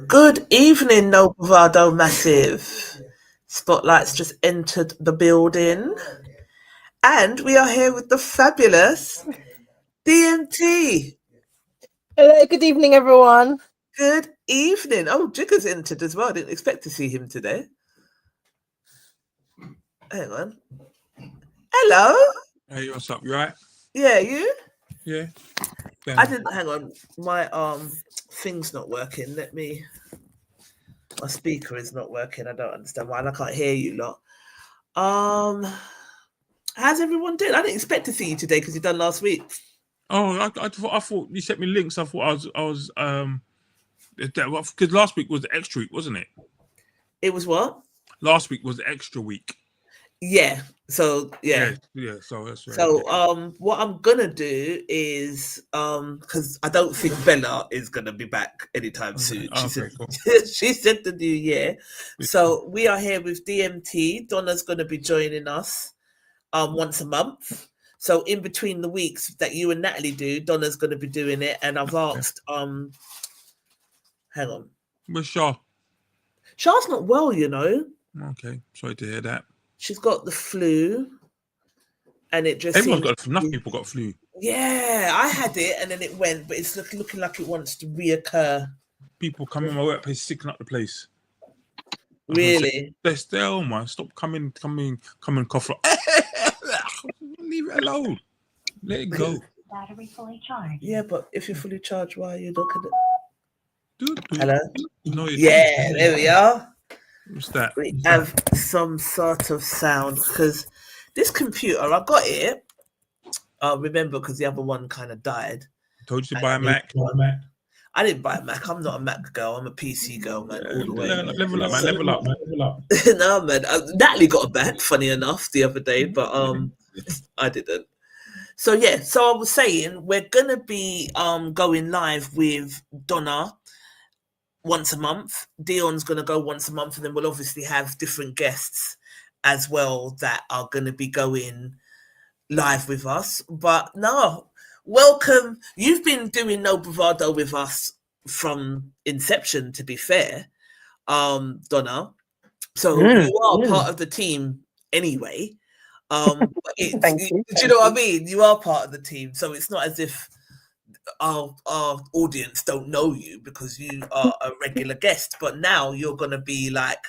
Good evening, No Bravado Massive. Spotlight's just entered the building. And we are here with the fabulous DMT. Hello, good evening, everyone. Good evening. Oh, Jigger's entered as well. I didn't expect to see him today. Hang on. Hello. Hey, what's up? You right? Yeah, you? Yeah. I didn't, hang on. My thing's not working. My speaker is not working. I don't understand why. And I can't hear you lot. How's everyone doing? I didn't expect to see you today because you done last week. Oh, I thought you sent me links. I thought I was because last week was the extra week, wasn't it? It was what? Last week was the extra week. Yeah. So yeah. So that's right. So what I'm gonna do is because I don't think Bella is gonna be back anytime soon. She said the new year. So we are here with DMT. Donna's gonna be joining us once a month. So in between the weeks that you and Natalie do, Donna's gonna be doing it. And I've asked hang on. Where's Shah? Shah's not well, you know. Okay, sorry to hear that. She's got the flu, and it just enough people got flu. Yeah, I had it, and then it went, but it's looking like it wants to reoccur. People come in my workplace, sicking up the place. Really? They're still, man. Stop coming, cough. Leave it alone. Let it go. Battery fully charged. Yeah, but if you're fully charged, why are you looking at? Hello. No, yeah, there we are. What's that? We have some sort of sound because this computer, I got it. Remember, because the other one kind of died. Told you to buy a Mac. I didn't buy a Mac. I'm not a Mac girl. I'm a PC girl, man. All the way. Level up, man. Level up. No, man. Natalie got a Mac, funny enough, the other day, but I didn't. So yeah. So I was saying we're gonna be going live with Donna once a month. Dion's going to go once a month, and then we'll obviously have different guests as well that are going to be going live with us. But no, welcome. You've been doing No Bravado with us from inception, to be fair, Donna. So you are part of the team anyway. Thank you. Do you know what I mean? You are part of the team. So it's not as if our audience don't know you because you are a regular guest, but now you're going to be like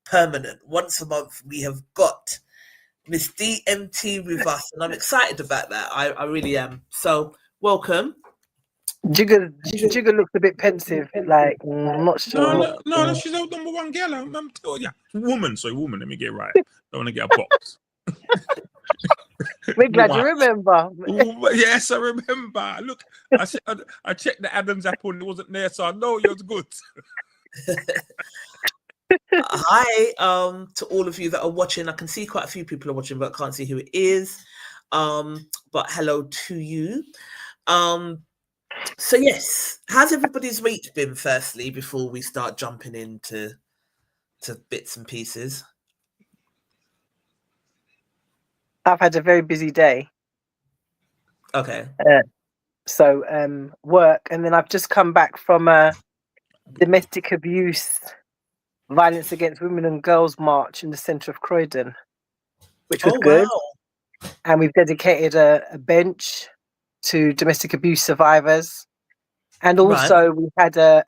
permanent. Once a month we have got Miss DMT with us, and I'm excited about that. I really am. So welcome. Jigger looks a bit pensive, like I'm not sure. No, she's the number one girl. I'm telling you. Woman, let me get it right. Don't want to get a box. We're glad you remember. Yes, I remember. Look, I checked the Adams apple and it wasn't there, so I know you're good. Hi, to all of you that are watching. I can see quite a few people are watching, but I can't see who it is. But hello to you. So yes, how's everybody's week been? Firstly, before we start jumping into bits and pieces. I've had a very busy day. Okay. So work, and then I've just come back from a domestic abuse, violence against women and girls march in the centre of Croydon, which was good. Wow. And we've dedicated a bench to domestic abuse survivors, and also we had a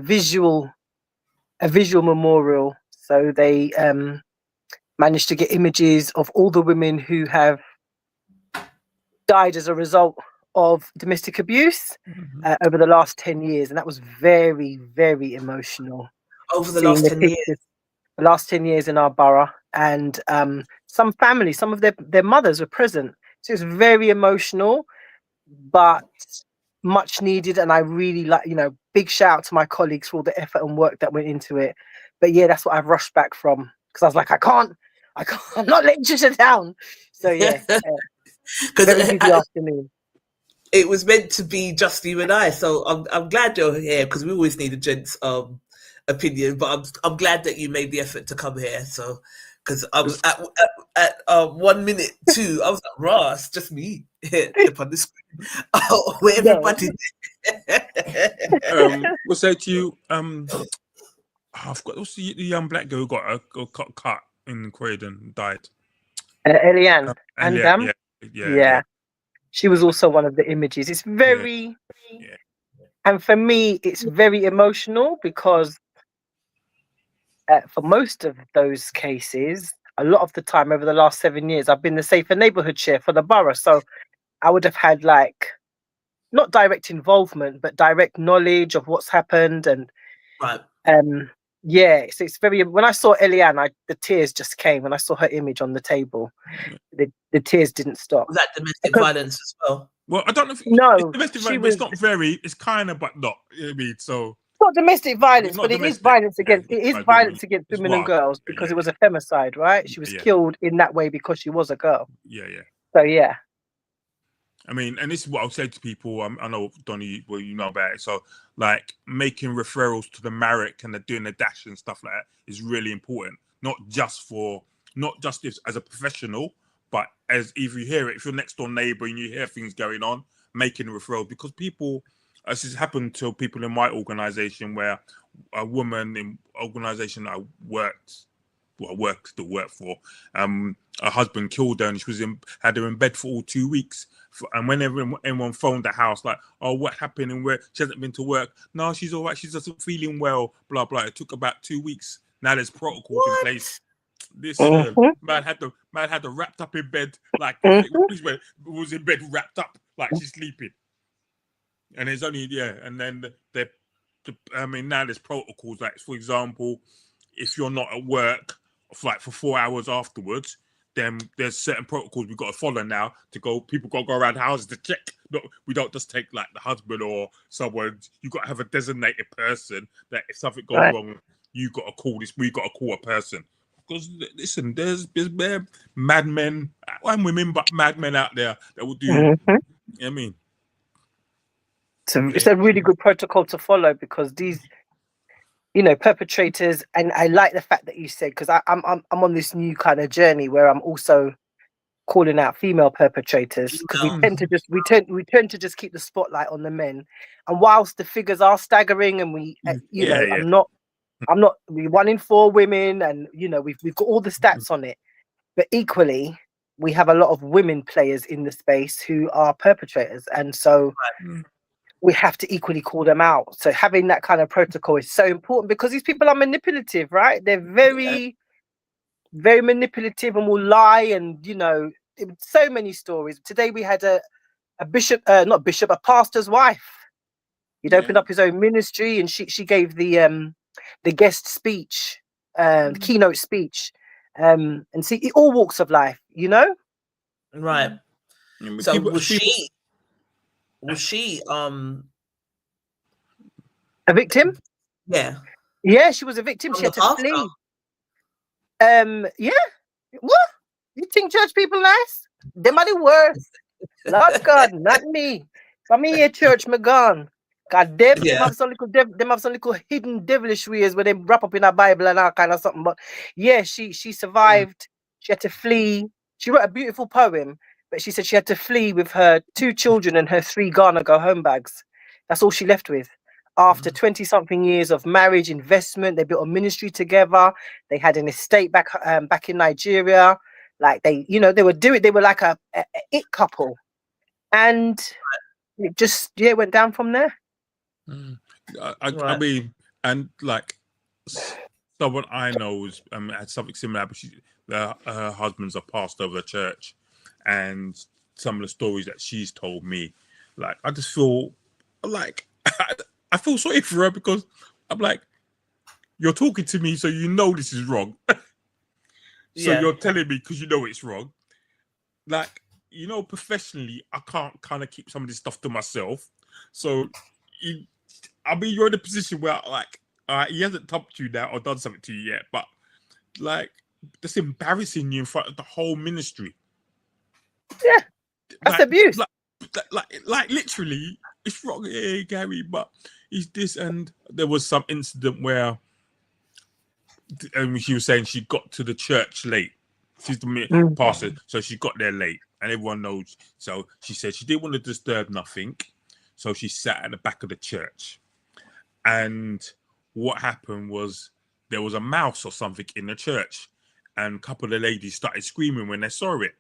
visual memorial. So they managed to get images of all the women who have died as a result of domestic abuse over the last 10 years. And that was very, very emotional. Over the last 10 years? the last 10 years in our borough, and some families, some of their mothers were present. So it's very emotional, but much needed. And I really like, big shout out to my colleagues for all the effort and work that went into it. But yeah, that's what I've rushed back from, because I was like, I'm not letting Trisha down. So yeah, very busy afternoon. It was meant to be just you and I, so I'm glad you're here, because we always need a gent's opinion. But I'm glad that you made the effort to come here. So, because I was at 1 minute 2, I was like, Ross, just me here upon the screen. Oh, where everybody. We'll say to you, I've got what's the young black girl who got cut in Croydon, died. Eliane and yeah. She was also one of the images. It's very, and for me, it's very emotional, because for most of those cases, a lot of the time over the last 7 years, I've been the safer neighbourhood chair for the borough. So I would have had not direct involvement, but direct knowledge of what's happened. And right. So it's very. When I saw Eliane, the tears just came. When I saw her image on the table, the tears didn't stop. Was that domestic violence as well? Well, I don't know if no, domestic violence. It's not very. It's kind of, but not. You know what I mean? So it's not domestic violence, but domestic. it is violence against. It is violence against women and girls, because it was a femicide, right? She was killed in that way because she was a girl. Yeah. So yeah. I mean, and this is what I'll say to people. I know, Donnie, well, you know about it. So, like, making referrals to the Marek and doing the dash and stuff like that is really important. Not just as a professional, but as if you hear it, if you're next door neighbor and you hear things going on, making a referral. Because people, this has happened to people in my organization, where a woman in organization I still work for, her husband killed her, and she had her in bed for all 2 weeks. And whenever anyone phoned the house, like, oh, what happened, and where she hasn't been to work? No, she's all right. She's just feeling well. Blah blah. It took about 2 weeks. Now there's protocols in place. This man had her wrapped up in bed, like was in bed wrapped up like she's sleeping. And there's only and then now there's protocols, like, for example, if you're not at work for 4 hours afterwards, then there's certain protocols we've got to follow now to go. People got to go around houses to check. No, we don't just take like the husband or someone. You got to have a designated person that if something goes wrong, you got to call this. We got to call a person. Because listen, there's madmen and women, but madmen out there that will do. You know what I mean? It's a really good protocol to follow, because these, perpetrators, and I like the fact that you said, because I'm on this new kind of journey where I'm also calling out female perpetrators, because we tend to just keep the spotlight on the men. And whilst the figures are staggering, and I'm not 1 in 4 women, and we've got all the stats on it, but equally we have a lot of women players in the space who are perpetrators, and so we have to equally call them out. So having that kind of protocol is so important, because these people are manipulative, right? They're very, very manipulative, and will lie, and so many stories. Today we had a pastor's wife. He'd opened up his own ministry, and she gave the guest speech, the keynote speech, and see all walks of life, right. So was she a victim? Yeah, she was a victim. She had to flee. What, you think church people nice? Them are the worst. Lord God, not me. For me here, church, me gone. God, them have some little hidden devilish ways where they wrap up in a Bible and all kind of something. But yeah, she survived. She had to flee. She wrote a beautiful poem, but she said she had to flee with her 2 children and her 3 Ghana go home bags. That's all she left with. After 20-something years of marriage, investment, they built a ministry together. They had an estate back in Nigeria. Like they were like a it couple, and it just went down from there. I mean, and like someone I know had something similar, but her husband's a pastor of a church, and some of the stories that she's told me, like, I just feel like I feel sorry for her, because I'm like, you're talking to me, so you know this is wrong. So Yeah. you're telling me because you know it's wrong. Like, professionally, I can't kind of keep some of this stuff to myself. So, you're in a position where, like, he hasn't topped you now or done something to you yet, but, like, that's embarrassing you in front of the whole ministry. Yeah, that's abuse. Like, literally, it's wrong, yeah, Gary, but he's this. And there was some incident where she was saying she got to the church late. She's the pastor, so she got there late, and everyone knows. So she said she didn't want to disturb nothing, so she sat at the back of the church. And what happened was there was a mouse or something in the church, and a couple of the ladies started screaming when they saw it.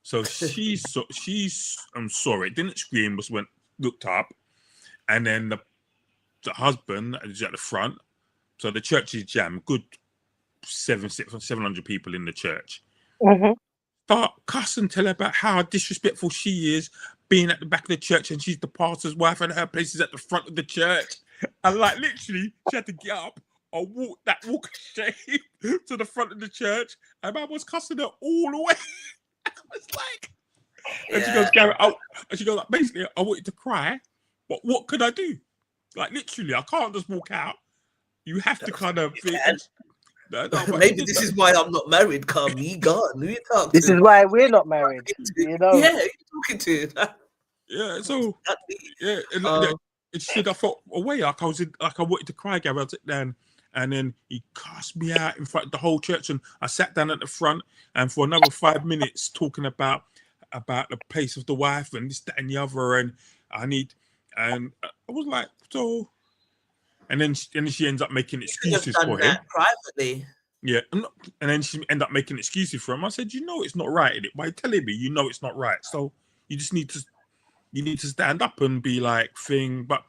So she saw it, didn't scream, just looked up, and then the husband is at the front. So the church is jammed, good 700 people in the church. Start cussing, tell her about how disrespectful she is, being at the back of the church, and she's the pastor's wife, and her place is at the front of the church. And like literally, she had to get up or walk of shame to the front of the church, and man was cussing her all the way. I was like, and she goes, Gary, and she goes, like, basically, I wanted to cry, but what could I do? Like literally, I can't just walk out. You have to kind of think. Maybe this is why I'm not married, Carl. You gone. Who you talking This to? is why we're not married. Yeah, who you talking to? Yeah, so it said I felt away, like I wanted to cry, Gary. I sit down, and then he cast me out in front of the whole church, and I sat down at the front, and for another 5 minutes talking about the place of the wife and this, that, and the other, and I was like, so. And then she ends up making excuses for him privately. Yeah, and then she ended up making excuses for him. I said, it's not right, innit? By telling me, it's not right. So you just need to stand up and be like, but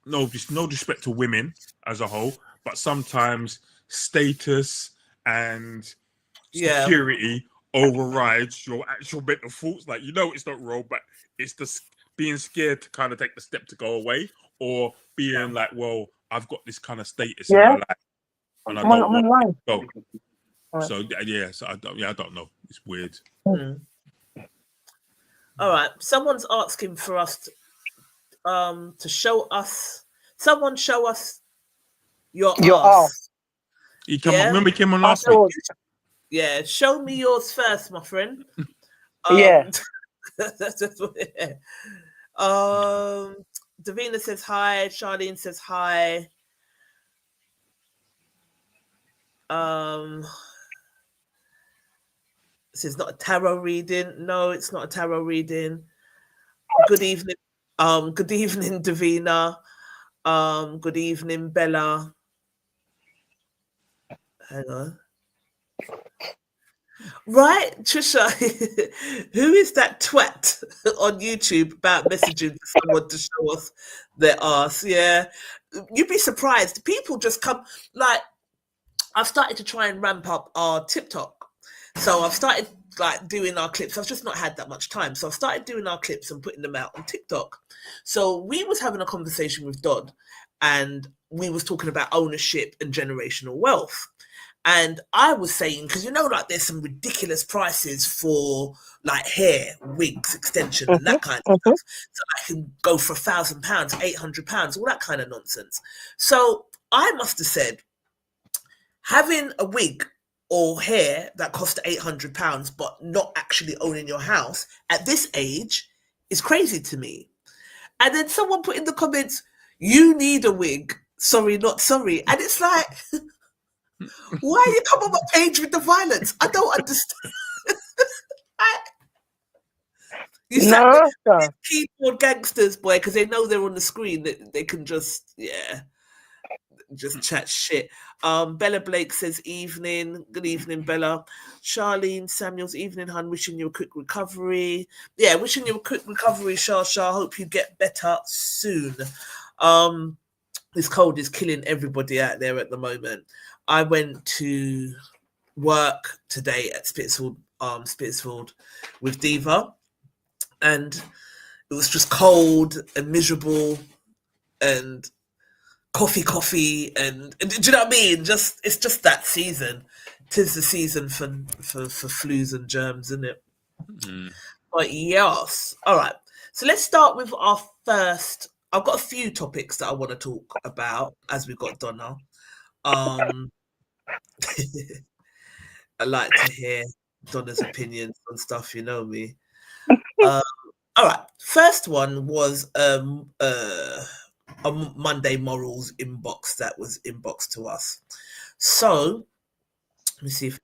no disrespect to women as a whole, but sometimes status and security overrides your actual mental thoughts. Like, it's not wrong, but it's just being scared to kind of take the step to go away, or being like, well, I've got this kind of status in my life, and I don't want to go. So so I don't know. It's weird. All right, someone's asking for us to show us. Someone show us your ass. He remember he came on last week. Yeah, show me yours first, my friend. Davina says hi. Charlene says hi. This is not a tarot reading. No, it's not a tarot reading. Good evening. Good evening, Davina. Good evening, Bella. Hang on. Right, Trisha. Who is that twat on YouTube about messaging someone to show us their ass? Yeah, you'd be surprised. People just come. Like, I've started to try and ramp up our TikTok. So I've started doing our clips. I've just not had that much time. So I've started doing our clips and putting them out on TikTok. So we was having a conversation with Dodd, and we was talking about ownership and generational wealth. And I was saying, because there's some ridiculous prices for hair, wigs, extension, and that kind of stuff. So I can go for £1,000, £800, all that kind of nonsense. So I must have said, having a wig or hair that cost £800, but not actually owning your house at this age is crazy to me. And then someone put in the comments, you need a wig. Sorry, not sorry. And it's like, why you come on my page with the violence? I don't understand. You sound like keyboard gangsters, boy, because they know they're on the screen. They can just chat shit. Bella Blake says evening. Good evening, Bella. Charlene Samuels, evening, hun. Wishing you a quick recovery. Yeah, wishing you a quick recovery, Shah. Hope you get better soon. This cold is killing everybody out there at the moment. I went to work today at Spitzfield with Diva, and it was just cold and miserable and coffee, and do you know what I mean? It's just that season. 'Tis the season for flus and germs, isn't it? But yes, all right. So let's start with our first. I've got a few topics that I want to talk about as we've got Donna. I like to hear Donna's opinions on stuff. You know me. All right. First one was a Monday Morals inbox that was inboxed to us. So let me see if.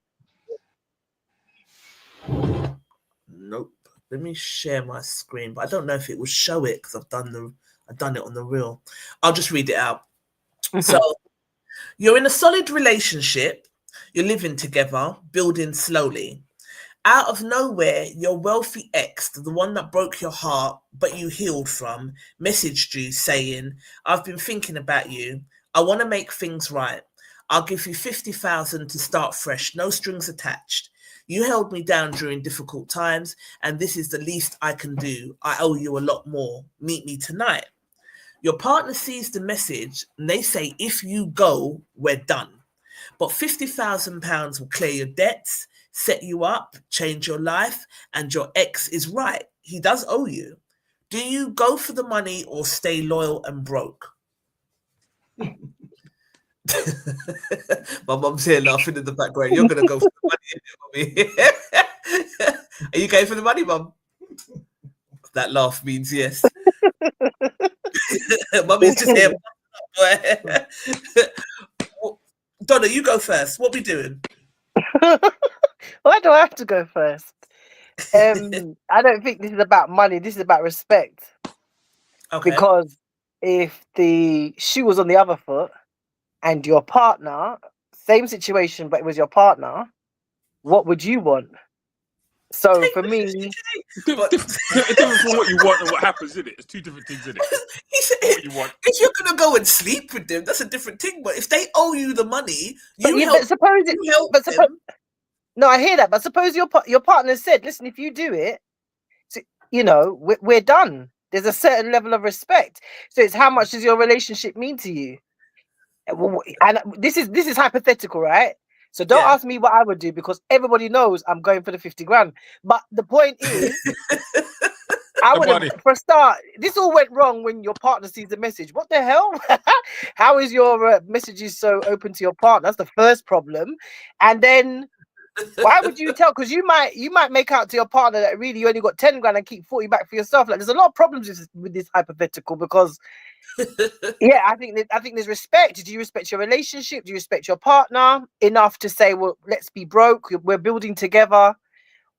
Nope. Let me share my screen, but I don't know if it will show it because I've done it on the reel. I'll just read it out. So you're in a solid relationship, you're living together, building slowly. Out of nowhere, your wealthy ex, the one that broke your heart but you healed from, messaged you saying, I've been thinking about you. I want to make things right. I'll give you 50,000 to start fresh, no strings attached. You held me down during difficult times, and this is the least I can do. I owe you a lot more. Meet me tonight. Your partner sees the message, and they say, if you go, we're done. But £50,000 will clear your debts, set you up, change your life, and your ex is right. He does owe you. Do you go for the money or stay loyal and broke? My mum's here laughing in the background. You're going to go for the money, Mummy. Are you going for the money, Mum? That laugh means yes. Mummy's just here. Donna, you go first. What we doing? Why do I have to go first? I don't think this is about money. This is about respect. Okay. Because if the shoe was on the other foot and your partner, same situation, but it was your partner, what would you want? So for me, different from what you want and what happens, isn't it? It's two different things, isn't it? He said, What you want. if you're gonna go and sleep with them, that's a different thing. But if they owe you the money, no, I hear that. But suppose your partner said, "Listen, if you do it, we're done." There's a certain level of respect. So it's how much does your relationship mean to you? And this is hypothetical, right? So don't ask me what I would do because everybody knows I'm going for the 50 grand. But the point is, I would have, for a start, this all went wrong when your partner sees the message. What the hell? How is your messages so open to your partner? That's the first problem. And then why would you tell? Because you might make out to your partner that really you only got 10 grand and keep 40 back for yourself. Like there's a lot of problems with this hypothetical because I think there's respect. Do you respect your relationship? Do you respect your partner enough to say, well, let's be broke, we're building together?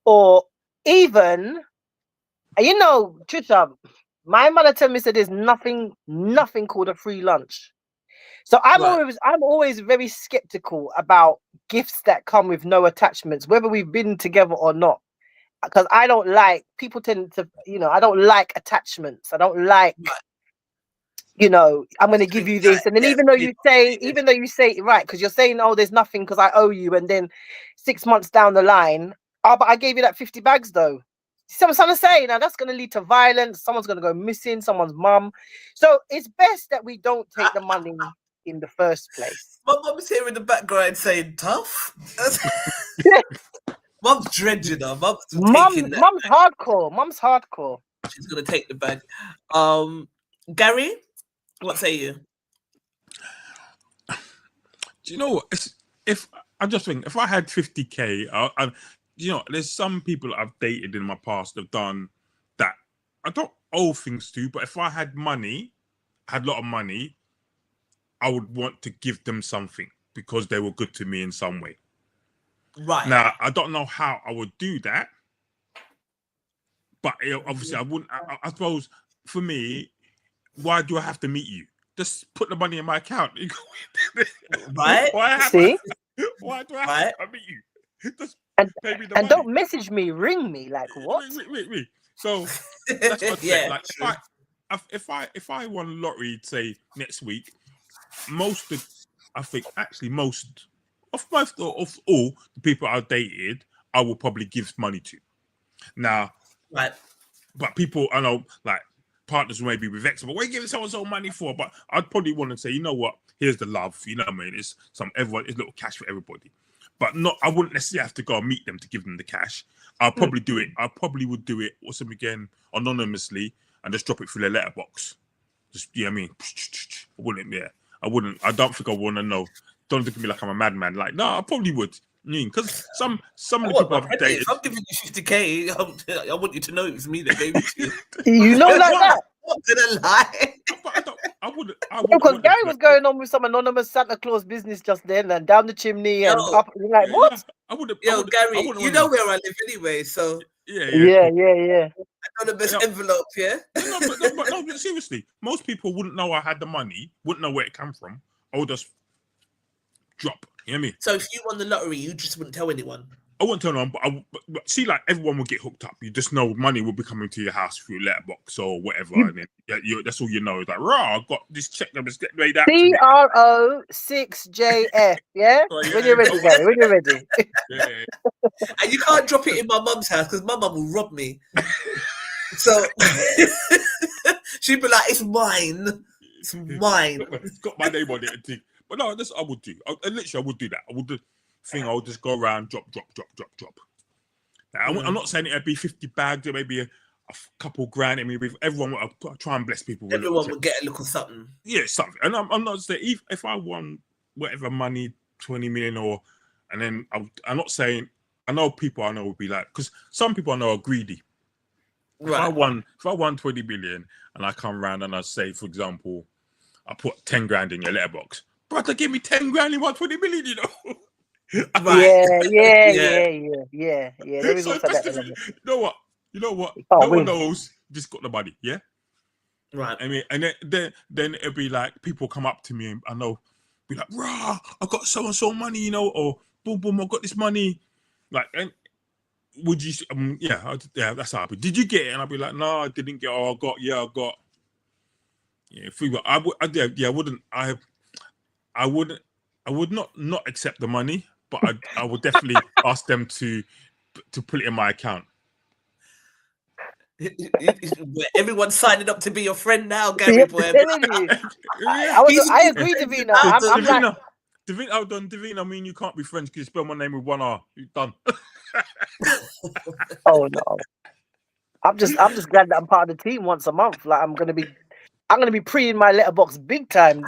Or even, Trisha, my mother told me that there's nothing called a free lunch. So I'm always very skeptical about gifts that come with no attachments, whether we've been together or not. Because I don't like, people tend to, I don't like attachments. I don't like, I'm going to give you this. And then even though you say right, because you're saying, oh, there's nothing because I owe you. And then 6 months down the line, oh, but I gave you that 50 bags though. See what I'm trying to say? Now that's going to lead to violence. Someone's going to go missing, someone's mum. So it's best that we don't take the money in the first place. My mum's here in the background saying tough. Mum's dredging her. Mum's hardcore. Mum's hardcore. She's going to take the bag. Gary, what say you? Do you know what? If I had 50K, there's some people I've dated in my past that have done that. I don't owe things to, but if I had money, had a lot of money, I would want to give them something because they were good to me in some way. Right. Now, I don't know how I would do that, but obviously I wouldn't. I suppose for me, why do I have to meet you? Just put the money in my account. Right? Why do I have to meet you? Just pay me the money. Don't message me, ring me. Like what? Wait. So that's what I'm saying. Like if I won lottery, say next week, most of all the people I dated, I will probably give money to. Now, right. But people I know, like partners will maybe be vexed, but what are you giving so money for? But I'd probably want to say, you know what? Here's the love. You know what I mean? It's little cash for everybody. But I wouldn't necessarily have to go and meet them to give them the cash. I'll probably do it. I probably would do it anonymously and just drop it through their letterbox. Just, you know what I mean? I wouldn't. I don't think I want to know. Don't look at me like I'm a madman. Like, no, I probably would. Because some of the people I've dated. If I'm giving you 50K, I want you to know it was me that gave it to you. You know, like that. I'm gonna lie. I wouldn't. Because Gary was going on with some anonymous Santa Claus business just then, and down the chimney and up. Like, what? I wouldn't. Gary, you know where I live anyway, so yeah. Anonymous envelope, yeah. But seriously, most people wouldn't know I had the money, wouldn't know where it came from. I would just drop. You know what I mean? So if you won the lottery, you just wouldn't tell anyone. I wouldn't tell anyone, but see, like everyone will get hooked up. You just know money will be coming to your house through letterbox or whatever, and then that's all you know. It's like, I got this check that was getting made out. CRO6JF, yeah? When you're ready, Gary. When you're ready. And you can't drop it in my mum's house because my mum will rob me. So she'd be like, "It's mine. It's mine." It's got my name on it. But no, I would do. I would do that. I would do. I would just go around, drop. Now, I'm not saying it'd be 50 bags, or maybe a couple grand. I mean, everyone will try and bless people. Everyone will get a little something. Yeah, something. And I'm not saying if I won whatever money, 20 million, and then I'm not saying. I know people I know would be like, because some people I know are greedy. Right. If I won 20 million and I come round and I say, for example, I put 10 grand in your letterbox, brother, give me 10 grand in 120 million, you know. Right. Yeah. There is also that element. You know what? No one knows. Just got the money, yeah. Right. I mean, and then it'll be like people come up to me and I know, be like, "Rah, I got so and so money, you know," or "Boom, I got this money." Like, and would you? That's how. But did you get it? And I'll be like, "No, I didn't get. Oh, I got. Yeah, I got." Yeah, I would not accept the money, but I would definitely ask them to put it in my account. Everyone's signing up to be your friend now, Gary boy. I agree, Davina. Davina, I mean, you can't be friends because you spell my name with one R. You're done. Oh no. I'm just glad that I'm part of the team once a month. Like I'm gonna be pre in my letterbox big time.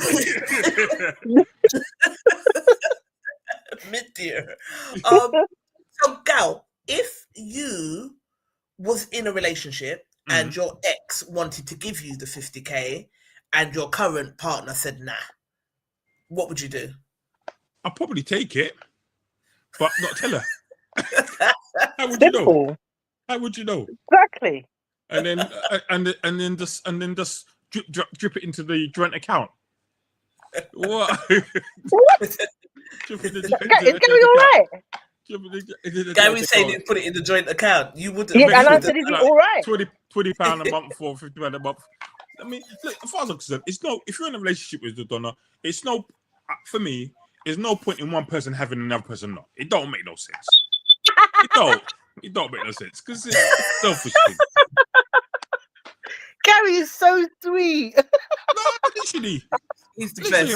Mid-tier. So Gal, if you was in a relationship and your ex wanted to give you the 50K and your current partner said nah, what would you do? I'll probably take it, but not tell her. How would you know? How would you know? Exactly. And then just drip it into the joint account. What? It's gonna be all right. Gary's saying you put it in the joint account. You wouldn't. Yeah, and I said, is it all right? £20 a month or £50 a month. I mean, look, as far as I'm concerned, if you're in a relationship with the Donna, for me, there's no point in one person having another person not. It don't make no sense. It don't make no sense because it's selfish thing. Gary is so sweet. No, literally. He's the best.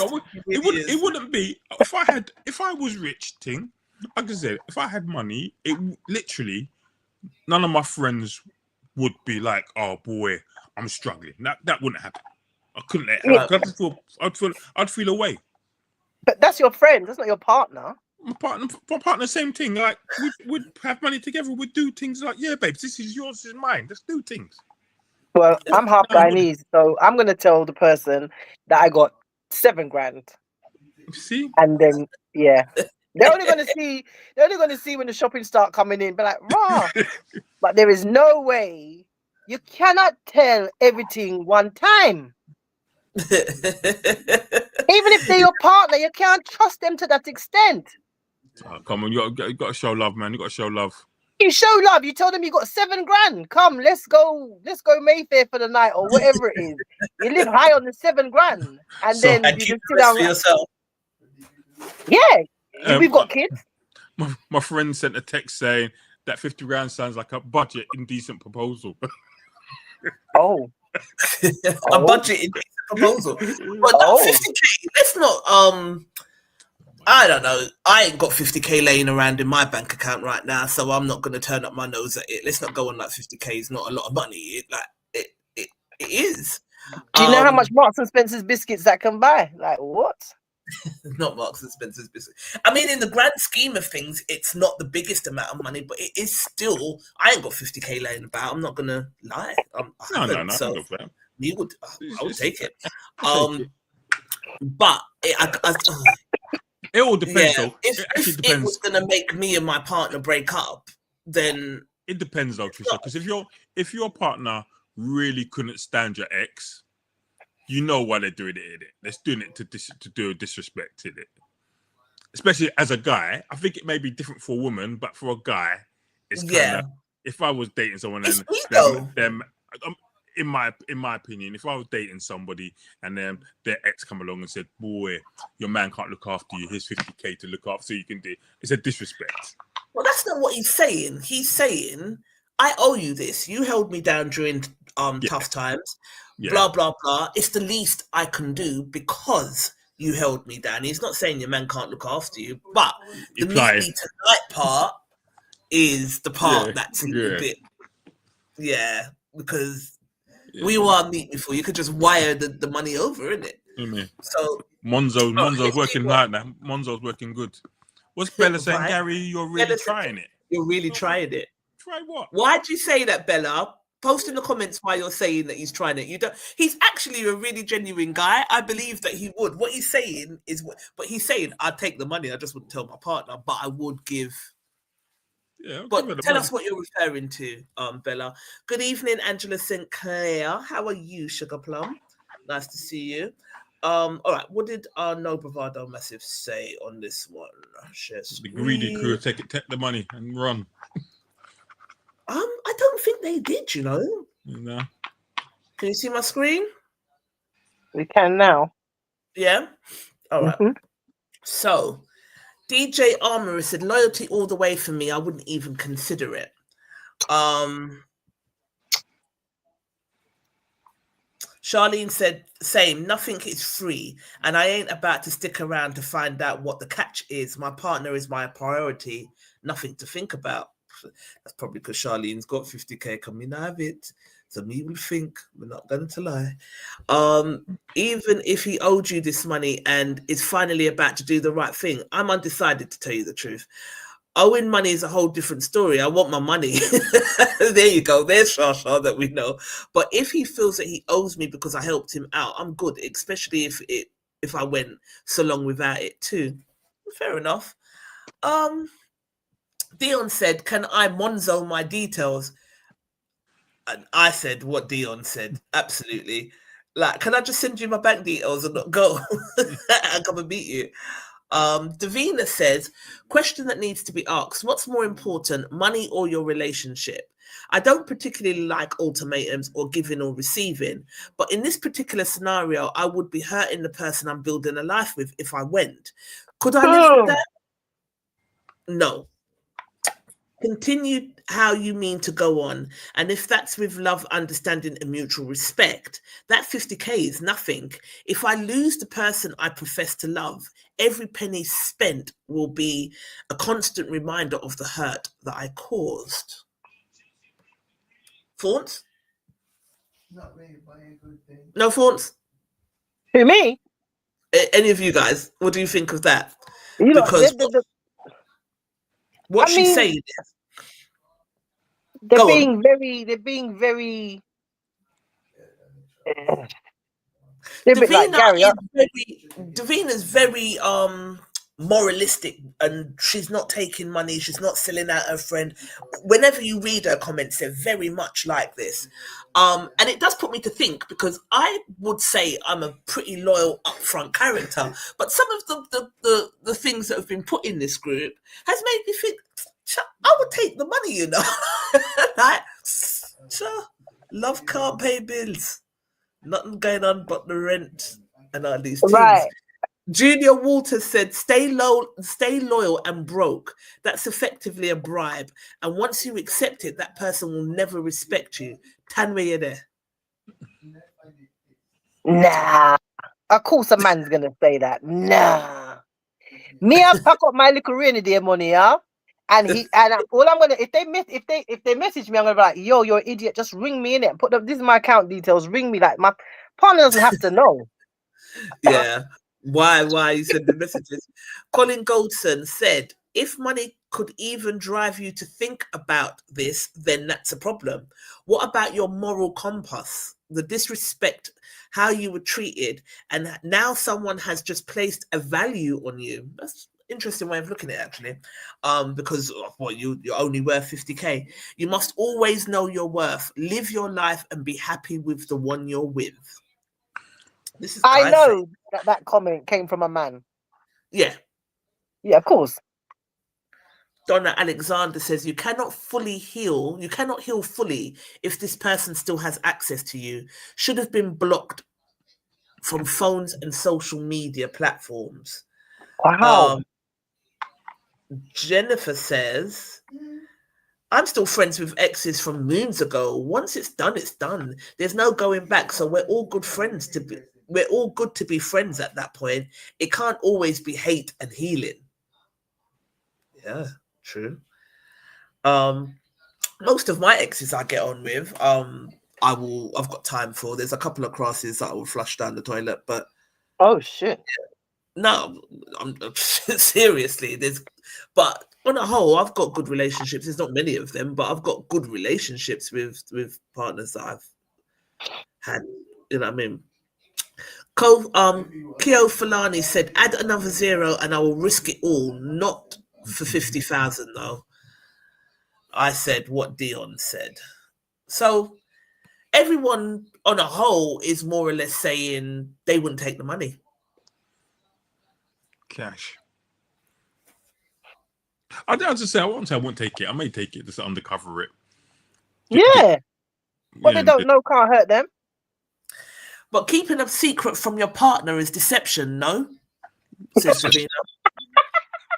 It wouldn't be if I was rich, thing. Like I said, if I had money, it literally none of my friends would be like, "Oh boy, I'm struggling." That wouldn't happen. I couldn't let it happen. I'd feel away. But that's your friend. That's not your partner. My partner, same thing. Like we'd have money together. We'd do things like, "Yeah, babes, this is yours, this is mine. Let's do things." Well, I'm half Guyanese, so I'm gonna tell the person that I got 7 grand. See, and then they're only gonna see when the shopping start coming in. But like, rah! But there is no way you cannot tell everything one time. Even if they're your partner, you can't trust them to that extent. Oh, come on, you got to show love, man. You got to show love. You show love. You tell them you got 7 grand. Come, let's go Mayfair for the night or whatever it is. You live high on the 7 grand, and then you just sit down for yourself. Yeah, we've got kids. My friend sent a text saying that 50 grand sounds like a budget indecent proposal. Oh, A budgeted proposal. But that 50k, let's not I don't know. I ain't got 50k laying around in my bank account right now, so I'm not gonna turn up my nose at it. Let's not go on like 50k is not a lot of money. It is. Do you know how much Marks and Spencer's biscuits that can buy? Like what? Not Marks and Spencer's biscuits. I mean, in the grand scheme of things, it's not the biggest amount of money, but it is still. I ain't got 50k laying about. I'm not gonna lie. No. So Go for it. you would. I would take it. But it all depends. Yeah, Though. It actually if depends. it was gonna make me and my partner break up, then It depends, though, Trisha. Because if your partner really couldn't stand your ex, you know why they're doing it. In it. They're doing it to do a disrespect in it. Especially as a guy, I think it may be different for a woman, but for a guy, it's kind of. If I was dating someone and them, in my opinion, if I was dating somebody and then their ex come along and said, "Boy, your man can't look after you. Here's 50k to look after, so you can do," it's a disrespect. Well, that's not what he's saying. He's saying, "I owe you this. You held me down during tough times. Blah blah blah. It's the least I can do because you held me down." He's not saying your man can't look after you, but the meet me tonight part is the part that's a bit, because we are meet before. You could just wire the money over, isn't it? Mm-hmm. So Monzo's working hard now. Monzo's working good. What's Bella saying, Gary? You're really trying it. You're really trying it. Try what? Why'd you say that, Bella? Post in the comments why you're saying that he's trying it. You don't. He's actually a really genuine guy. I believe that he would. What he's saying is, but he's saying, "I'd take the money. I just wouldn't tell my partner, but I would give." Yeah. But tell us what you're referring to, Bella. Good evening, Angela St. Clair. How are you, Sugar Plum? Nice to see you. All right. What did our No Bravado Massive say on this one? The greedy crew take the money and run. I don't think they did, you know. No. Can you see my screen? We can now. Yeah? All right. So, DJ Armorer said, loyalty all the way for me. I wouldn't even consider it. Charlene said, same, nothing is free. And I ain't about to stick around to find out what the catch is. My partner is my priority. Nothing to think about. That's probably because Charlene's got 50k coming out of it. So me will think, we're not going to lie. Even if he owed you this money and is finally about to do the right thing, I'm undecided to tell you the truth. Owing money is a whole different story. I want my money. There you go. There's Shasha that we know. But if he feels that he owes me because I helped him out, I'm good, especially if I went so long without it too. Fair enough. Dion said, can I Monzo my details? And I said what Dion said. Absolutely. Like, can I just send you my bank details and not go? I'll come and meet you. Davina says, question that needs to be asked. What's more important, money or your relationship? I don't particularly like ultimatums or giving or receiving, but in this particular scenario, I would be hurting the person I'm building a life with if I went. Could I live with that? No. Continue how you mean to go on. And if that's with love, understanding and mutual respect, that 50k is nothing. If I lose the person I profess to love, every penny spent will be a constant reminder of the hurt that I caused. Thoughts? Not really buying a good thing. No thoughts? Who, me? Any of you guys? What do you think of that? You know, Because what she's saying is, they're being very they're a bit like Gary. Davina's very moralistic, and she's not taking money, she's not selling out her friend. Whenever you read her comments, they're very much like this. And it does put me to think, because I would say I'm a pretty loyal, upfront character, but some of the things that have been put in this group has made me think, I would take the money, you know. Like, love can't pay bills. Nothing going on but the rent and all these things. Right. Junior Walters said, stay loyal and broke. That's effectively a bribe. And once you accept it, that person will never respect you. Tanwe, you there? Nah. Of course a man's gonna say that. Nah. Me, I pack up my little rainy day money, yeah. And all I'm gonna if they message me, I'm gonna be like, yo, you're an idiot. Just ring me in it. Put up this is my account details. Ring me. Like my partner doesn't have to know. Yeah. Why you send the messages? Colin Goldson said, if money could even drive you to think about this, then that's a problem. What about your moral compass? The disrespect, how you were treated, and now someone has just placed a value on you. That's an interesting way of looking at it, actually. Because you're only worth 50k. You must always know your worth. Live your life and be happy with the one you're with. This is I know that comment came from a man. Yeah. Yeah, of course. Donna Alexander says you cannot heal fully if this person still has access to you. Should have been blocked from phones and social media platforms. Wow. Jennifer says, I'm still friends with exes from moons ago. Once it's done, it's done. There's no going back. So we're all good to be friends at that point. It can't always be hate and healing. Yeah, true. Most of my exes I get on with, I've got time for. There's a couple of crosses that I will flush down the toilet, but oh shit. No, I'm seriously. But on a whole, I've got good relationships. There's not many of them, but I've got good relationships with partners that I've had. You know what I mean? Keo Falani said, add another 0 and I will risk it all, not for 50,000 though. I said what Dion said. So everyone on a whole is more or less saying they wouldn't take the money. Cash. I just say I won't take it. I may take it just to undercover it. What they don't know can't hurt them. But keeping a secret from your partner is deception, no? Says Davina.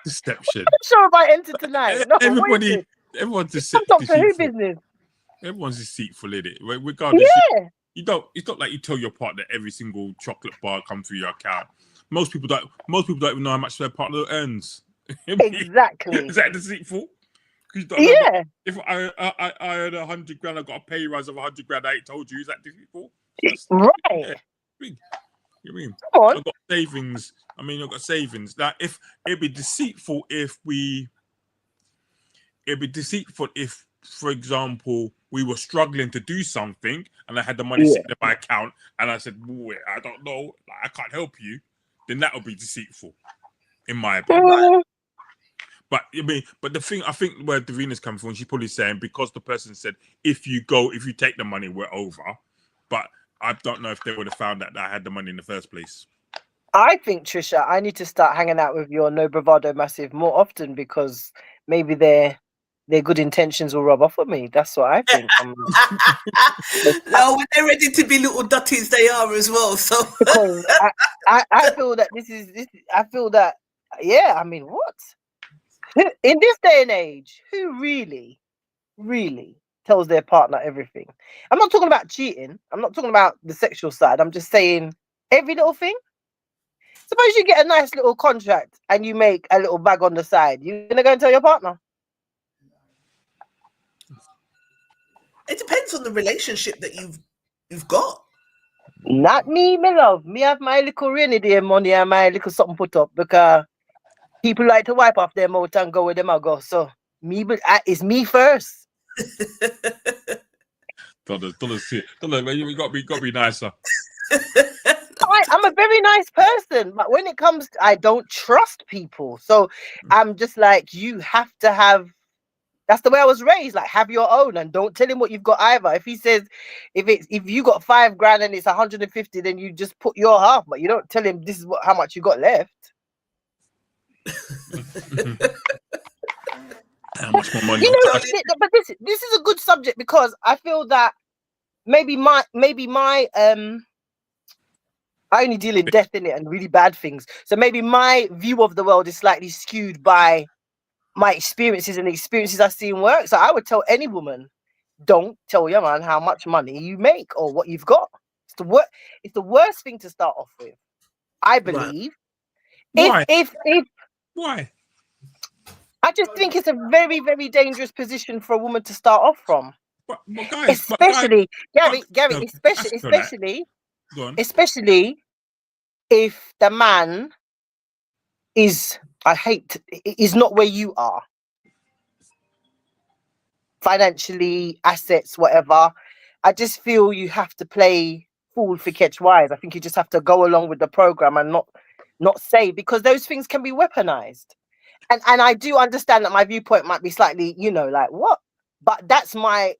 Deception. I'm sure if I enter tonight. No, everyone's deceitful. Business. Everyone's deceitful in it. Regardless, you don't. It's not like you tell your partner every single chocolate bar come through your account. Most people don't even know how much their partner earns. Exactly. Is that deceitful? Yeah. If I earn 100 grand, I got a pay rise of 100 grand. I ain't told you. Is that deceitful? Right. Yeah. You mean? Come on. I've got savings. I've got savings. That if it'd be deceitful if, for example, we were struggling to do something and I had the money sitting in my account and I said, I don't know, I can't help you, then that would be deceitful, in my opinion. But the thing I think where Davina's coming from, she's probably saying because the person said, if you take the money, we're over. But I don't know if they would have found that I had the money in the first place. I think, Trisha, I need to start hanging out with your No Bravado Massive more often because maybe their good intentions will rub off on me. That's what I think. No, when they're ready to be little dutties, they are as well. So because I feel that this. I feel that what? In this day and age, who really tells their partner everything? I'm not talking about cheating. I'm not talking about the sexual side. I'm just saying every little thing. Suppose you get a nice little contract and you make a little bag on the side. You're gonna go and tell your partner? It depends on the relationship that you've got. Not me, my love. Me have my little rainy day money and my little something put up because people like to wipe off their mouth and go where them go. So it's me first. Donna, you got to be nicer. I'm a very nice person, but when it comes, I don't trust people. So I'm just like, you have to have. That's the way I was raised. Like, have your own and don't tell him what you've got either. If he says, if you got 5 grand and it's 150, then you just put your half, but you don't tell him this is how much you got left. How much more money? But this is a good subject because I feel that maybe my I only deal in death in it and really bad things. So maybe my view of the world is slightly skewed by my experiences and the experiences I see in work. So I would tell any woman, don't tell your man how much money you make or what you've got. It's the worst thing to start off with, I believe. Why? If Why? I just think it's a very, very dangerous position for a woman to start off from. But guys, Especially, Gary, no, go on. especially if the man is not where you are. Financially, assets, whatever. I just feel you have to play fool for catch wise. I think you just have to go along with the program and not say, because those things can be weaponized. And I do understand that my viewpoint might be slightly, like what? But that's my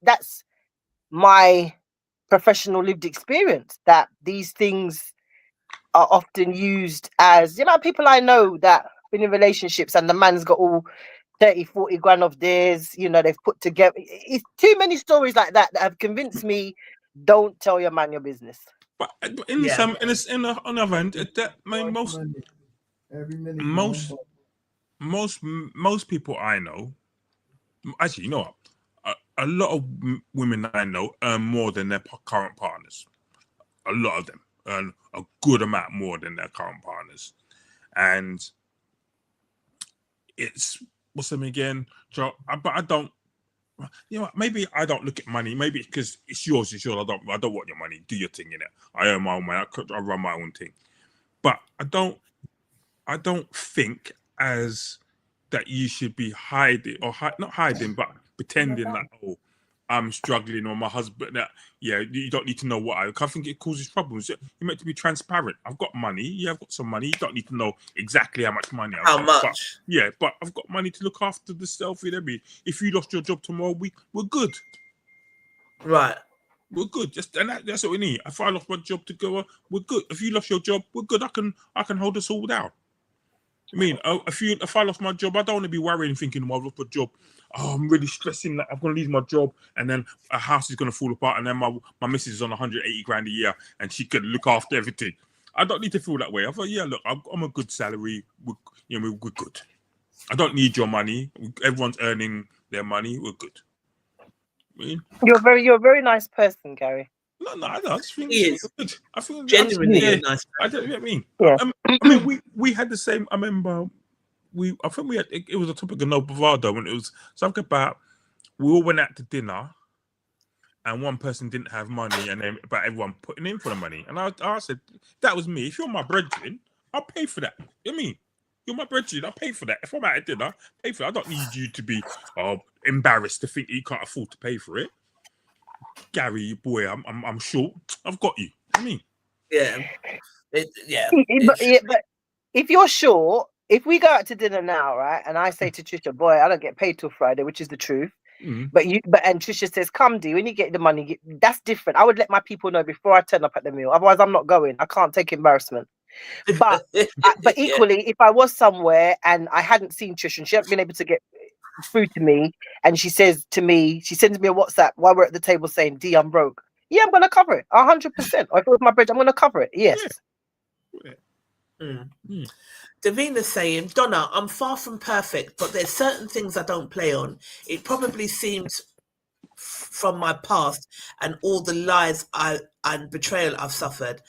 professional lived experience, that these things are often used as, people I know that been in relationships and the man's got all 30, 40 grand of theirs, they've put together. It's too many stories like that have convinced me, don't tell your man your business. But on the other hand, that most people I know, actually, you know what? A lot of women I know earn more than their current partners. A lot of them earn a good amount more than their current partners, and it's what's them again, Joe? But I don't. Maybe I don't look at money. Maybe because it's yours. It's yours. I don't want your money. Do your thing in it. I earn my own money. I run my own thing. But I don't think as that you should be hiding or not hiding, but pretending that I'm struggling, or my husband you don't need to know what I think it causes problems. You're meant to be transparent. I've got money. I've got some money. You don't need to know exactly how much money I've got. Much? But I've got money to look after the self with every. If you lost your job tomorrow, we're good. Right. We're good. That's what we need. If I lost my job to go, we're good. If you lost your job, we're good. I can hold us all down. I mean, if I lost my job, I don't want to be worrying, thinking, well, I've lost my job. Oh, I'm really stressing that I'm going to lose my job, and then a house is going to fall apart, and then my missus is on 180 grand a year, and she can look after everything. I don't need to feel that way. I thought, look, I'm a good salary. We're good. I don't need your money. Everyone's earning their money. We're good. I mean, you're a very nice person, Gary. No, I just think it's good. I think genuinely a nice person. I don't know what I mean. Yeah. I mean, we had the same. I remember I think we had. It was a topic of no bravado when it was something about we all went out to dinner, and one person didn't have money, and then about everyone putting in for the money. And I said, that was me. If you're my brethren, I'll pay for that. You know what I mean? You're my brethren, I'll pay for that. If I'm out at dinner, pay for it. I don't need you to be embarrassed to think you can't afford to pay for it. Gary, boy, I'm short. I've got you. I mean, But if you're short, if we go out to dinner now, right, and I say to Trisha, boy, I don't get paid till Friday, which is the truth. But Trisha says, come, D, when you get the money, that's different. I would let my people know before I turn up at the meal. Otherwise, I'm not going. I can't take embarrassment. But equally, if I was somewhere and I hadn't seen Trisha and she hadn't been able to get through to me, and she says to me, she sends me a WhatsApp while we're at the table saying, D, I'm broke. Yeah, I'm going to cover it 100%. Or if it was my bread, I'm going to cover it. Yes. Davina's saying, Donna, I'm far from perfect, but there's certain things I don't play on. It probably seems from my past and all the lies and betrayal I've suffered,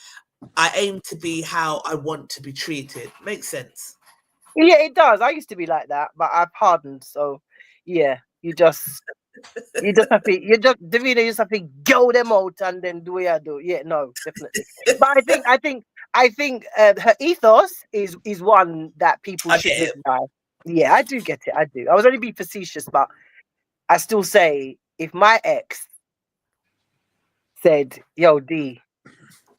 I aim to be how I want to be treated. Makes sense. Yeah, it does. I used to be like that, but I've hardened. So, yeah, you just have to, Davina, you just have to go them out and then do what you do. Yeah, no, definitely. But I think her ethos is one that people should live by. Yeah, I do get it. I do. I was only being facetious, but I still say, if my ex said, yo, D,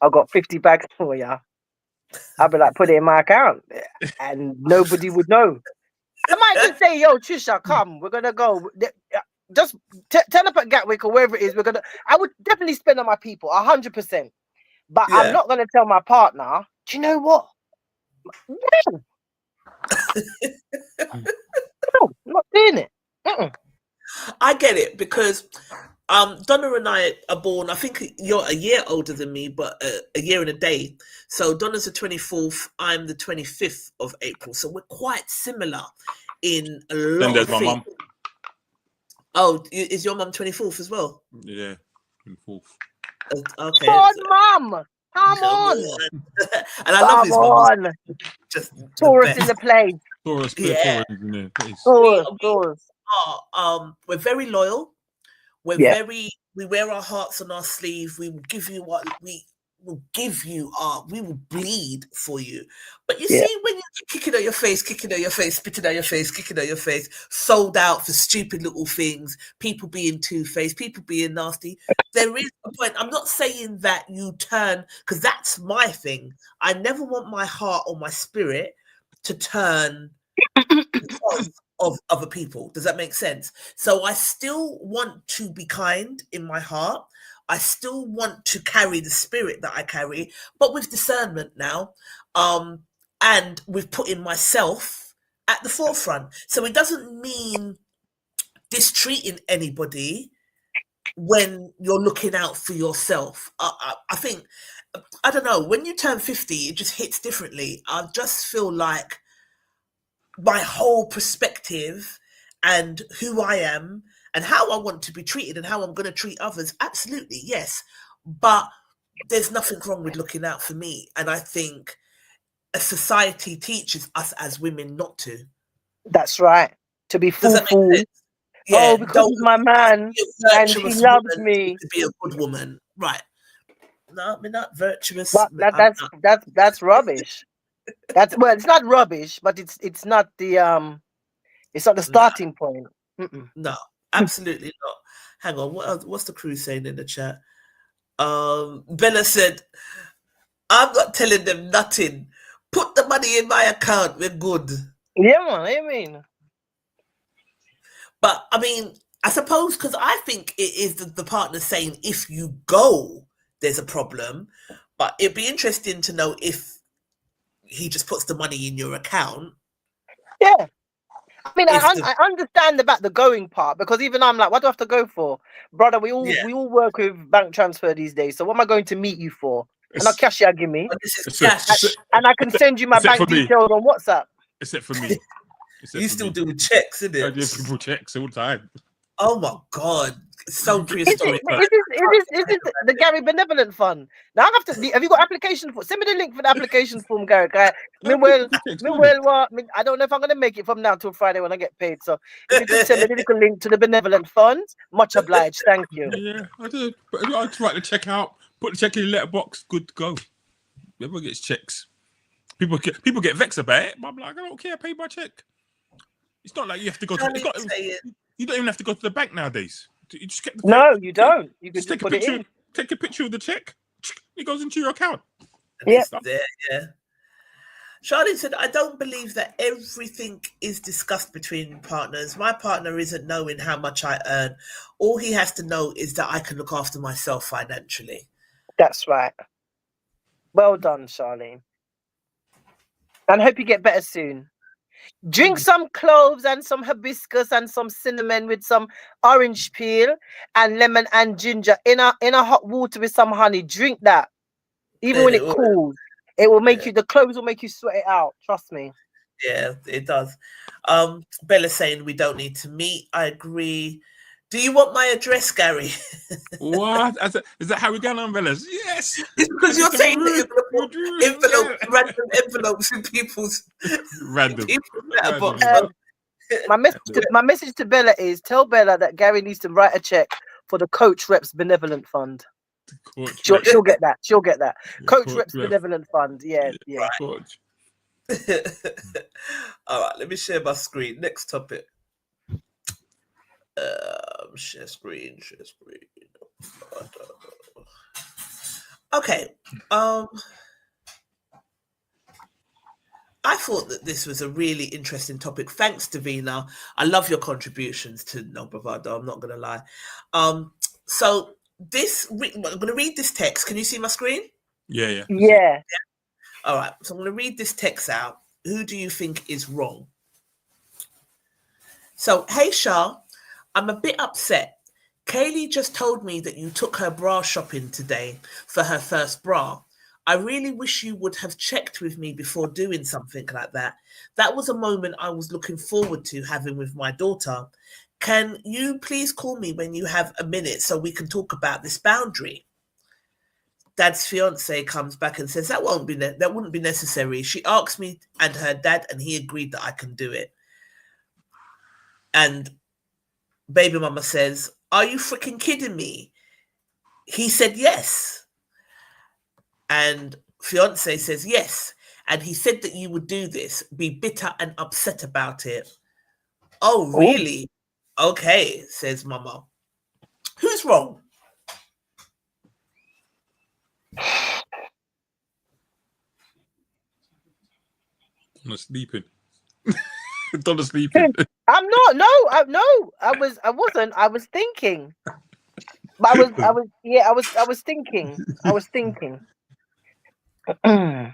I got 50 bags for you, I'd be like, put it in my account, and nobody would know. I might just say, yo, Trisha, come, we're gonna go. Just turn up at Gatwick or wherever it is. I would definitely spend on my people 100%. But I'm not gonna tell my partner, do you know what? No, I'm not doing it. I get it, because Donna and I are born, I think you're a year older than me, but a year and a day. So Donna's the 24th, I'm the 25th of April. So we're quite similar in a lot of things. Oh, is your mum 24th as well? Yeah, 24th. Okay. Come on, mum. Come on. And I love his mum. Just Taurus the in best. the place. Taurus, Yeah. We're very loyal. We wear our hearts on our sleeve. We will give you what we will give you. We will bleed for you. But you see, when you kicking on your face, spitting on your face, kicking on your face, sold out for stupid little things, people being two-faced, people being nasty. There is a point. I'm not saying that you turn, because that's my thing. I never want my heart or my spirit to turn because of other people. Does that make sense? So I still want to be kind in my heart. I still want to carry the spirit that I carry, but with discernment now. And with putting myself at the forefront. So it doesn't mean mistreating anybody when you're looking out for yourself. I think, I don't know, when you turn 50, it just hits differently. I just feel like my whole perspective and who I am and how I want to be treated and how I'm going to treat others, absolutely, yes. But there's nothing wrong with looking out for me. And I think a society teaches us as women not to. That's right. To be fool. Yeah, because he's my man and he loves me. To be a good woman, right? No, we're not virtuous. But that's rubbish. It's not rubbish, but it's not the starting point. No, absolutely not. Hang on, what else, what's the crew saying in the chat? Bella said, "I'm not telling them nothing. Put the money in my account. We're good." Yeah, man. I mean, but I mean, I suppose because I think it is the partner saying if you go, there's a problem. But it'd be interesting to know if he just puts the money in your account. Yeah. I mean, I understand about the going part because even I'm like, what do I have to go for? Brother, we all work with bank transfer these days. So what am I going to meet you for? And I'll cash you give me. And I can send you my bank details on WhatsApp. Except for me. You still do checks, isn't it? I do people checks all the time. Oh my God. So prehistoric. Is this the Gary Benevolent Fund? Now I have you got application form? Send me the link for the application form, Gary. I don't know if I'm gonna make it from now till Friday when I get paid. So if you could send me the little link to the Benevolent Fund, much obliged. Thank you. Yeah, I do. But I just write the check out, put the check in the letterbox, good to go. Everyone gets checks. People get vexed about it, but I'm like, I don't care, pay my check. It's not like you have to go to you don't even have to go to the bank nowadays. You just get the check. You don't. You can just take a picture. Take a picture of the check. It goes into your account. Yeah. Charlene said, "I don't believe that everything is discussed between partners. My partner isn't knowing how much I earn. All he has to know is that I can look after myself financially." That's right. Well done, Charlene. And I hope you get better soon. Drink some cloves and some hibiscus and some cinnamon with some orange peel and lemon and ginger in a hot water with some honey. Drink that. Even when it cools. It will make the cloves will make you sweat it out. Trust me. Yeah, it does. Bella's saying we don't need to meet. I agree. Do you want my address, Gary? What? Is that how we get on, Bellas? Yes. It's because you're saying that you're going to put random envelopes in people's random. My message to Bella is tell Bella that Gary needs to write a check for the Coach Reps Benevolent Fund. She'll get that. She'll get that. Coach Reps Benevolent Fund. Yeah. Right. All right, let me share my screen. Next topic. Share screen. Okay. I thought that this was a really interesting topic. Thanks, Davina. I love your contributions to No Bravado. I'm not going to lie. So I'm going to read this text. Can you see my screen? Yeah. All right. So I'm going to read this text out. Who do you think is wrong? So, hey, Shah, I'm a bit upset. Kaylee just told me that you took her bra shopping today for her first bra. I really wish you would have checked with me before doing something like that. That was a moment I was looking forward to having with my daughter. can you please call me when you have a minute so we can talk about this boundary? Dad's fiance comes back and says that wouldn't be necessary. She asked me and her dad, and he agreed that I can do it. And baby mama says, "Are you freaking kidding me?" He said yes. And fiance says yes. And he said that you would do this, be bitter and upset about it. Oh, really? Okay, says mama. Who's wrong? I'm sleeping. Donna sleeping. I'm not. No, I wasn't. I was thinking. But I was thinking. I was thinking. I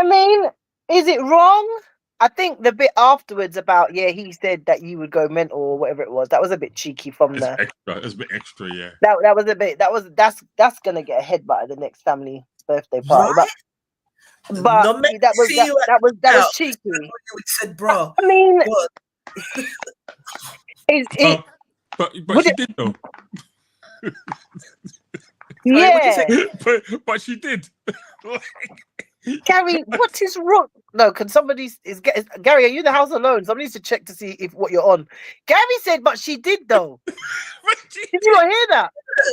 mean, is it wrong? I think the bit afterwards about he said that you would go mental or whatever it was. That was a bit cheeky from It's the. extra. It's a bit extra, yeah. That was a bit. That's gonna get a headbutt at the next family birthday party. Right? But Not meant that to see you at was out. cheeky. You said, bro. I mean, What? But she did though. Yeah. but she did. Gary, what is wrong? No, can somebody Gary? Are you in the house alone? Somebody needs to check to see if what you're on. Gary said, but she did though. Did you not hear that?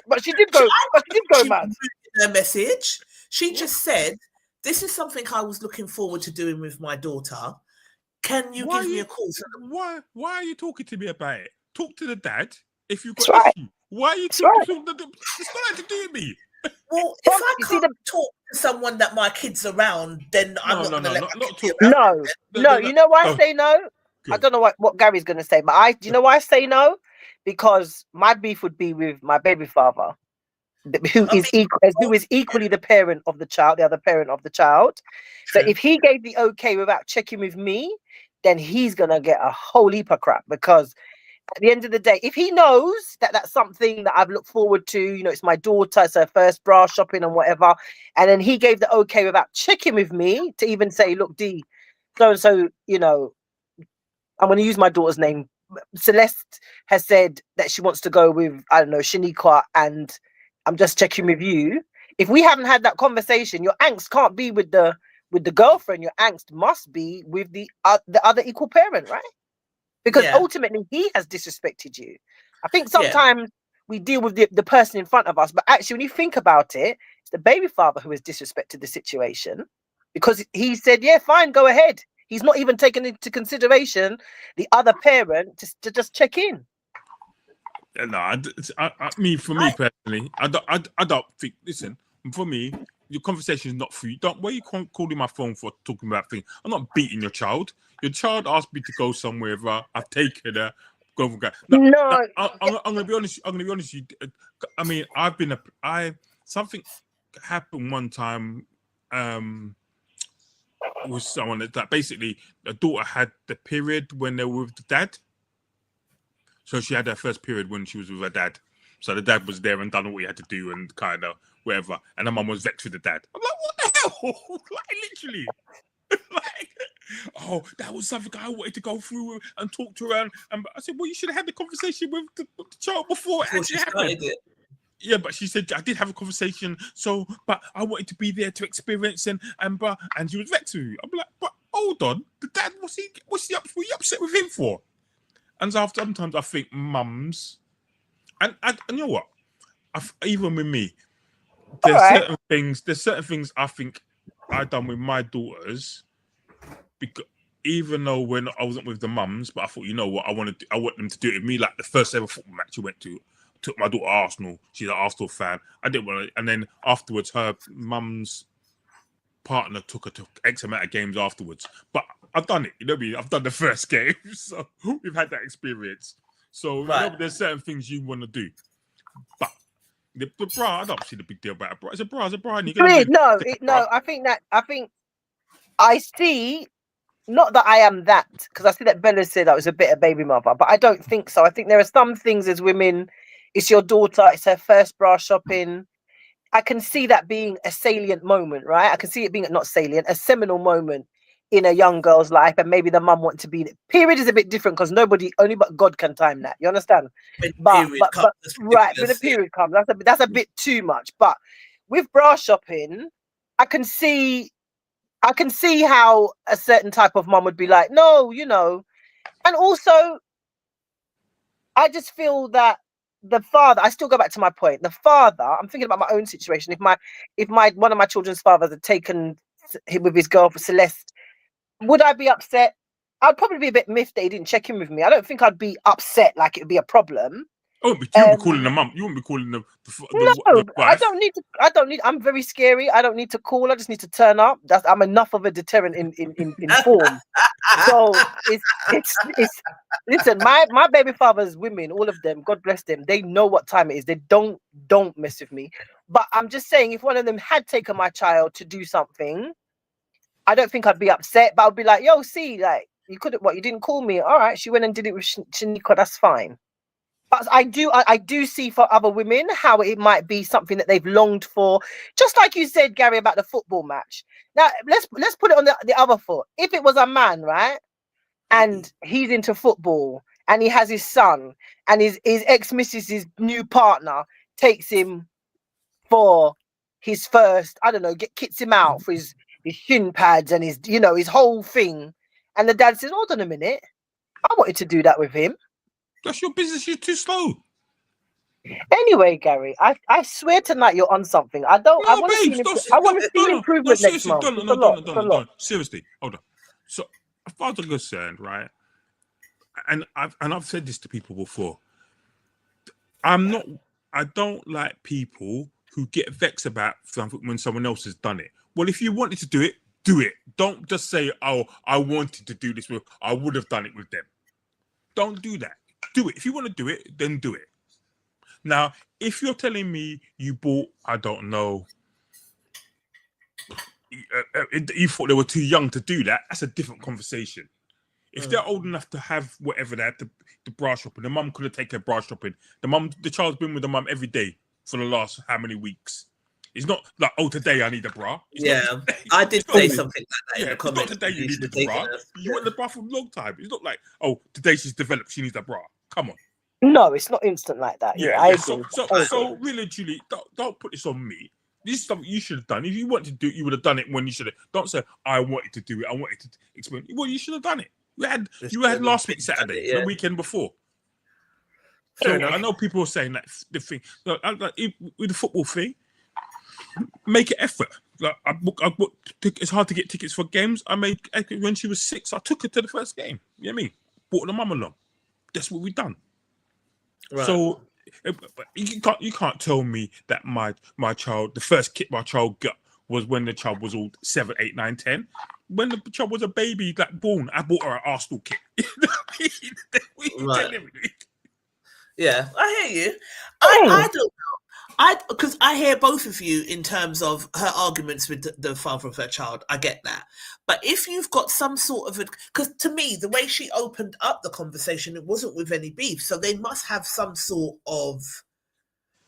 But she did go. But she did go mad. Her message. She just said, "This is something I was looking forward to doing with my daughter. Can you give me a call?" Why are you talking to me about it? Talk to the dad if you've got That's issue. Why are you That's talking to the? It's got nothing to do with me. Well, if I can't talk to someone that my kid's around, then I'm not going to let my kid be around. No. You know why I say no? Good. I don't know what Gary's going to say, but do you know why I say no? Because my beef would be with my baby father, who is equally the parent of the child, the other parent of the child. So if he gave the okay without checking with me, then he's going to get a whole heap of crap, because at the end of the day, if he knows that that's something that I've looked forward to, it's my daughter, it's her first bra shopping and whatever, and then he gave the okay without checking with me to even say, look, D, so, I'm going to use my daughter's name. Celeste has said that she wants to go with, I don't know, Shaniqua, and I'm just checking with you. If we haven't had that conversation, your angst can't be with the girlfriend. Your angst must be with the other equal parent, right? Because ultimately he has disrespected you. I think sometimes we deal with the person in front of us, but actually when you think about it, it's the baby father who has disrespected the situation, because he said, yeah, fine, go ahead. He's not even taken into consideration the other parent to just check in. No, for me personally, I don't think. Listen, for me, your conversation is not for you. Why are you calling my phone for talking about things? I'm not beating your child. Your child asked me to go somewhere. I've taken her. I'm gonna be honest. I'm gonna be honest with you. I mean, something happened one time. With someone that basically the daughter had the period when they were with the dad. So she had her first period when she was with her dad. So the dad was there and done what he had to do and kind of whatever. And the mum was vexed with the dad. I'm like, what the hell? Like, literally. That was something I wanted to go through and talk to her. And I said, well, you should have had the conversation with the child before it actually happened. Yeah, but she said I did have a conversation. But I wanted to be there to experience and she was vexed with you. I'm like, but hold on, the dad, what's he upset with him for? And so sometimes I think mums, and you know what? Even with me, there's certain things I think I done with my daughters, because even though I wasn't with the mums, but I thought, you know what, I want them to do it with me. Like the first ever football match I went to, took my daughter Arsenal. She's an Arsenal fan. I didn't want to, and then afterwards, her mum's partner took her to X amount of games afterwards. But I've done it. You know what I mean? I've done the first game, so we've had that experience. So there's certain things you want to do, but the bra, I don't see the big deal about a bra. It's a bra. It's a bra. I think I see. Not that I am that, because I see that Bella said I was a bit of baby mother, but I don't think so. I think there are some things as women. It's your daughter. It's her first bra shopping. I can see that being a salient moment, right? I can see it being not salient, a seminal moment in a young girl's life, and maybe the mum wants to be. Period is a bit different because only but God can time that. You understand? When But period but comes, but it's right, when the ridiculous. period comes, that's a bit too much. But with bra shopping, I can see how a certain type of mum would be like, no, and also I just feel that the father, I still go back to my point. The father, I'm thinking about my own situation. If my one of my children's fathers had taken him with his girl for Celeste, would I be upset? I'd probably be a bit miffed that he didn't check in with me. I don't think I'd be upset like it'd be a problem. You wouldn't be calling the mum. You wouldn't be calling the No, I wife. don't need. I'm very scary. I don't need to call. I just need to turn up. I'm enough of a deterrent in form. So it's listen, my baby father's women, all of them, God bless them, they know what time it is. They don't mess with me. But I'm just saying, if one of them had taken my child to do something, I don't think I'd be upset, but I'd be like, yo, see, like, you didn't call me. All right, she went and did it with Shanika, that's fine. But I do see for other women how it might be something that they've longed for. Just like you said, Gary, about the football match. Now, let's put it on the other foot. If it was a man, right, and he's into football, and he has his son, and his ex-missus's new partner takes him for his first, I don't know, kits him out for his shin pads and his whole thing. And the dad says, hold on a minute, I wanted to do that with him. That's your business. You're too slow. Anyway, Gary, I swear tonight you're on something. I want to see improvement next month. Donna. Seriously, hold on. So, as far as I'm concerned, right, and I've said this to people before. I don't like people who get vexed about something when someone else has done it. Well, if you wanted to do it, do it. Don't just say, "Oh, I wanted to do this. I would have done it with them." Don't do that. Do it. If you want to do it, then do it. Now, if you're telling me you bought, I don't know, you thought they were too young to do that, that's a different conversation. If they're old enough to have whatever they had, the bra shopping, the mum could have taken her bra shopping. The child's been with the mum every day for the last how many weeks? It's not like, oh, today I need a bra. I did say something like that in the comments. It's not today you need the bra. You want the bra for a long time. It's not like, oh, today she's developed, she needs a bra. Come on. No, it's not instant like that. I agree. So really, Julie, don't put this on me. This is something you should have done. If you wanted to do it, you would have done it when you should have. Don't say, I wanted to do it. I wanted to explain. Well, you should have done it. You had last week Saturday, the weekend before. So I know people are saying that the thing. With the football thing, make an effort. Like it's hard to get tickets for games. When she was 6, I took her to the first game. You know what I mean? Brought the mum along. That's what we've done. Right. So you can't tell me that my child, the first kit my child got was when the child was all 7, 8, 9, 10. When the child was a baby, like born, I bought her an Arsenal kit. Right. Yeah, I hear you. I don't know. Because I hear both of you in terms of her arguments with the father of her child. I get that. But if you've got some sort of because to me, the way she opened up the conversation, it wasn't with any beef. So they must have some sort of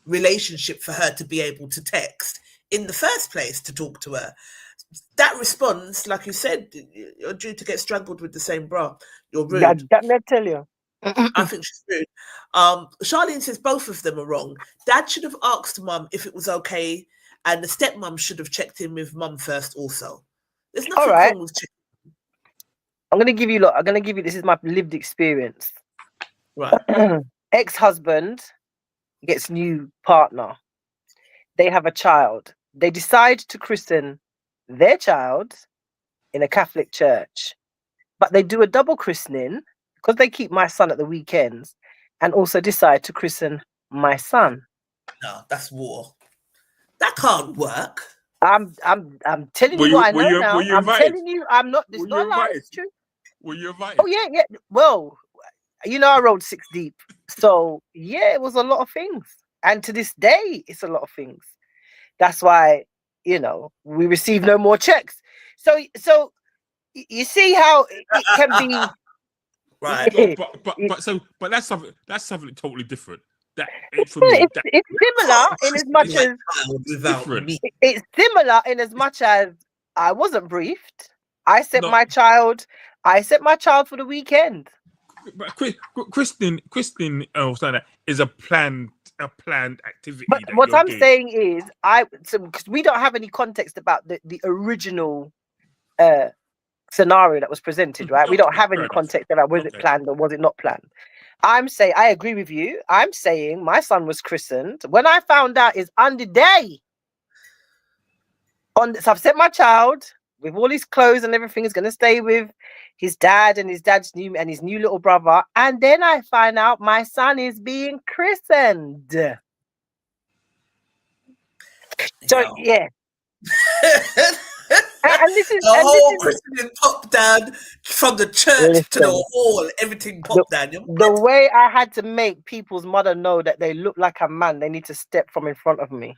relationship for her to be able to text in the first place to talk to her. That response, like you said, you're due to get strangled with the same bra. You're rude. Yeah, that may tell you. I think she's rude. Charlene says both of them are wrong. Dad should have asked mum if it was okay, and the stepmom should have checked in with mum first also. There's nothing wrong with checking. I'm going to give you, this is my lived experience. Right. Ex-husband gets new partner. They have a child. They decide to christen their child in a Catholic church, but they do a double christening because they keep my son at the weekends and also decide to christen my son. No, that's war. That can't work. I'm telling you what I know now. I'm telling you, I'm not. This not lie. It's true. Were you invited? Oh yeah. Well, I rode 6 deep, so yeah, it was a lot of things, and to this day, it's a lot of things. That's why we receive no more checks. So you see how it can be. Right. But that's something totally different. That for me, it's similar in as much as different. It's similar in as much as I wasn't briefed. I sent No. my child for the weekend. But Kristen, is a planned activity. But that what you're I'm doing. saying is, because we don't have any context about the original scenario that was presented, right? We don't have Fair any enough. context about was it Okay. planned or was it not planned. I'm saying I agree with you. I'm saying my son was christened. When I found out is on the day. So I've sent my child with all his clothes and everything is going to stay with his dad and his dad's new little brother, and then I find out my son is being christened. So yeah. And this is the whole christening popped down from the church to the Listen. hall. Everything popped down. The way I had to make people's mother know that they look like a man, they need to step from in front of me.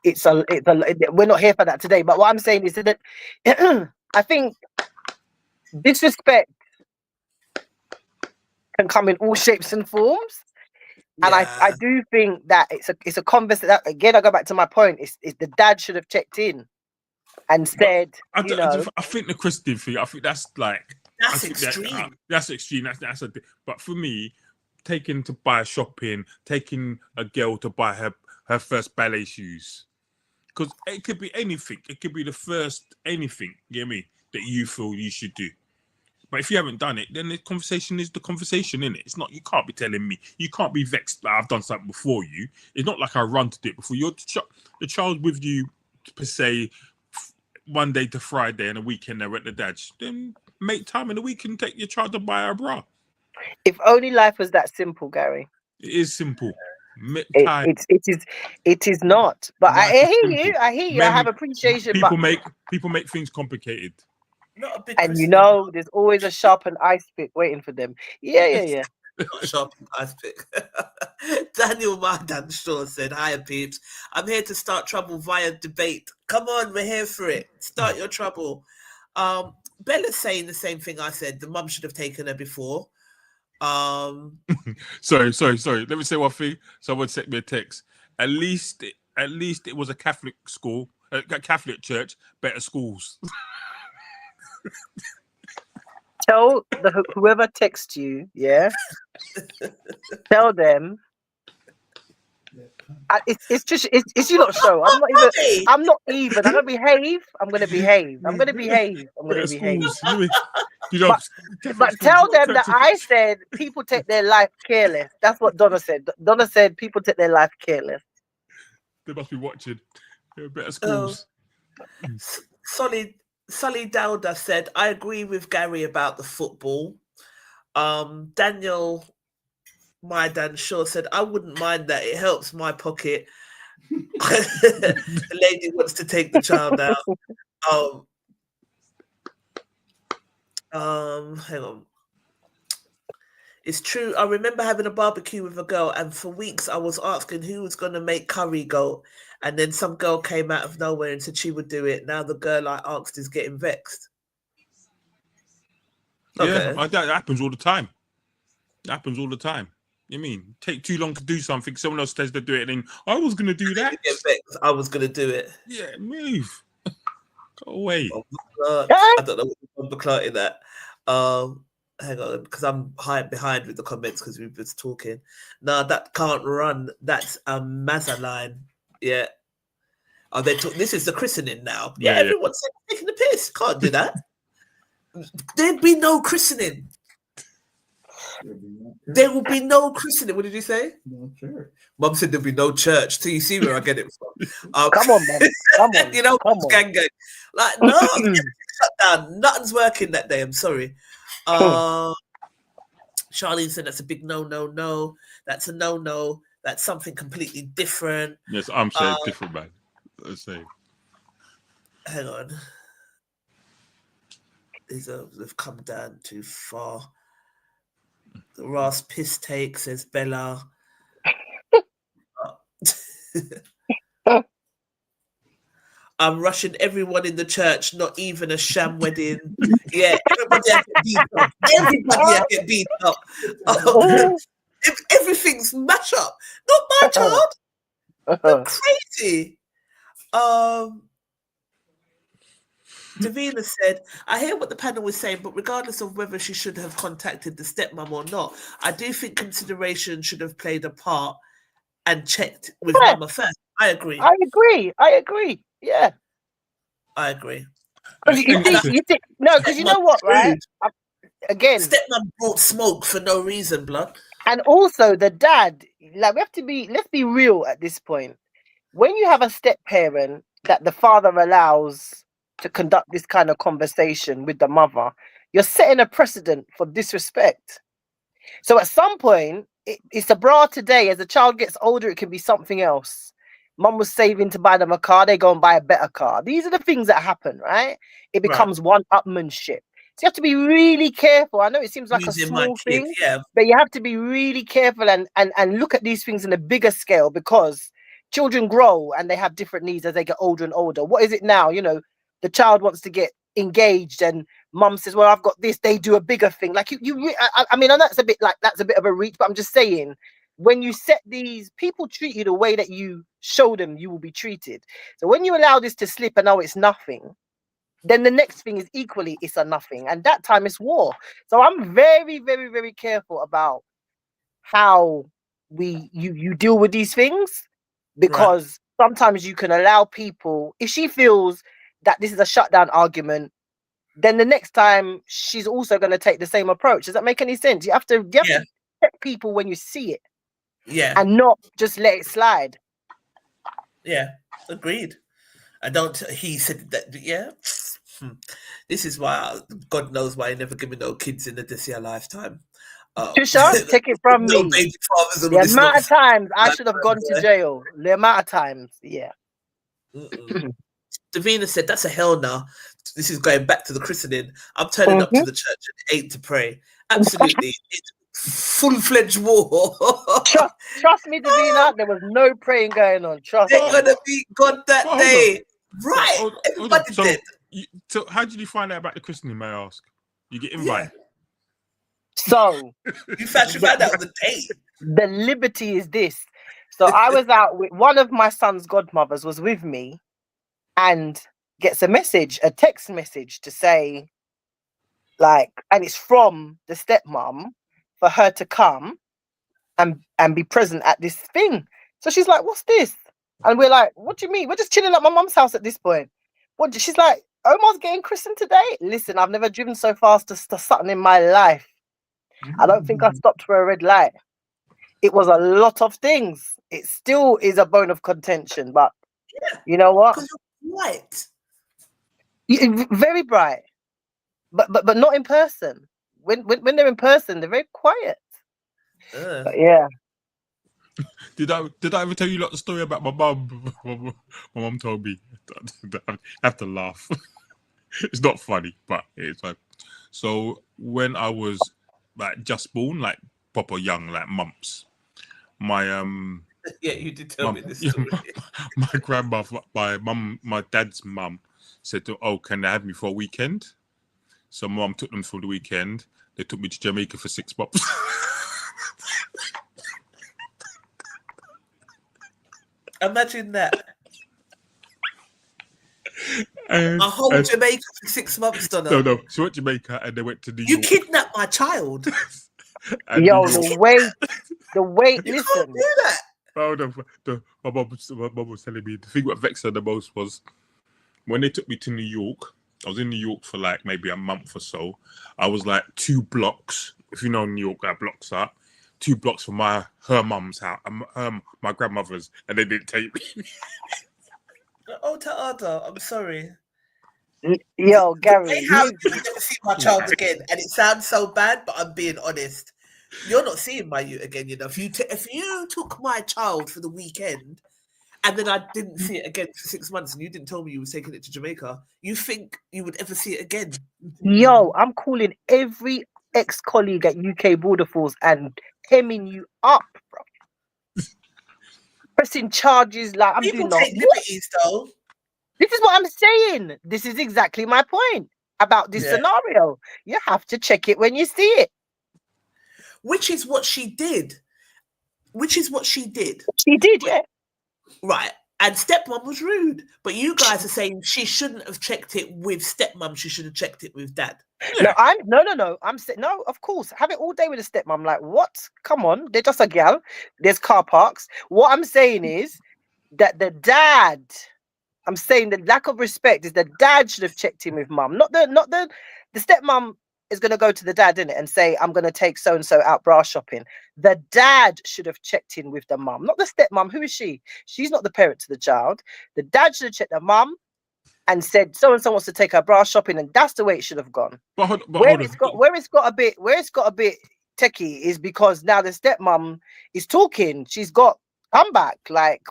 We're not here for that today. But what I'm saying is that I think disrespect can come in all shapes and forms. And I do think that it's a conversation. That, again, I go back to my point. It's the dad should have checked in and said, I think the Christian thing. I think that's like that's extreme. That's extreme. That's a. But for me, taking to buy shopping, taking a girl to buy her first ballet shoes, because it could be anything. It could be the first anything. You get me? That you feel you should do. But if you haven't done it, then the conversation is the conversation, innit? It's not, you can't be telling me, you can't be vexed that I've done something before you. It's not like I run to do it before. The child's with you, per se, Monday to Friday and a weekend they're at the dad's. Then make time in the week and take your child to buy a bra. If only life was that simple, Gary. It is simple. It is not. But I hear you. I have appreciation. People make things complicated. Not a big and you know, there's always a sharpened ice pick waiting for them. Yeah. Not a sharpened ice pick. Daniel Mardan Shaw said, "Hiya, peeps. I'm here to start trouble via debate. Come on, we're here for it. Start your trouble." Bella's saying the same thing I said. The mum should have taken her before. Sorry. Let me say one thing. Someone sent me a text. At least it was a Catholic school, a Catholic church. Better schools. Tell whoever texts you, tell them. It's you lot show. I'm not even. I'm gonna behave. But tell them that I said people take their life careless. That's what Donna said. Donna said people take their life careless. They must be watching. Better schools. Sully Dowder said, "I agree with Gary about the football." Daniel Maidan Shaw said, "I wouldn't mind that. It helps my pocket." The lady wants to take the child out. Hang on. It's true. I remember having a barbecue with a girl, and for weeks I was asking who was going to make curry goat, and then some girl came out of nowhere and said she would do it. Now the girl I asked is getting vexed. Okay. Yeah, that happens all the time. You mean take too long to do something? Someone else says to do it, and I was going to do that. I was going to do it. Yeah, move. Go away. I don't know what the clerk in that. Hang on, because I'm behind with the comments because we've been talking. No, that can't run. That's a Mazzaline. Yeah. Oh, this is the christening now. Yeah, everyone's taking the piss. Can't do that. There'd be no christening. There will be no christening. What did you say? No church. Mum said there'll be no church. So you see where I get it from. Come on, man. Come on. You know, gang. Like, no, shut down. Nothing's working that day. I'm sorry. Charlene said that's a big no. That's a no. That's something completely different. Yes, I'm saying different, man. Let's say. Hang on. They've come down too far. The Ross piss take, says Bella. I'm rushing everyone in the church, not even a sham wedding. Yeah, everybody has to get beat up. Everything's mash up. Not my child. You're crazy. Davina said, I hear what the panel was saying, but regardless of whether she should have contacted the stepmom or not, I do think consideration should have played a part and checked with Yeah. mama first. I agree. I agree. Yeah. I agree. Because you think no, because you know what, right? Again, Stepmom brought smoke for no reason, blood. and also the dad, like let's be real at this point. When you have a step parent that the father allows to conduct this kind of conversation with the mother, you're setting a precedent for disrespect. So at some point, it's a bra today. As the child gets older, it can be something else. Mum was saving to buy them a car, they go and buy a better car. These are the things that happen, right? It becomes one-upmanship. So you have to be really careful. I know it seems like Using a small thing, yeah. but you have to be really careful and look at these things in a bigger scale, because children grow and they have different needs as they get older and older. What is it now? You know, the child wants to get engaged and mum says, well, I've got this. They do a bigger thing. Like I mean, and that's a bit of a reach, but I'm just saying, when you set these, people treat you the way that you show them you will be treated. So when you allow this to slip and it's nothing, then the next thing is equally, it's a nothing. And that time it's war. So I'm very, very, very careful about how you deal with these things, because sometimes you can allow people, if she feels that this is a shutdown argument, then the next time she's also going to take the same approach. Does that make any sense? You have to check people when you see it. Yeah. And not just let it slide. Yeah, agreed. He said that, yeah. This is why, God knows why I never give me no kids in this year lifetime. Trisha, take it from no me. Baby fathers and The all this amount of nonsense. times I should have gone to jail. The amount of times, yeah. Davina said, that's a hell no. This is going back to the christening. I'm turning up to the church at 8 to pray. Absolutely. It's full-fledged war. Trust me, Davina, there was no praying going on. Trust They're me. going to beat God that day. Right. Hold Everybody on. So, dead. So how did you find out about the christening, may I ask? You get invited? Yeah. So you found out on the date. The liberty is this. So I was out with one of my son's godmothers was with me and gets a text message to say, like, and it's from the stepmom for her to come and be present at this thing. So she's like, what's this? And we're like, what do you mean? We're just chilling at my mum's house at this point. She's like, Omar's getting christened today? Listen, I've never driven so fast to something in my life. I don't think I stopped for a red light. It was a lot of things. It still is a bone of contention, but you know what? Because you're white. Very bright, but not in person. When they're in person, they're very quiet. But yeah. Did I ever tell you the story about my mum? My mum told me. I have to laugh. It's not funny, but it's like, so when I was like just born, like proper young, like mumps, my yeah, you did tell me this story. my grandmother, my dad's mum said to, oh, can they have me for a weekend? So mum took them for the weekend. They took me to Jamaica for 6 months. Imagine that. A whole Jamaica for 6 months, Donna. No. She went to Jamaica and they went to New York. You kidnapped my child. Yo, the way. Listen. Can't do that. My mum was telling me the thing that vexed her the most was when they took me to New York. I was in New York for like maybe a month or so. I was like 2 blocks. If you know New York, where blocks are. 2 blocks from her mum's house, my grandmother's, and they didn't take me. Oh, Ta'ada, I'm sorry. Yo, Gary, you never see my child again, and it sounds so bad, but I'm being honest. You're not seeing my youth again, you know. If you took my child for the weekend, and then I didn't see it again for 6 months, and you didn't tell me you was taking it to Jamaica, you think you would ever see it again? Yo, I'm calling every ex-colleague at UK Border Force and hemming you up, bro. Pressing charges like I'm People doing take liberties, though. This is what I'm saying. This is exactly my point about this scenario. You have to check it when you see it. Which is what she did. She did, yeah. Right. And stepmom was rude. But you guys are saying she shouldn't have checked it with stepmom. She should have checked it with dad. No, no. I'm saying no. Of course, have it all day with a stepmom. Like what? Come on, they're just a gal. There's car parks. What I'm saying is that the dad. I'm saying the lack of respect is the dad should have checked in with mum, not the stepmom is going to go to the dad in it and say, I'm going to take so and so out bra shopping. The dad should have checked in with the mum, not the stepmom. Who is she? She's not the parent to the child. The dad should have checked the mum and said so and so wants to take her bra shopping, and that's the way it should have gone. Where it's got a bit techie is because now the stepmom is talking. She's got comeback, like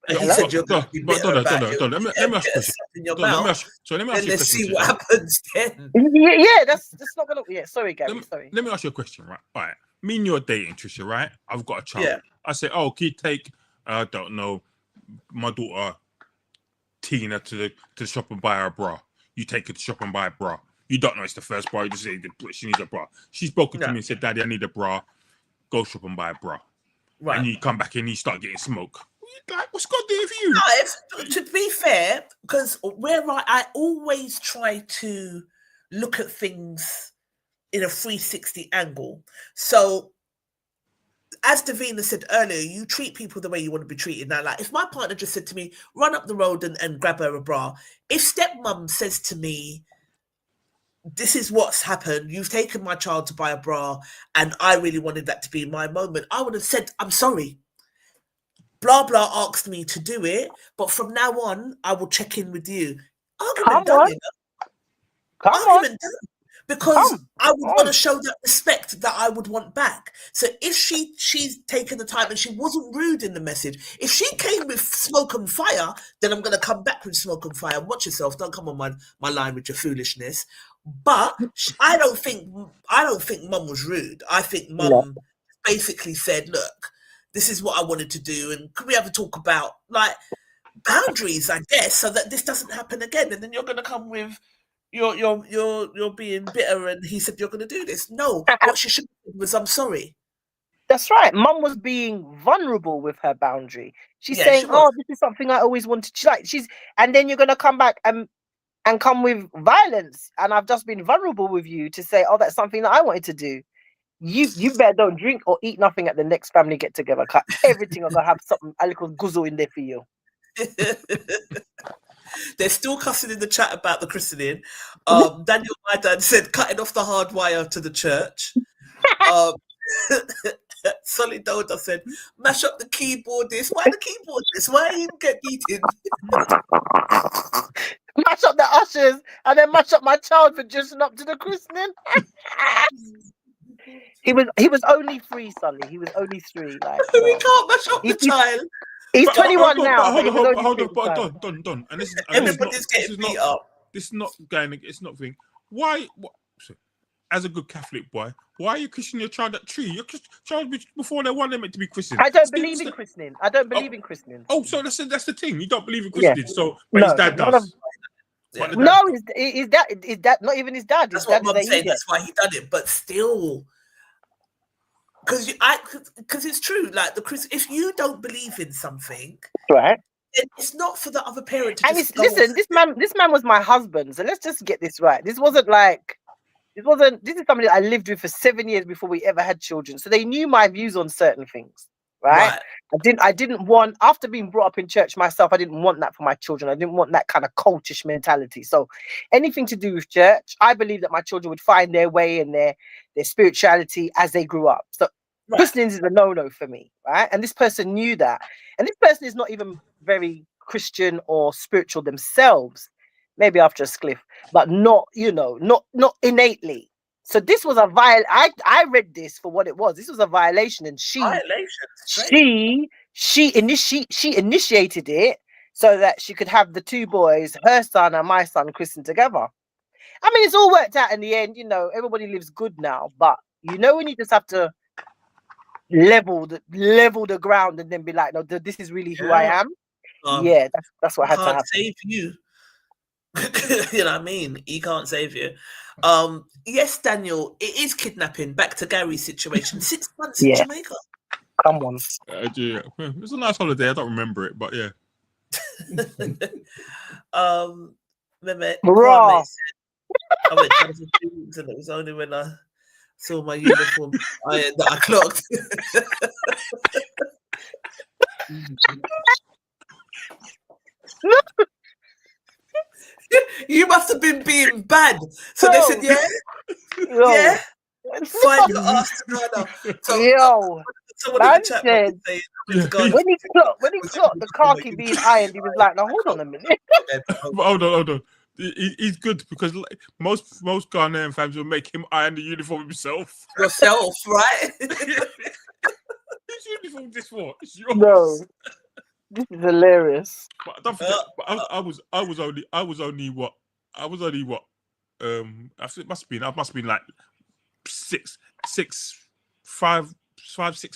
he said you're going to be bitter about it. Let me ask you a question. Let me ask you a question. Let's see what happens then. Yeah, that's not gonna. Yeah, sorry, Gary. Sorry. Let me ask you a question, right? All right, me and you're dating, Trisha, right? I've got a child. Yeah. I say, oh, can you take, I don't know, my daughter Tina to the shop and buy her a bra? You take her to shop and buy a bra. You don't know it's the first bra. You just say she needs a bra. She's spoken to me and said, Daddy, I need a bra. Go shop and buy a bra. Right. And you come back and you start getting smoke. Like, what's God doing for you? No, to be fair, because I always try to look at things in a 360 angle. So, as Davina said earlier, you treat people the way you want to be treated. Now, like if my partner just said to me, run up the road and grab her a bra. If stepmom says to me, this is what's happened, you've taken my child to buy a bra and I really wanted that to be my moment, I would have said, I'm sorry. Blah, blah asked me to do it, but from now on, I will check in with you. Argument done. Argument done. Because I would want to show that respect that I would want back. So if she's taken the time and she wasn't rude in the message, if she came with smoke and fire, then I'm going to come back with smoke and fire. Watch yourself. Don't come on my line with your foolishness. But I don't think mum was rude. I think mum basically said, look, this is what I wanted to do. And can we have a talk about like boundaries, I guess, so that this doesn't happen again? And then you're going to come with, you're being bitter, and he said you're going to do this. No, what she should have said was, I'm sorry. That's right. Mum was being vulnerable with her boundary. She's saying, "Oh, this is something I always wanted." And then you're going to come back and come with violence. And I've just been vulnerable with you to say, "Oh, that's something that I wanted to do." You better don't drink or eat nothing at the next family get together. Cut everything. I'm gonna have something a little guzzle in there for you. They're still cussing in the chat about the christening. Daniel, my dad, said cutting off the hard wire to the church. Solid Doda said, mash up the keyboardist. Why the keyboardist? Why he get eaten? Mash up the ushers and then mash up my child for dressing up to the christening. He was only 3, Sully. He was only 3. Like we can't mash up the child. He's 21 now. Hold on, Don. And everybody's getting beat up. This is not going. It's not thing. Why? As a good Catholic boy, why are you christening your child at 3? Your child before they want them to be christened. I don't believe in christening. I don't believe in christening. Oh, so that's the thing. You don't believe in christening. Yeah. So, but his dad does. No, his dad. Not even his dad. That's what I'm saying. That's why he done it. But still. Because it's true, like if you don't believe in something, right, it's not for the other parent to. And listen, this man was my husband, so let's just get this right. This is somebody I lived with for 7 years before we ever had children, so they knew my views on certain things, right? I didn't want, after being brought up in church myself, I didn't want that for my children. I didn't want that kind of cultish mentality. So anything to do with church, I believe that my children would find their way and their spirituality as they grew up. So christening is a no-no for me, right? And this person knew that. And this person is not even very Christian or spiritual themselves, maybe after a spliff, but not innately. So this was a I read this for what it was. This was a violation, and she initiated it so that she could have the 2 boys, her son and my son, christened together. I mean, it's all worked out in the end. Everybody lives good now. But when you just have to level the ground and then be like, no, this is really who I am. That's what had to happen. Save you. You know what I mean? He can't save you. Yes, Daniel, it is kidnapping. Back to Gary's situation. 6 months in Jamaica. Come on. Yeah. It was a nice holiday. I don't remember it, but yeah. Mehmet Raw. Kwame said, I went down for 2 weeks and it was only when I saw my uniform iron that I clocked. You must have been being bad. So they said, yeah, Yo, find your ass to Ghana. So yo, someone in the man chat said was saying, I went to Ghana. when he clocked the khaki being ironed, he was like, "Now hold on a minute." But hold on. He's good because like, most Ghanaian fans will make him iron the uniform himself. Yourself, right? Whose uniform is this for? It's yours. No, this is hilarious. But don't forget, I was only what? I think it must have been like 6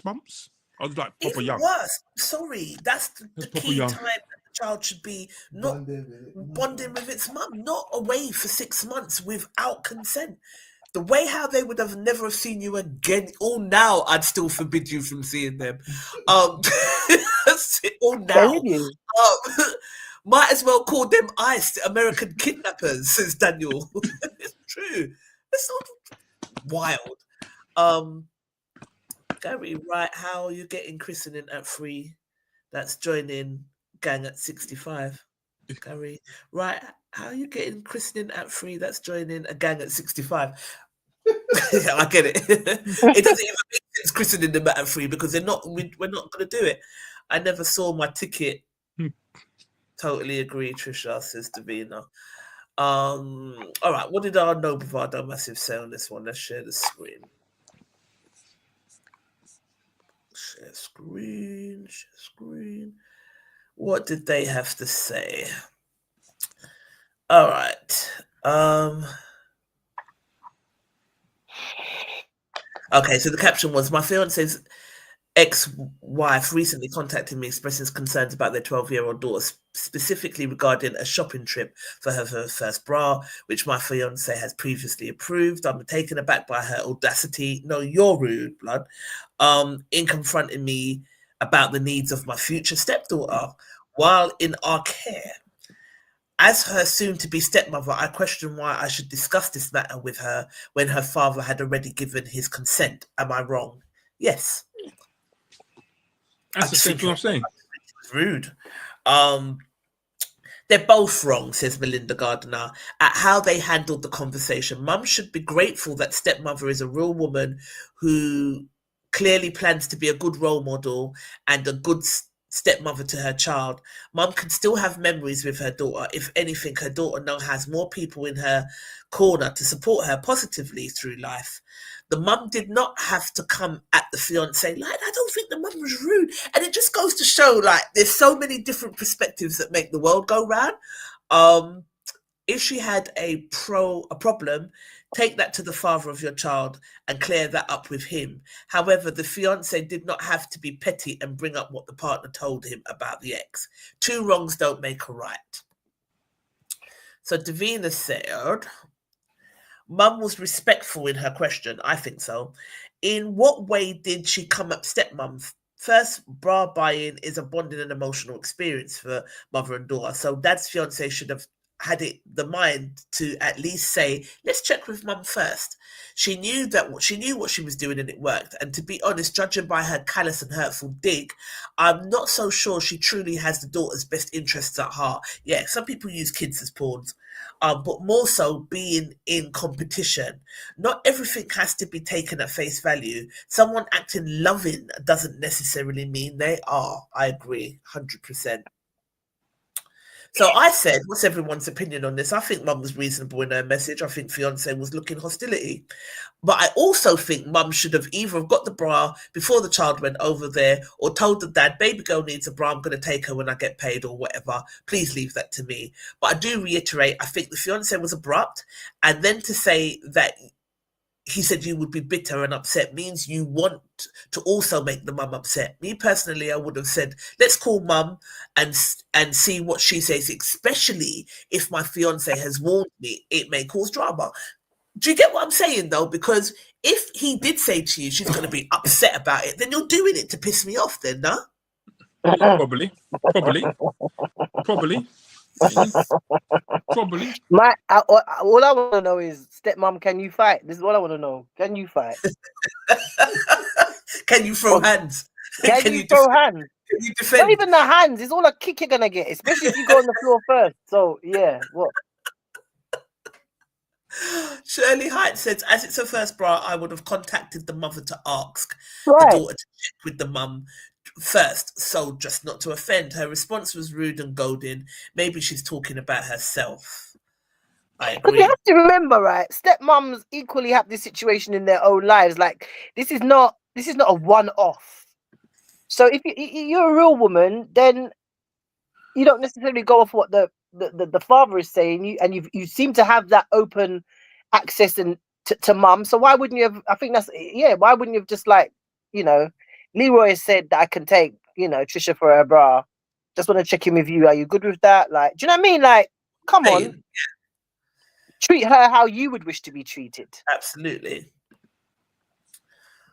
months. I was like proper Even young. worse. Sorry, that's the Proper key young. time that the child should be not bonding with its mum, not away for 6 months without consent. The way how they would have never seen you again. All now, I'd still forbid you from seeing them. All now, might as well call them ICE, American kidnappers, says Daniel. It's true. It's not wild. Gary, right? How are you getting christening at 3? That's joining gang at 65. Gary, right? How are you getting christening at 3? That's joining a gang at 65. I get it. It doesn't even make sense christening them at 3 because we're not going to do it. I never saw my ticket. Totally agree, Trisha, says Davina. All right, what did our No Bravado Massive say on this one? Let's share the screen. Share screen. What did they have to say? All right. Okay, so the caption was, my fiance's ex-wife recently contacted me expressing concerns about their 12-year-old daughter, specifically regarding a shopping trip for her first bra, which my fiance has previously approved. I'm taken aback by her audacity. No, you're rude, blood. In confronting me about the needs of my future stepdaughter while in our care. As her soon-to-be stepmother, I question why I should discuss this matter with her when her father had already given his consent. Am I wrong? Yes. That's the same thing I'm saying. It's rude. They're both wrong, says Melinda Gardiner, at how they handled the conversation. Mum should be grateful that stepmother is a real woman who clearly plans to be a good role model and a good stepmother to her child. Mum can still have memories with her daughter. If anything, her daughter now has more people in her corner to support her positively through life. The mum did not have to come at the fiance like, I don't think the mum was rude. And it just goes to show, like, there's so many different perspectives that make the world go round. If she had a problem, take that to the father of your child and clear that up with him. However, the fiance did not have to be petty and bring up what the partner told him about the ex. 2 wrongs don't make a right. So Davina said, Mum was respectful in her question. I think so. In what way did she come up stepmom? First, bra buying is a bonding and emotional experience for mother and daughter. So dad's fiance should have had the mind to at least say, let's check with mum first. She knew what she was doing and it worked. And to be honest, judging by her callous and hurtful dig, I'm not so sure she truly has the daughter's best interests at heart. Yeah, some people use kids as pawns. But more so being in competition. Not everything has to be taken at face value. Someone acting loving doesn't necessarily mean they are. I agree, 100%. So I said, what's everyone's opinion on this? I think mum was reasonable in her message. I think fiance was looking hostility. But I also think mum should have either got the bra before the child went over there or told the dad, baby girl needs a bra, I'm going to take her when I get paid or whatever. Please leave that to me. But I do reiterate, I think the fiance was abrupt. And then to say that he said you would be bitter and upset means you want to also make the mum upset. Me personally, I would have said, let's call mum and see what she says, especially if my fiance has warned me it may cause drama. Do you get what I'm saying, though? Because if he did say to you she's going to be upset about it, then you're doing it to piss me off then, no? Probably. Probably. Probably. All I want to know is, stepmom, can you fight? This is what I want to know. Can you fight? Can you throw hands? Can you throw hands? Can you Not defend? even the hands. It's all a kick you're gonna get, especially if you go on the floor first. So yeah, what? Shirley Height says, as it's her first bra, I would have contacted the mother to ask the Right. daughter to check with the mum first, so just not to offend. Her response was rude and goading. Maybe she's talking about herself. I Because agree. you have to remember, right? Stepmoms equally have this situation in their own lives. Like this is not a one-off. So if you're a real woman, then you don't necessarily go off what the father is saying. You seem to have that open access and to mum. So why wouldn't you have? I think why wouldn't you have just like, Leroy has said that I can take, Trisha for her bra. Just want to check in with you. Are you good with that? Like, do you know what I mean? Like, come on. Treat her how you would wish to be treated. Absolutely.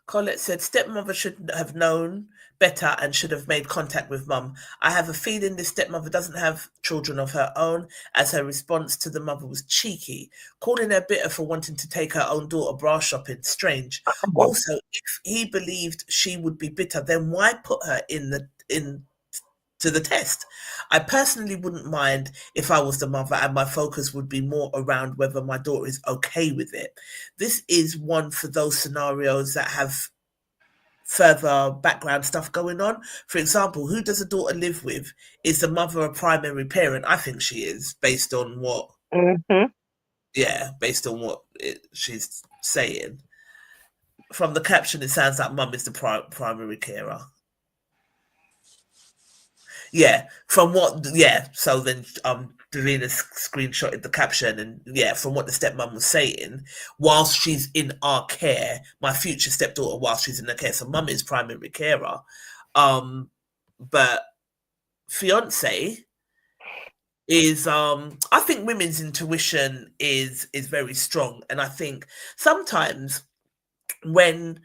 Colette said, stepmother should have known better and should have made contact with mum. I have a feeling this stepmother doesn't have children of her own, as her response to the mother was cheeky. Calling her bitter for wanting to take her own daughter bra shopping, strange. Also, if he believed she would be bitter, then why put her to the test? I personally wouldn't mind if I was the mother, and my focus would be more around whether my daughter is okay with it. This is one for those scenarios that have further background stuff going on. For example, who does a daughter live with? Is the mother a primary parent? I think she is, based on what based on what she's saying. From the caption, it sounds like mum is the primary carer. Yeah, from what? Yeah, so then Davina screenshotted the caption, and from what the stepmom was saying, whilst she's in our care, my future stepdaughter, whilst she's in the care, so mum is primary carer, but fiance is I think women's intuition is very strong, and I think sometimes when,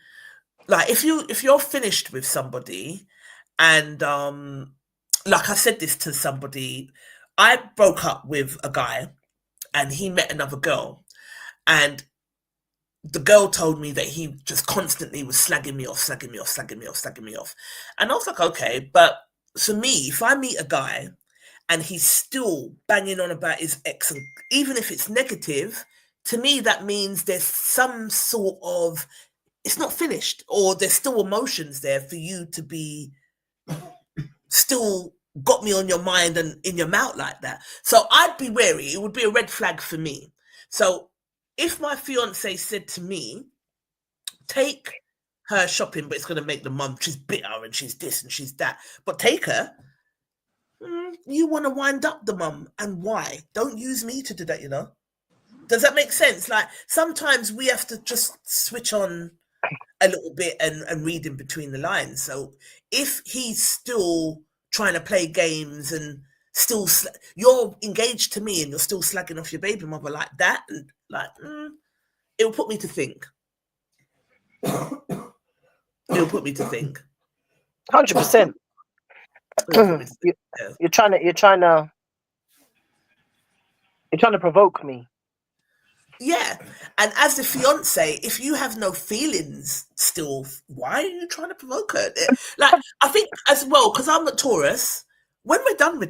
like, if you're finished with somebody, and like I said this to somebody, I broke up with a guy and he met another girl, and the girl told me that he just constantly was slagging me off. And I was like, okay, but for me, if I meet a guy and he's still banging on about his ex, and even if it's negative, to me that means there's some sort of, it's not finished, or there's still emotions there for you to be still got me on your mind and in your mouth like that. So I'd be wary. It would be a red flag for me. So if my fiance said to me, take her shopping, but it's going to make the mum, she's bitter and she's this and she's that, but take her, you want to wind up the mum, and why? Don't use me to do that, Does that make sense? Like, sometimes we have to just switch on a little bit and read in between the lines. So if he's still trying to play games and still you're engaged to me and you're still slagging off your baby mother like that, and like, it will put me to think. It'll put me to think. 100%. You're trying to provoke me. Yeah, and as the fiance, if you have no feelings still, why are you trying to provoke her? Like, I think as well, because I'm a Taurus, when we're done,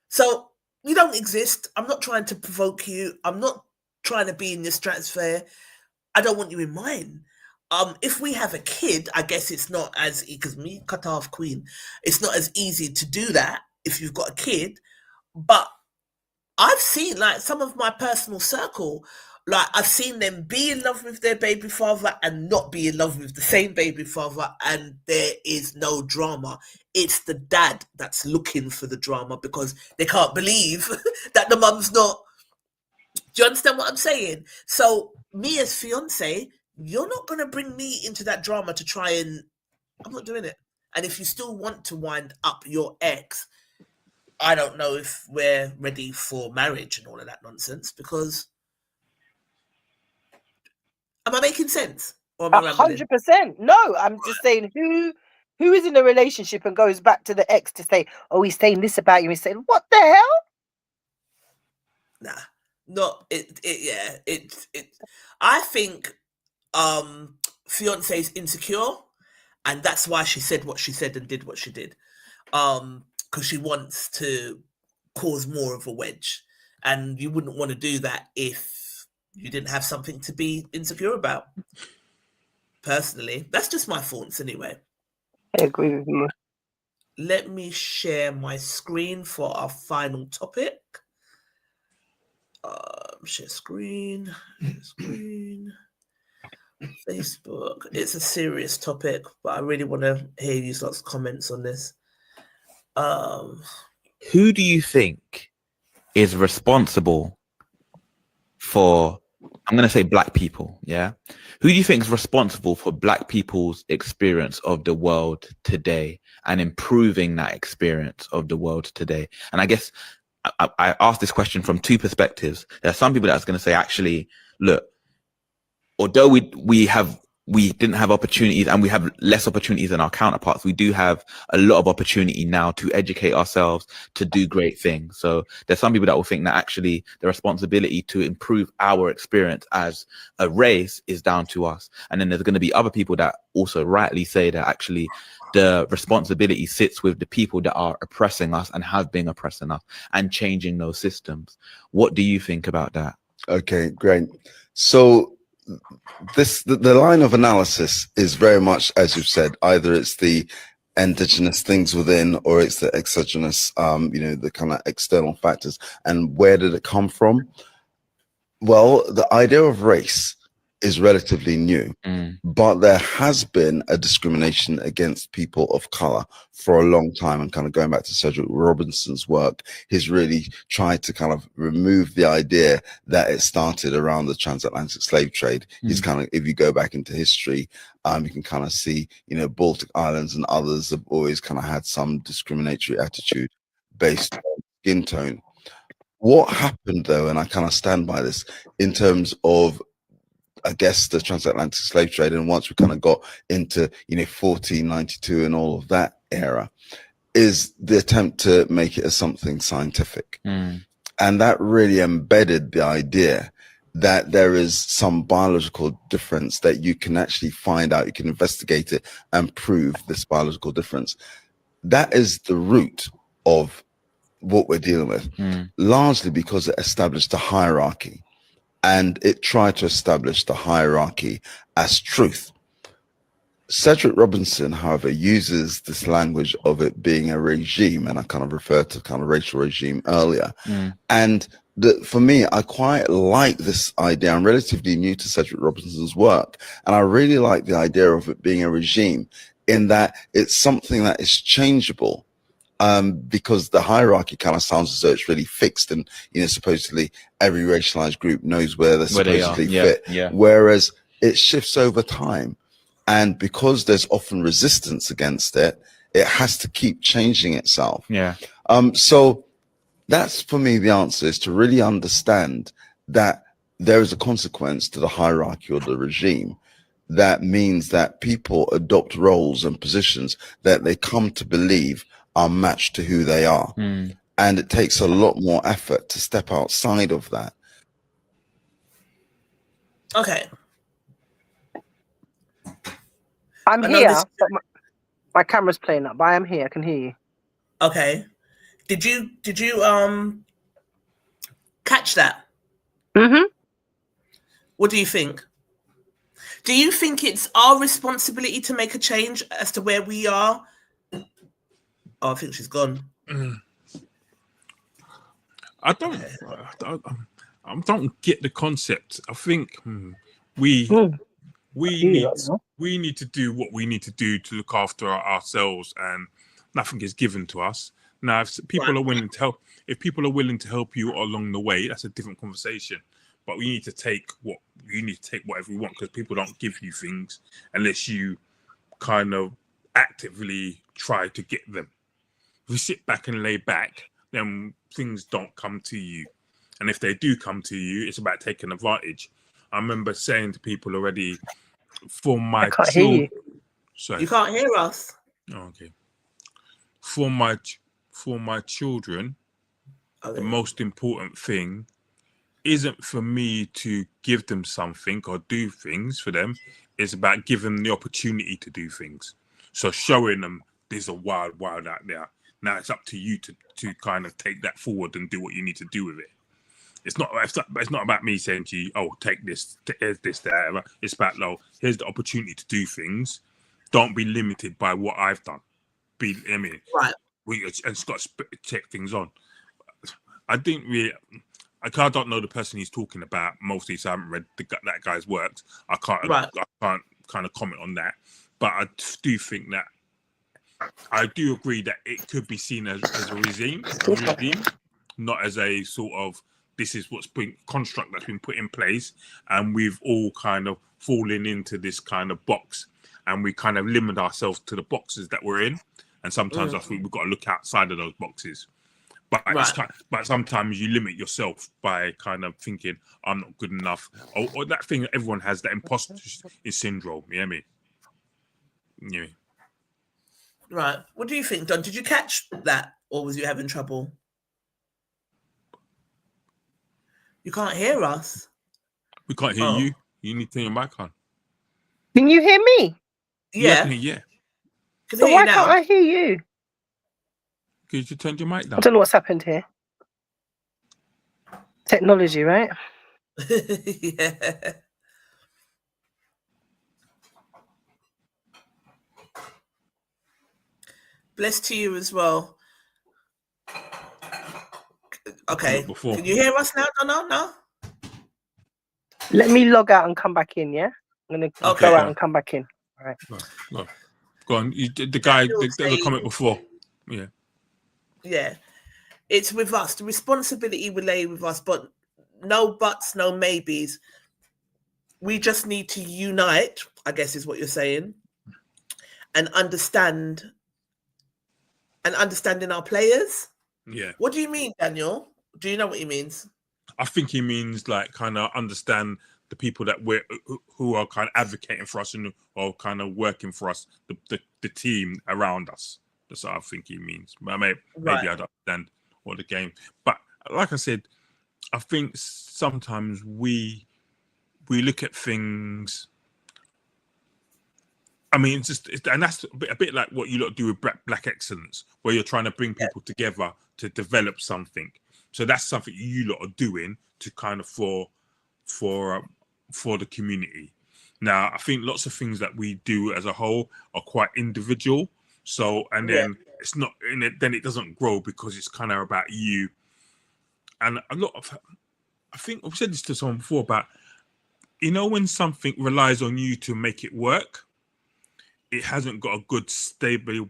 So you don't exist. I'm not trying to provoke you. I'm not trying to be in your stratosphere. I don't want you in mine. If we have a kid, I guess it's not as, because me, cut off queen, it's not as easy to do that if you've got a kid, but I've seen, like, some of my personal circle, like, I've seen them be in love with their baby father and not be in love with the same baby father, and there is no drama. It's the dad that's looking for the drama because they can't believe that the mum's not. Do you understand what I'm saying? So me as fiance, you're not going to bring me into that drama to try and, I'm not doing it. And if you still want to wind up your ex, I don't know if we're ready for marriage and all of that nonsense, because, am I making sense? Or am I rambling? 100%. No, I'm just saying, who Who is in a relationship and goes back to the ex to say, "Oh, he's saying this about you"? He's saying, "What the hell?" Nah, not it. Yeah, it. I think fiance is insecure, and that's why she said what she said and did what she did. Because she wants to cause more of a wedge, and you wouldn't want to do that if you didn't have something to be insecure about. Personally, that's just my thoughts anyway. I agree with you. Let me share my screen for our final topic. Share screen. Facebook. It's a serious topic, but I really want to hear you lots of comments on this. Who do you think is responsible for, I'm going to say black people, yeah? Who do you think is responsible for black people's experience of the world today and improving that experience of the world today? And I guess I asked this question from two perspectives. There are some people that's going to say, actually, look, although we didn't have opportunities and we have less opportunities than our counterparts, we do have a lot of opportunity now to educate ourselves, to do great things. So there's some people that will think that actually the responsibility to improve our experience as a race is down to us. And then there's going to be other people that also rightly say that actually the responsibility sits with the people that are oppressing us and have been oppressing us and changing those systems. What do you think about that? Okay, great. So the line of analysis is very much, as you've said, either it's the endogenous things within or it's the exogenous, the kind of external factors. And where did it come from? Well, the idea of race is relatively new, but there has been a discrimination against people of color for a long time. And kind of going back to Cedric Robinson's work, he's really tried to kind of remove the idea that it started around the transatlantic slave trade. He's kind of, if you go back into history, you can kind of see, Baltic Islands and others have always kind of had some discriminatory attitude based on skin tone. What happened though, and I kind of stand by this, in terms of, I guess, the transatlantic slave trade, and once we kind of got into 1492 and all of that era, is the attempt to make it as something scientific. And that really embedded the idea that there is some biological difference that you can actually find out, you can investigate it and prove this biological difference. That is the root of what we're dealing with, largely because it established a hierarchy. And it tried to establish the hierarchy as truth. Cedric Robinson, however, uses this language of it being a regime, and I kind of referred to kind of racial regime earlier. And for me, I quite like this idea. I'm relatively new to Cedric Robinson's work, and I really like the idea of it being a regime in that it's something that is changeable. Because the hierarchy kind of sounds as though it's really fixed, and supposedly every racialized group knows where they're supposedly fit. Whereas it shifts over time, and because there's often resistance against it, it has to keep changing itself. So that's, for me, the answer is to really understand that there is a consequence to the hierarchy or the regime. That means that people adopt roles and positions that they come to believe are matched to who they are. And it takes a lot more effort to step outside of that. Okay. I'm here, but my camera's playing up, but I am here. I can hear you. Okay. Did you catch that? What do you think? Do you think it's our responsibility to make a change as to where we are? Oh, I think she's gone. I don't get the concept. I think we need to do what we need to do to look after ourselves, and nothing is given to us. Now, if people are willing to help, you along the way, that's a different conversation. But we need to take whatever we want, because people don't give you things unless you kind of actively try to get them. If you sit back and lay back, then things don't come to you. And if they do come to you, it's about taking advantage. I remember saying to people already, for my I can't hear you. Sorry. You can't hear us. Okay. For my children, the most important thing isn't for me to give them something or do things for them. It's about giving them the opportunity to do things. So showing them there's a wild out there. Now it's up to you to kind of take that forward and do what you need to do with it. It's not about me saying to you, oh, take this, here's this, that. It's about, no, here's the opportunity to do things. Don't be limited by what I've done. Right. And Scott take things on. I don't know the person he's talking about mostly, so I haven't read that guy's works. I can't kind of comment on that. But I do think that I do agree that it could be seen as a regime, not as a sort of, this is what's been construct that's been put in place, and we've all kind of fallen into this kind of box, and we kind of limit ourselves to the boxes that we're in. And sometimes I think we've got to look outside of those boxes. But but sometimes you limit yourself by kind of thinking, I'm not good enough, or that thing that everyone has, that imposter syndrome. You know what I mean? Yeah. Right. What do you think, Don? Did you catch that, or was you having trouble? You can't hear us. We can't hear you. You need to turn your mic on. Can you hear me? Yeah. Yeah. So why can't I hear you? Because you turned your mic down. I don't know what's happened here. Technology, right? Yeah. Bless to you as well. Okay. Can you hear us now, Donna? No? Let me log out and come back in, yeah? I'm going to go out and come back in. All right. Go on. The guy, the comment before. Yeah. Yeah. It's with us. The responsibility will lay with us, but no buts, no maybes. We just need to unite, I guess is what you're saying, and understanding our players. Yeah. What do you mean, Daniel? Do you know what he means? I think he means like kind of understand the people that who are kind of advocating for us and are kind of working for us, the team around us. That's what I think he means. Maybe I don't understand all the game, but like I said, I think sometimes we look at things. I mean, and that's a bit like what you lot do with Black Excellence, where you're trying to bring people together to develop something. So that's something you lot are doing to kind of for the community. Now, I think lots of things that we do as a whole are quite individual. So, and then it's not, then it doesn't grow because it's kind of about you. And a lot of, I think I've said this to someone before about, when something relies on you to make it work, it hasn't got a good stable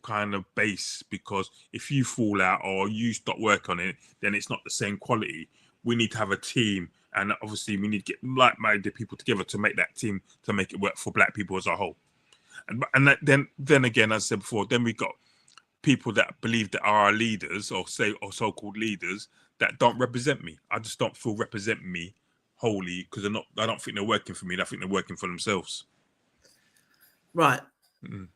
kind of base, because if you fall out or you stop work on it, then it's not the same quality. We need to have a team, and obviously we need to get like-minded people together to make that team, to make it work for Black people as a whole. And then again, as I said before, then we got people that believe that are our leaders or so-called leaders that don't represent me. I just don't feel represent me wholly, because I don't think they're working for me. I think they're working for themselves. Right. Mm.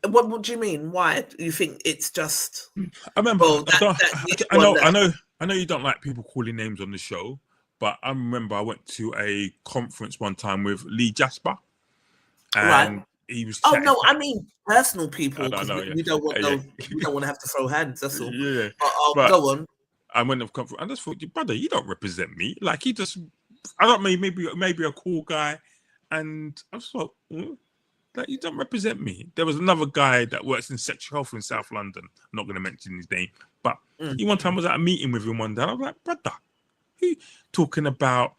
What do you mean? Why do you think it's just? I remember. I know you don't like people calling names on the show, but I remember I went to a conference one time with Lee Jasper, and he was. Oh no, I mean personal people. We don't want we don't want to have to throw hands. That's all. Yeah. But go on. I went to conference, and I just thought, brother, you don't represent me. Like he just, I don't mean maybe a cool guy, and I just thought. That you don't represent me. There was another guy that works in sexual health in South London. I'm not going to mention his name, but he one time was at a meeting with him one day. I was like, brother, he talking about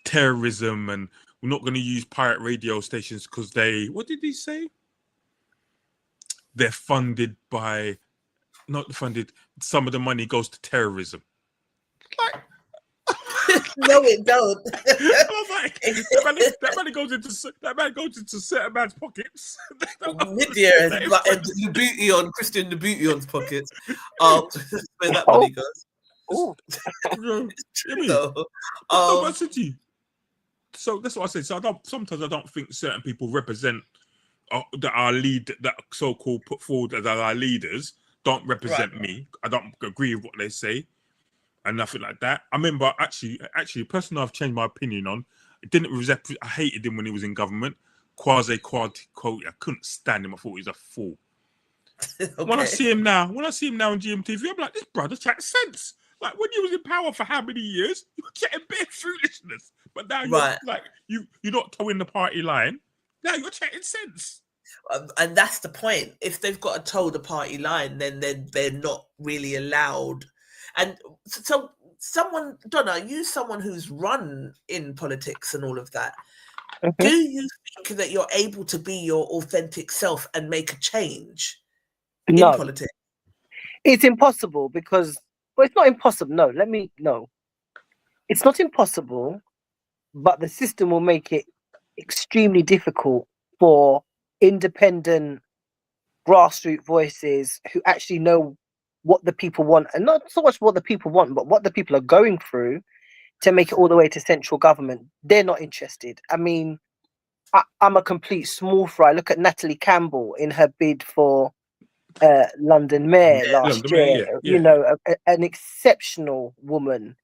terrorism and we're not going to use pirate radio stations because what did he say? They're funded by, not funded, some of the money goes to terrorism. Like, no, it don't. I was like, that money goes into certain man's pockets. Yeah, like Christian Louboutin's pockets. Where that money goes. Oh, so that's what I said. So sometimes I don't think certain people represent that our lead, that so-called put forward as our leaders, don't represent me. I don't agree with what they say and nothing like that. I remember actually, a person I've changed my opinion on. It didn't represent. I hated him when he was in government. Kwasi Kwarteng. I couldn't stand him. I thought he was a fool. Okay. When I see him now on GMTV, I'm like, this brother chatting sense. Like when you was in power for how many years, you were chatting bare foolishness. But now you're Right. like you're not towing the party line. Now you're chatting sense. And that's the point. If they've got to toe the party line, then they're not really allowed. And so Donna, you someone who's run in politics and all of that. Do you think that you're able to be your authentic self and make a change in No, politics? it's impossible because, well, it's not impossible. No. It's not impossible, but the system will make it extremely difficult for independent grassroots voices who actually know what the people want, and not so much what the people want, but what the people are going through, to make it all the way to central government. They're not interested. I mean, I'm a complete small fry. Look at Natalie Campbell in her bid for London Mayor last year. You know, an exceptional woman.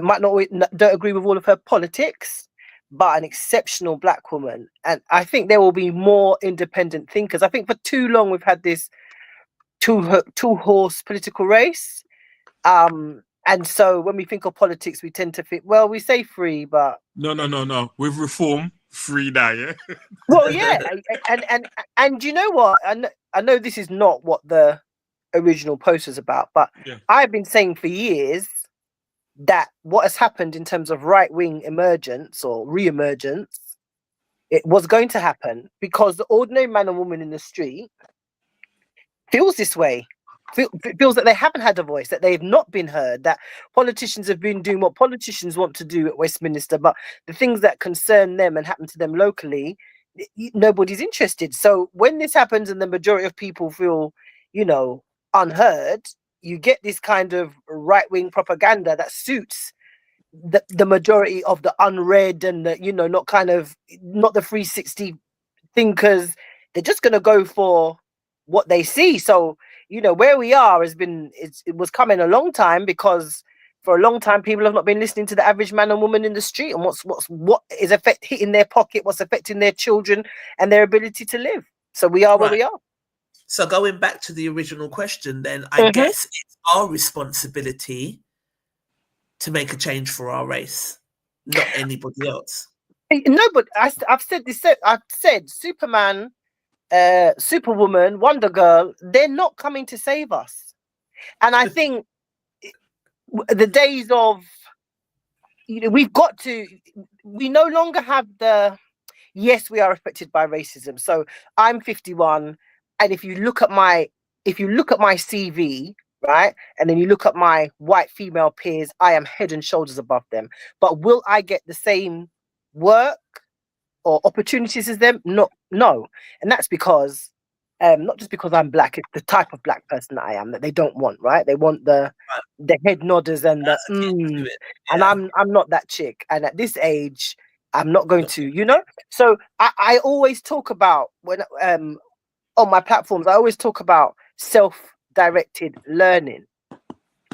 Might don't agree with all of her politics, but an exceptional black woman. And I think there will be more independent thinkers. I think for too long we've had this two-horse political race. And so when we think of politics, we tend to think, well, we say free, but No. With reform, free now, yeah. well, yeah, and you know what? I know this is not what the original post was about, but I've been saying for years that what has happened in terms of right-wing emergence or re-emergence, it was going to happen because the ordinary man and woman in the street feels this way. Feels that they haven't had a voice, that they've not been heard, that politicians have been doing what politicians want to do at Westminster, but the things that concern them and happen to them locally, nobody's interested. So when this happens and the majority of people feel, unheard, you get this kind of right-wing propaganda that suits the majority of the unread and the, not the 360 thinkers. They're just going to go for what they see. So where we are it was coming a long time, because for a long time people have not been listening to the average man and woman in the street and what is hitting their pocket, what's affecting their children and their ability to live. So we are where we are. So going back to the original question, then I guess it's our responsibility to make a change for our race, not anybody else. No, but I've said this. I've said Superman, Superwoman, Wonder Girl, they're not coming to save us. And I think the days of, we no longer have yes, we are affected by racism. So I'm 51. And if you look at my CV, right, and then you look at my white female peers, I am head and shoulders above them. But will I get the same work or opportunities as them? No. And that's because not just because I'm black, it's the type of black person that I am that they don't want, right? They want the head nodders and and I'm not that chick. And at this age, I'm not going to, So I always talk about, when on my platforms, I always talk about self-directed learning.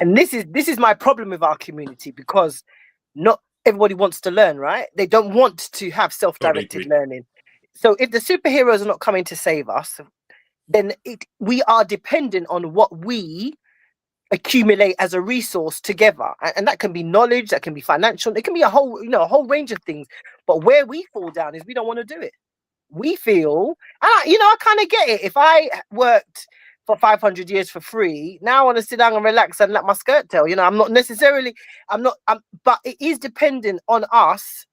And this is my problem with our community, because not everybody wants to learn, right? They don't want to have self-directed learning. So if the superheroes are not coming to save us, then we are dependent on what we accumulate as a resource together. And that can be knowledge, that can be financial, it can be a whole range of things. But where we fall down is we don't want to do it. We feel, I kind of get it. If I worked for 500 years for free, now I want to sit down and relax and let my skirt tell. But it is dependent on us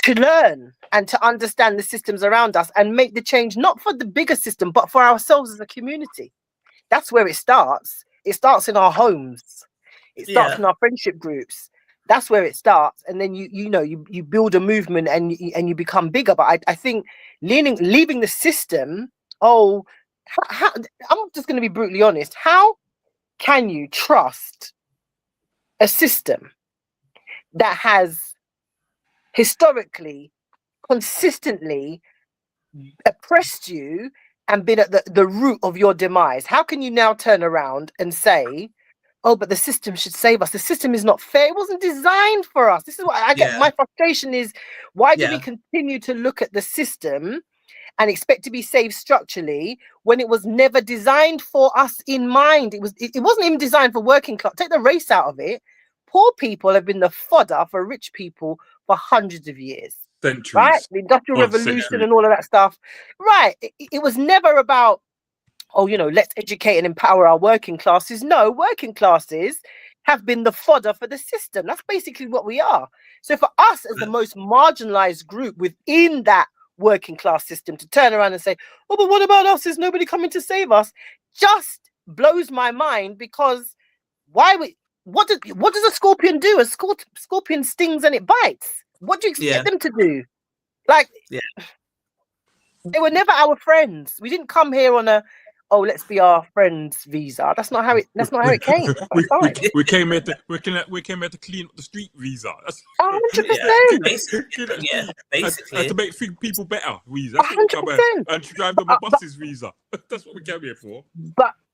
to learn and to understand the systems around us and make the change, not for the bigger system, but for ourselves as a community. That's where it starts. It starts in our homes. It starts in our friendship groups. That's where it starts. And then you build a movement and you become bigger. But I think leaving the system, I'm just going to be brutally honest. How can you trust a system that has historically, consistently oppressed you and been at the root of your demise. How can you now turn around and say, oh, but the system should save us? The system is not fair. It wasn't designed for us. This is what I get. Yeah. My frustration is, why do we Yeah. continue to look at the system and expect to be saved structurally when it was never designed for us in mind? It wasn't even designed for working class. Take the race out of it. Poor people have been the fodder for rich people for hundreds of years. Centuries. Right? The Industrial Revolution and all of that stuff. Right. It was never about, oh, you know, let's educate and empower our working classes. No, working classes have been the fodder for the system. That's basically what we are. So for us as the most marginalized group within that working class system to turn around and say, oh, but what about us? Is nobody coming to save us? Just blows my mind, because what does a scorpion do? A scorpion stings and it bites. What do you expect them to do? Like, they were never our friends. We didn't come here on a, oh, let's be our friends visa. That's not how it came. We came here to clean up the street visa. 100%. Yeah, basically. And to make people better visa. That's what we come here. And to drive them a buses visa. That's what we came here for.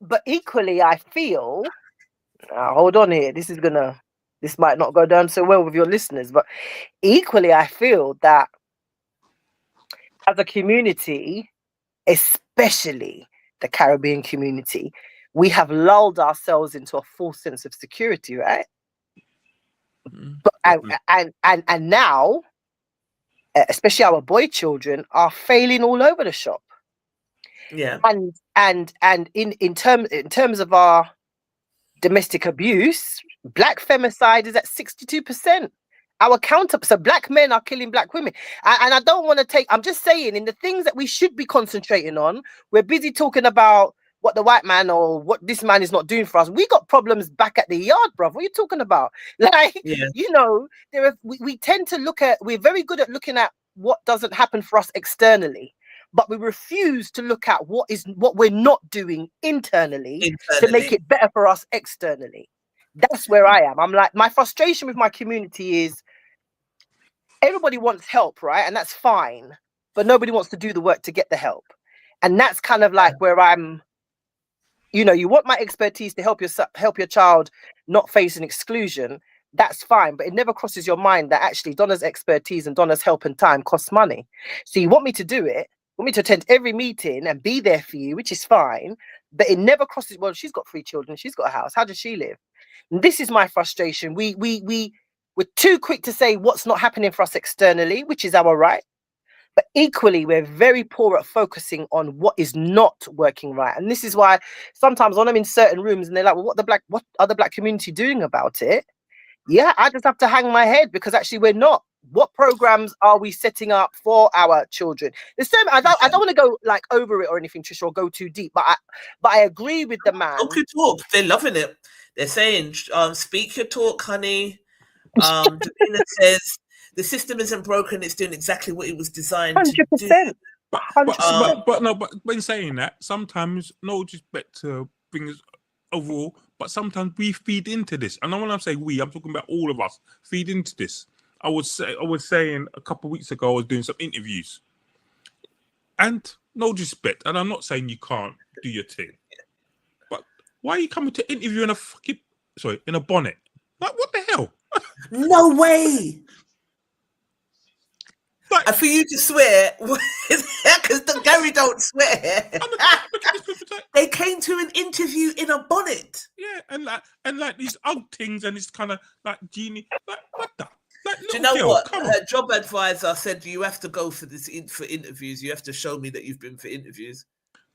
But equally, I feel, hold on here. This might not go down so well with your listeners, but equally, I feel that as a community, especially the Caribbean community, we have lulled ourselves into a false sense of security, right? But and now, especially our boy children are failing all over the shop. Yeah. And in terms of our domestic abuse, black femicide is at 62%. Our so black men are killing black women. And I don't want to I'm just saying, in the things that we should be concentrating on, we're busy talking about what the white man or what this man is not doing for us. We got problems back at the yard, bruv. What are you talking about? Like, you know, we tend to we're very good at looking at what doesn't happen for us externally, but we refuse to look at what we're not doing internally to make it better for us externally. That's where I am. I'm like, my frustration with my community is everybody wants help, right? And that's fine, but nobody wants to do the work to get the help. And that's kind of like where I'm, you know, you want my expertise to help your child not face an exclusion. That's fine, but it never crosses your mind that actually Donna's expertise and Donna's help and time costs money. So you want me to do it, want me to attend every meeting and be there for you, which is fine, but it never crosses, well, she's got 3 children, she's got a house, how does she live? And this is my frustration. We're too quick to say what's not happening for us externally, which is our right. But equally, we're very poor at focusing on what is not working right. And this is why sometimes when I'm in certain rooms and they're like, well, what are the black community doing about it? Yeah, I just have to hang my head, because actually we're not. What programs are we setting up for our children? The same. I don't want to go like over it or anything, Trish, or go too deep. But I agree with the man. Talk your talk. They're loving it. They're saying, speak your talk, honey. Davina says the system isn't broken, it's doing exactly what it was designed 100%. to do. But when saying that, sometimes, no disrespect to things overall, but sometimes we feed into this. And when I say we, I'm talking about all of us feed into this. I was saying a couple of weeks ago, I was doing some interviews, and no disrespect, and I'm not saying you can't do your thing, but why are you coming to interview in a bonnet? Like, what the hell? No way. Like, and for you to swear, because Gary don't swear. They came to an interview in a bonnet. Yeah, and like these old things, and it's kind of like genie. Like, what the? Like, do you know what? Her job advisor said you have to go for for interviews. You have to show me that you've been for interviews.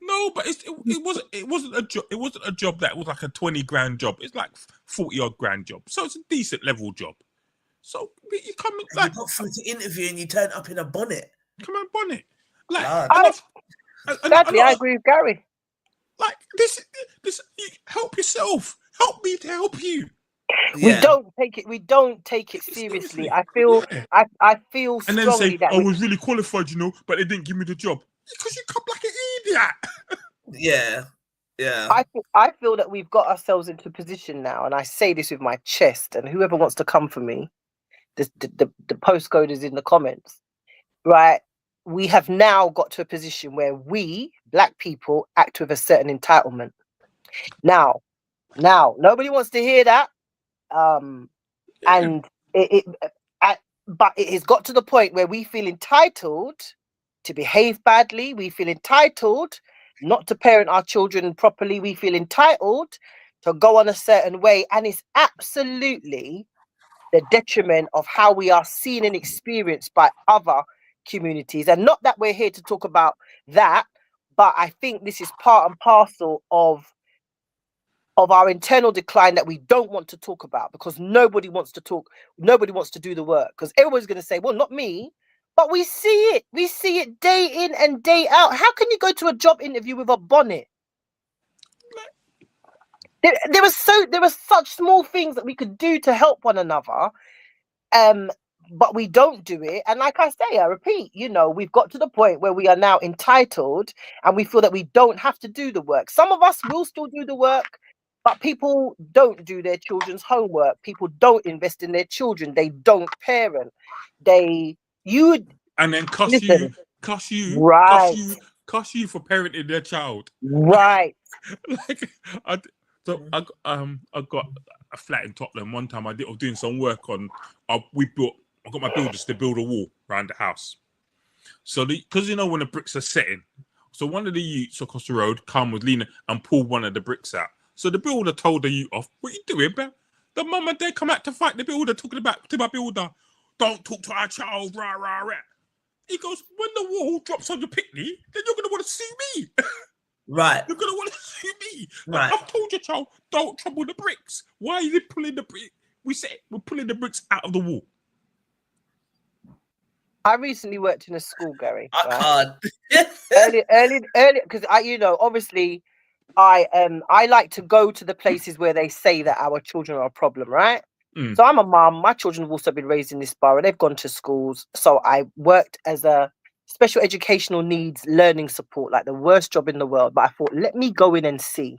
No, but it wasn't a job. It wasn't a job that was like a 20 grand job. It's like 40 odd grand job. So it's a decent level job. So you come like you got through to interview and you turn up in a bonnet. Come on, bonnet. Like, sadly, I agree with Gary. Like this. Help yourself. Help me to help you. Yeah. We don't take it seriously. I feel strongly and then say, that I was really qualified, but they didn't give me the job because you come like an idiot. Yeah. I feel that we've got ourselves into a position now, and I say this with my chest, and whoever wants to come for me, the postcode is in the comments, right? we have now got to a position where we, black people, act with a certain entitlement. Now, nobody wants to hear that. And but it has got to the point where we feel entitled to behave badly. We feel entitled not to parent our children properly. We feel entitled to go on a certain way. And it's absolutely the detriment of how we are seen and experienced by other communities. And not that we're here to talk about that, but I think this is part and parcel of our internal decline that we don't want to talk about, because nobody wants to talk, nobody wants to do the work, because everyone's going to say, well, not me. But we see it day in and day out. How can you go to a job interview with a bonnet? There are such small things that we could do to help one another, but we don't do it. And like I say, I repeat, we've got to the point where we are now entitled, and we feel that we don't have to do the work. Some of us will still do the work, but people don't do their children's homework. People don't invest in their children. They don't parent. And then cuss you for parenting their child. Right. I got a flat in Tottenham. One time I was doing some work on. I got my builders to build a wall around the house. So because when the bricks are setting, so one of the youths across the road was leaning and pulled one of the bricks out. So the builder told the youth off, "What you doing, bro?" The mum and dad come out to fight the builder, talking about to my builder, "Don't talk to our child, rah rah rah." He goes, "When the wall drops on the picnic, then you're gonna want to see me." Right. You're gonna want to see me. Right. I've told your child, don't trouble the bricks. Why are you pulling the brick? We said we're pulling the bricks out of the wall. I recently worked in a school, Gary. I can't. early, because obviously, I like to go to the places where they say that our children are a problem, right? So I'm a mum. My children have also been raised in this borough. They've gone to schools. So I worked as a special educational needs learning support, like the worst job in the world. But I thought, let me go in and see.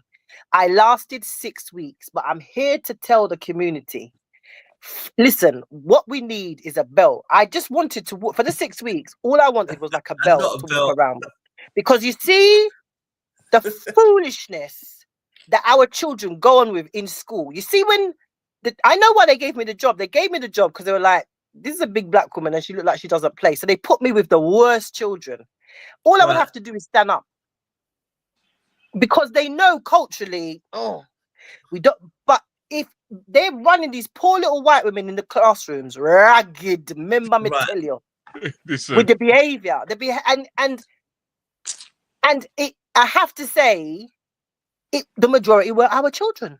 I lasted 6 weeks, but I'm here to tell the community, listen, what we need is a belt. I just wanted to, for the 6 weeks, all I wanted was like a belt to walk around with. Because you see the foolishness that our children go on with in school. You see, I know why they gave me the job. They gave me the job because they were like, this is a big black woman and she looked like she doesn't play. So they put me with the worst children. All I would have to do is stand up. Because they know culturally, we don't. But if they're running these poor little white women in the classrooms, ragged, remember me tell you, with the behavior, and it, I have to say, the majority were our children.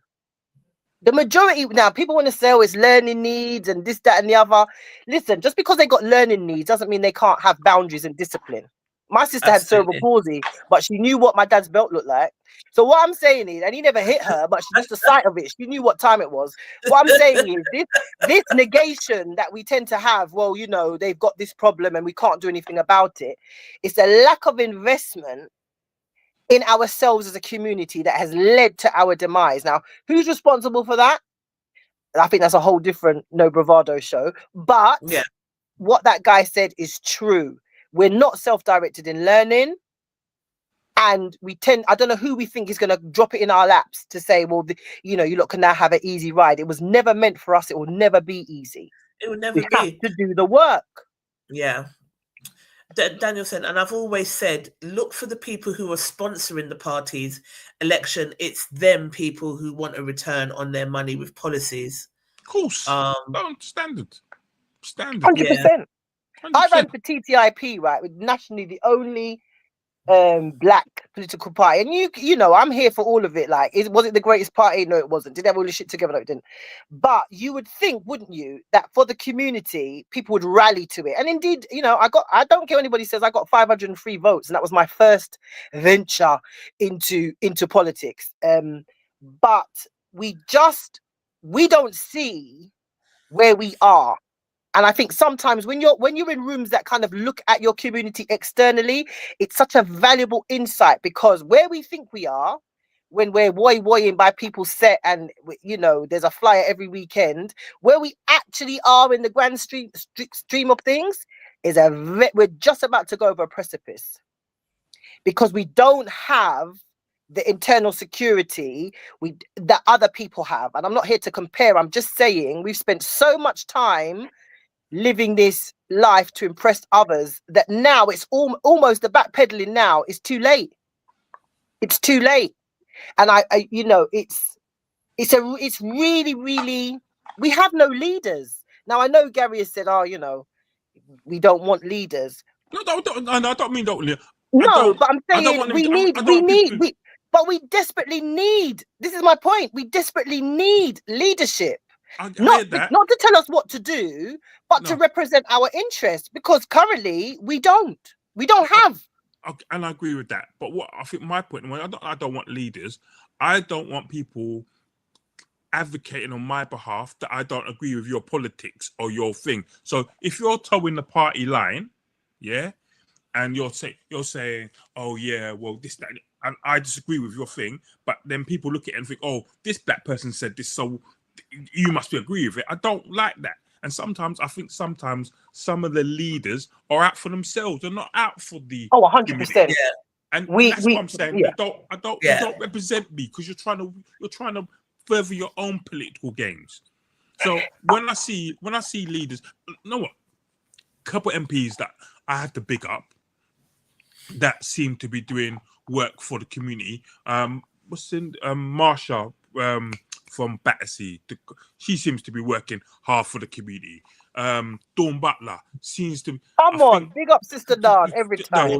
The majority, now people want to say, oh, it's learning needs and this, that, and the other. Listen, just because they got learning needs doesn't mean they can't have boundaries and discipline. My sister had cerebral palsy, but she knew what my dad's belt looked like. So what I'm saying is, and he never hit her, but just the sight of it, she knew what time it was. What I'm saying is, this negation that we tend to have, well, they've got this problem and we can't do anything about it. It's a lack of investment in ourselves as a community that has led to our demise. Now, who's responsible for that? I think that's a whole different No Bravado show. But what that guy said is true. We're not self-directed in learning. And I don't know who we think is going to drop it in our laps to say, well, you lot can now have an easy ride. It was never meant for us. It will never be easy. It will never be. We have to do the work. Yeah. Daniel said, and I've always said, look for the people who are sponsoring the party's election. It's them people who want a return on their money with policies. Of course. Standard. 100%. Yeah. 100%. I ran for TTIP, right, with nationally the only black political party, and I'm here for all of it. Like, was it the greatest party? No, it wasn't. Did they have all this shit together? No, it didn't. But you would think, wouldn't you, that for the community, people would rally to it. And indeed, I don't care what anybody says, I got 503 votes, and that was my first venture into politics. But we don't see where we are. And I think sometimes when you're in rooms that kind of look at your community externally, it's such a valuable insight, because where we think we are, when we're woying by people's set and there's a flyer every weekend, where we actually are in the grand stream of things, we're just about to go over a precipice because we don't have the internal security that other people have. And I'm not here to compare. I'm just saying we've spent so much time living this life to impress others that now it's almost the backpedaling now is too late. It's too late. And I you know, it's really, really, we have no leaders. Now, I know Gary has said, oh, you know, we don't want leaders. No, I don't mean don't. No, but I'm saying but we desperately need, this is my point, we desperately need leadership. Not to tell us what to do, but to represent our interests, because currently we don't have. And I agree with that. But what I think my point, when I don't want leaders, I don't want people advocating on my behalf that I don't agree with your politics or your thing. So if you're towing the party line, yeah, and you're saying, oh yeah, well this, that, and I disagree with your thing, but then people look at it and think, oh, this black person said this, so you must agree with it. I don't like that. And sometimes I think some of the leaders are out for themselves. They're not out for the 100%. Yeah. And that's what I'm saying. Yeah. You don't represent me because you're trying to further your own political games. So when I see leaders, you know what? A couple of MPs that I have to big up that seem to be doing work for the community. Marsha from Battersea, she seems to be working hard for the community. Dawn Butler seems to big up Sister Dawn every time.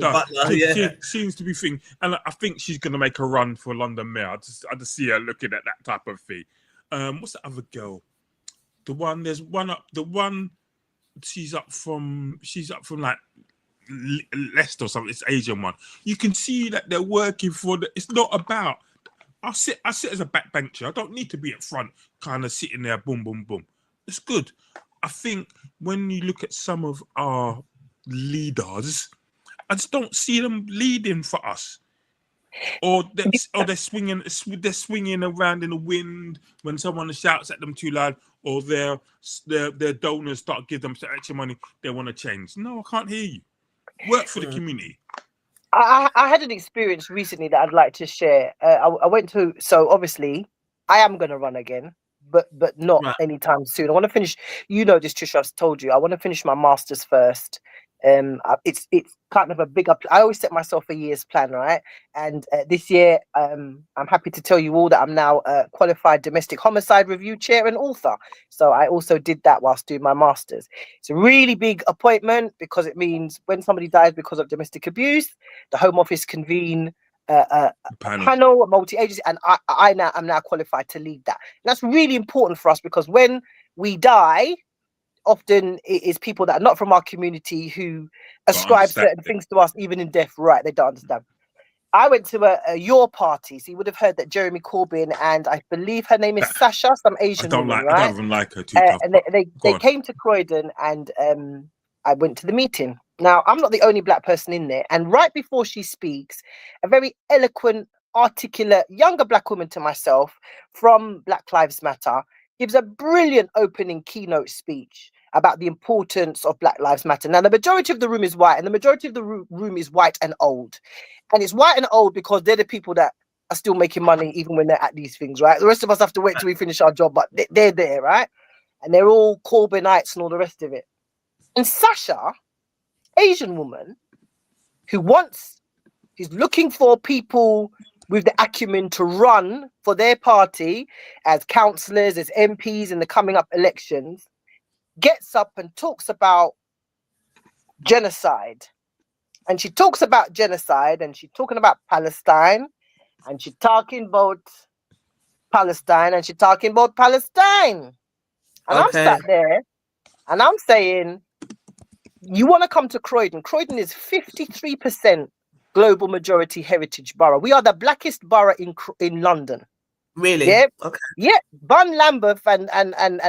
Seems to be thinking, and I think she's going to make a run for London Mayor. I just see her looking at that type of thing. What's the other girl? There's one up. The one she's up from like Leicester or something. It's Asian one. You can see that they're working for it's not about. I sit as a backbencher. I don't need to be at front, kind of sitting there, boom, boom, boom. It's good. I think when you look at some of our leaders, I just don't see them leading for us. Or they're swinging around in the wind when someone shouts at them too loud, or their donors start giving them some extra money. They want to change. No, I can't hear you. Work for the community. I had an experience recently that I'd like to share. I went to, so obviously I am going to run again, but not anytime soon. I want to finish, you know this, Trisha, I've told you, I want to finish my master's first. It's kind of a big up. I always set myself a year's plan, right? And this year, I'm happy to tell you all that I'm now a qualified domestic homicide review chair and author. So I also did that whilst doing my master's. It's a really big appointment because it means when somebody dies because of domestic abuse, the Home Office convene a panel, a multi-agency, and I now am now qualified to lead that. And that's really important for us because when we die, often it is people that are not from our community who ascribe certain things to us, even in death. Right, they don't understand. I went to your party, so you would have heard that Jeremy Corbyn and I believe her name is Sasha, some Asian woman, right? I don't even like her too tough. And they came to Croydon, and I went to the meeting. Now, I'm not the only black person in there. And right before she speaks, a very eloquent, articulate, younger black woman to myself from Black Lives Matter gives a brilliant opening keynote speech about the importance of Black Lives Matter. Now, the majority of the room is white, and the majority of the room is white and old. And it's white and old because they're the people that are still making money even when they're at these things, right? The rest of us have to wait till we finish our job, but they're there, right? And they're all Corbynites and all the rest of it. And Sasha, Asian woman, who's looking for people with the acumen to run for their party as councillors, as MPs in the coming up elections, gets up and talks about genocide. And she talks about genocide, and she's talking about Palestine, and she's talking about Palestine, and she's talking about Palestine. And I'm sat there, and I'm saying, you want to come to Croydon. Croydon is 53% global majority heritage borough. We are the blackest borough in London. Really? Yeah. Okay. Yeah. Bun, Lambeth and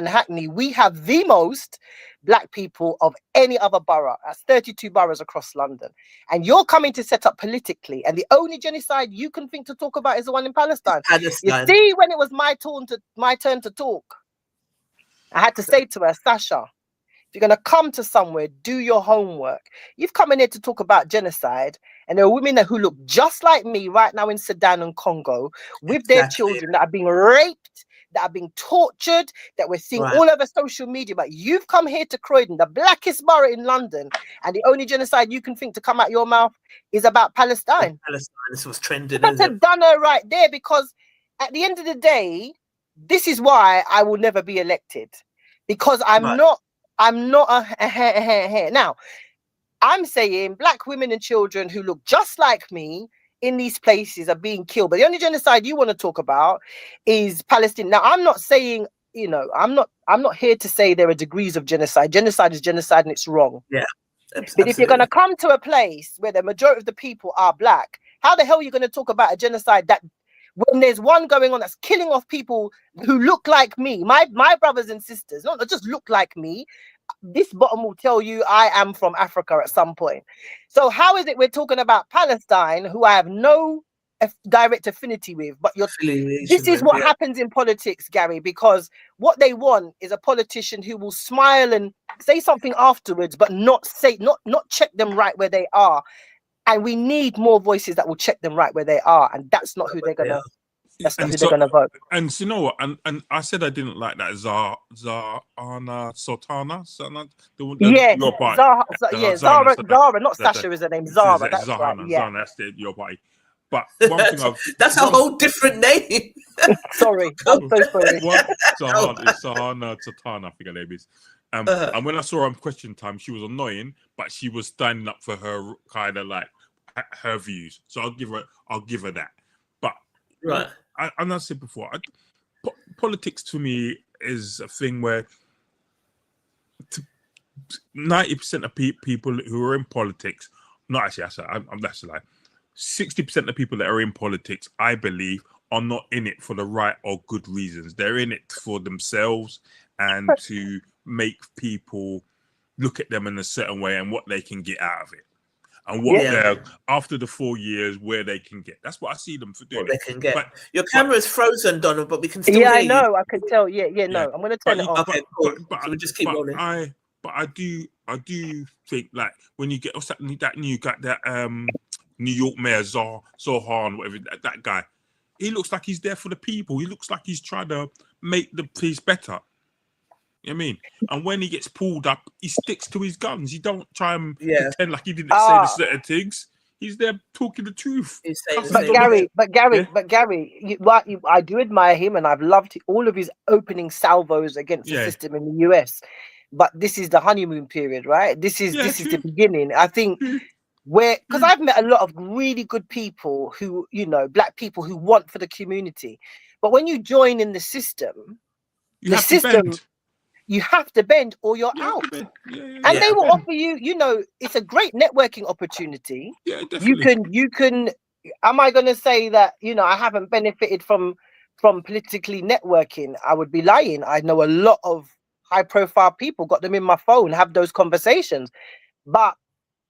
Hackney, we have the most black people of any other borough. That's 32 boroughs across London. And you're coming to set up politically. And the only genocide you can think to talk about is the one in Palestine. You see, when it was my turn to talk, I had to say to her, Sasha, If you're going to come to somewhere, do your homework. You've come in here to talk about genocide, and there are women who look just like me right now in Sudan and Congo with their children that are being raped, that are being tortured, that we're seeing all over social media. But you've come here to Croydon, the blackest borough in London, and the only genocide you can think to come out your mouth is about Palestine. This was trending. That's a Donna right there, because at the end of the day, this is why I will never be elected, because I'm not a hair. Now, I'm saying black women and children who look just like me in these places are being killed. But the only genocide you want to talk about is Palestine. Now, I'm not saying, I'm not here to say there are degrees of genocide. Genocide is genocide and it's wrong. Yeah. But if you're going to come to a place where the majority of the people are black, how the hell are you going to talk about a genocide that when there's one going on that's killing off people who look like me, my brothers and sisters, not just look like me? This bottom will tell you I am from Africa at some point. So how is it we're talking about Palestine, who I have no direct affinity with, but this is what happens in politics, Gary, because what they want is a politician who will smile and say something afterwards, but not check them right where they are. And we need more voices that will check them right where they are, and that's not who they're gonna. That's not who they're gonna vote. And you know what? And I said I didn't like that Zahana Sultana. Zara, not Sasha is her name. Zara. That's right. Yeah, Zahana, that's your party. But one thing that's a whole different name. Sorry, I'm so sorry. Zahana Sultana, I think her name is. And when I saw her on Question Time, she was annoying, but she was standing up for her kind of like her views. So I'll give her that. But I said before, politics to me is a thing where 90% of people who are in politics, not actually, that's a lie. 60% of people that are in politics, I believe, are not in it for the right or good reasons. They're in it for themselves and to make people look at them in a certain way and what they can get out of it. And what they're after the 4 years, where they can get. That's what I see them for doing. What they can get. Your camera's frozen, Donna, but we can still hear I know. I can tell. No. I'm going to turn it off. Okay, cool. So we just keep rolling. I do think, like, when you get that New York Mayor Zohan, whatever that guy, he looks like he's there for the people. He looks like he's trying to make the place better. You know what I mean? And when he gets pulled up, he sticks to his guns. He don't try and pretend like he didn't say the certain things. He's there talking the truth. But Gary, I do admire him, and I've loved all of his opening salvos against the system in the US. But this is the honeymoon period, right? This is the beginning. I think because I've met a lot of really good people who, black people who want for the community. But when you join in the system, you have to bend or you're out. And they will offer you, it's a great networking opportunity. Yeah, definitely. You can, am I going to say that, I haven't benefited from politically networking? I would be lying. I know a lot of high profile people, got them in my phone, have those conversations. But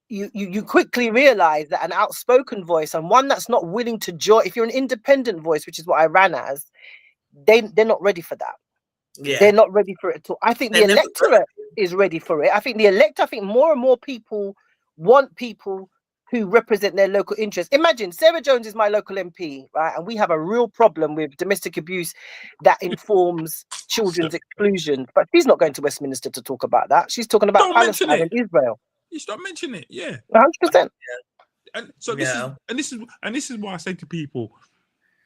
you quickly realize that an outspoken voice and one that's not willing to join, if you're an independent voice, which is what I ran as, they're not ready for that. Yeah. They're not ready for it at all. I think the electorate is ready for it. I think more and more people want people who represent their local interests. Imagine Sarah Jones is my local MP, right? And we have a real problem with domestic abuse that informs children's exclusion. But she's not going to Westminster to talk about that. She's talking about Palestine and Israel. You start mentioning it, 100%. And so this is why I say to people,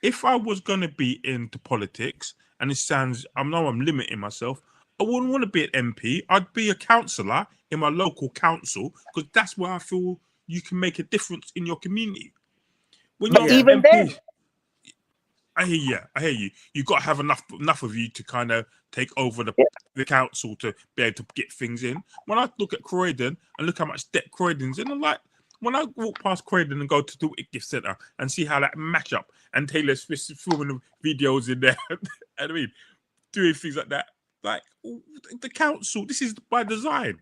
if I was going to be into politics, and it sounds, I know I'm limiting myself, I wouldn't want to be an MP. I'd be a councillor in my local council, because that's where I feel you can make a difference in your community. When you're even MP, then, I hear you. You've got to have enough of you to kind of take over the council to be able to get things in. When I look at Croydon and look how much debt Croydon's in, I'm like, when I walk past Croydon and go to the gift centre and see how that match up, and Taylor Swift filming videos in there, I mean, doing things like that, like the council, this is by design.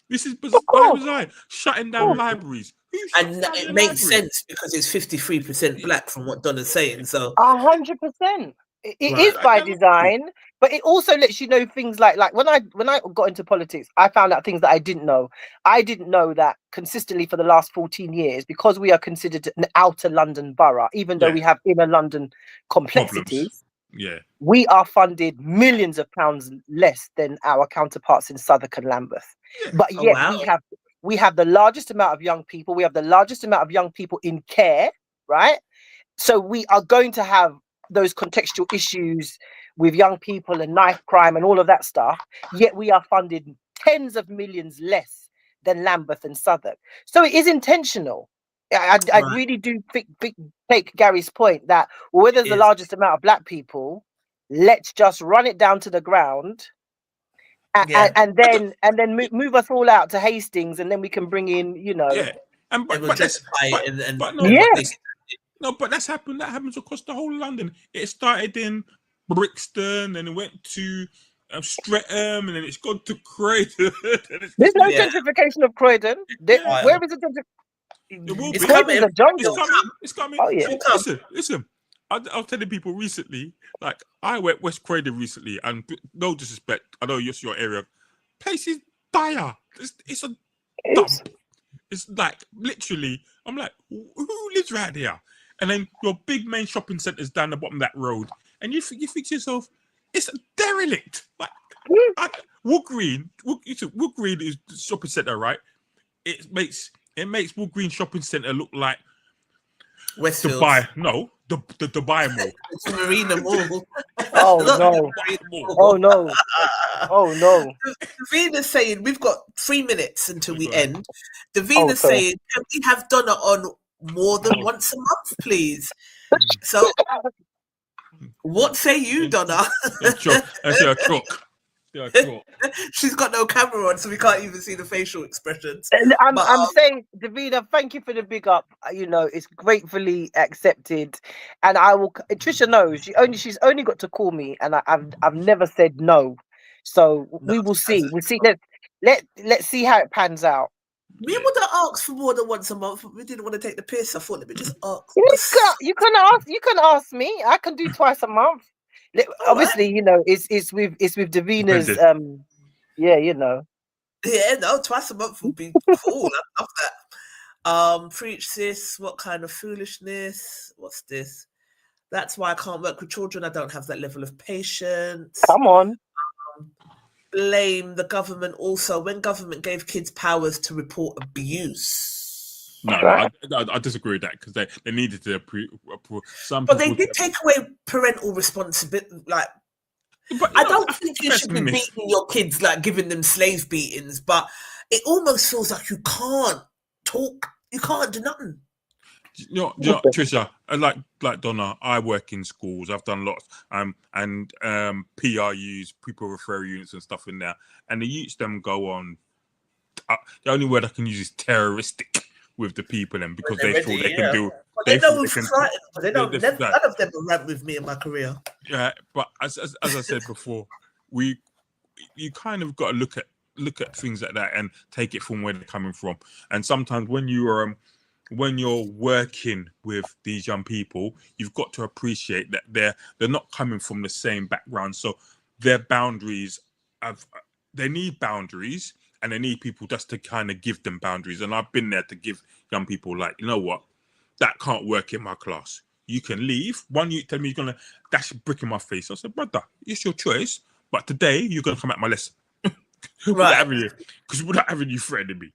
This is by design, shutting down libraries. And it makes sense because it's 53% black from what Donna's saying. So 100%. It is by design. But it also lets you know things like when I got into politics, I found out things that I didn't know. I didn't know that consistently for the last 14 years, because we are considered an outer London borough, even though we have inner London complexities. Yeah. We are funded millions of pounds less than our counterparts in Southwark and Lambeth. Yeah. But Oh, yet wow. we have the largest amount of young people. We have the largest amount of young people in care, right? So we are going to have those contextual issues with young people and knife crime and all of that stuff. Yet we are funded tens of millions less than Lambeth and Southwark. So it is intentional. I Right. really do take Gary's point that where there's the is. largest amount of black people, let's just run it down to the ground, Yeah. and then move us all out to Hastings, and then we can bring in, Yeah. And They but, will but that's justify it and but do no, what but they Yes. no, but that's happened. That happens across the whole of London. It started in Brixton, and it went to Streatham, and then it's gone to Croydon. And it's There's just no Yeah. gentrification of Croydon. Yeah. Where is the It will It's be. Croydon's coming. a jungle. It's coming. It's coming. Oh, yeah. It'll come. Listen. I was telling people recently, like I went West Croydon recently, and no disrespect, I know it's your area. Place is dire. It's a dump. It's like literally, I'm like, who lives right here? And then your big main shopping centers down the bottom of that road, and you think to yourself, it's a derelict. Like Wood Green is the shopping center, right? It makes Wood Green shopping center look like Westfield. Dubai. No, the Dubai Mall. It's Marina Mall. Oh Look, no! Marina Mall. Oh no! Oh no! Davina's saying we've got 3 minutes until we Go ahead. end. Davina's sorry. saying, can we have Donna on more than once a month, please? So, what say you, Donna? That's your truck. She's got no camera on, so we can't even see the facial expressions. And I'm But, saying, Davina, thank you for the big up. It's gratefully accepted, and I will. Trisha knows she's only got to call me, and I've never said no. So we will see. We'll see. Let's see how it pans out. We would have asked for more than once a month, but we didn't want to take the piss. I thought, let me just ask. You can ask me. I can do twice a month. Obviously, it's with Davina's. Yeah, no, twice a month would be cool. I love that. Preach sis, what kind of foolishness? What's this? That's why I can't work with children. I don't have that level of patience. Come on. Blame the government also. When government gave kids powers to report abuse. No, I disagree with that because they needed to some. But they did take away parental responsibility. Like, I don't think you should be beating your kids, like giving them slave beatings. But it almost feels like you can't talk. You can't do nothing. Trisha, like Donna, I work in schools. I've done lots, and PRUs, people referral units and stuff in there. And the youths them go on. The only word I can use is terroristic with the people, and because they feel they can do. None of them ran with me in my career. Yeah, but as I said before, you kind of got to look at things like that and take it from where they're coming from. And sometimes when you're working with these young people, you've got to appreciate that they're not coming from the same background, so their boundaries they need boundaries, and they need people just to kind of give them boundaries. And I've been there to give young people, like, you know what, that can't work in my class. You can leave. One you tell me you're gonna dash a brick in my face. I said, brother, it's your choice, but today you're gonna come at my lesson. Right. Because we're not having you threatening me.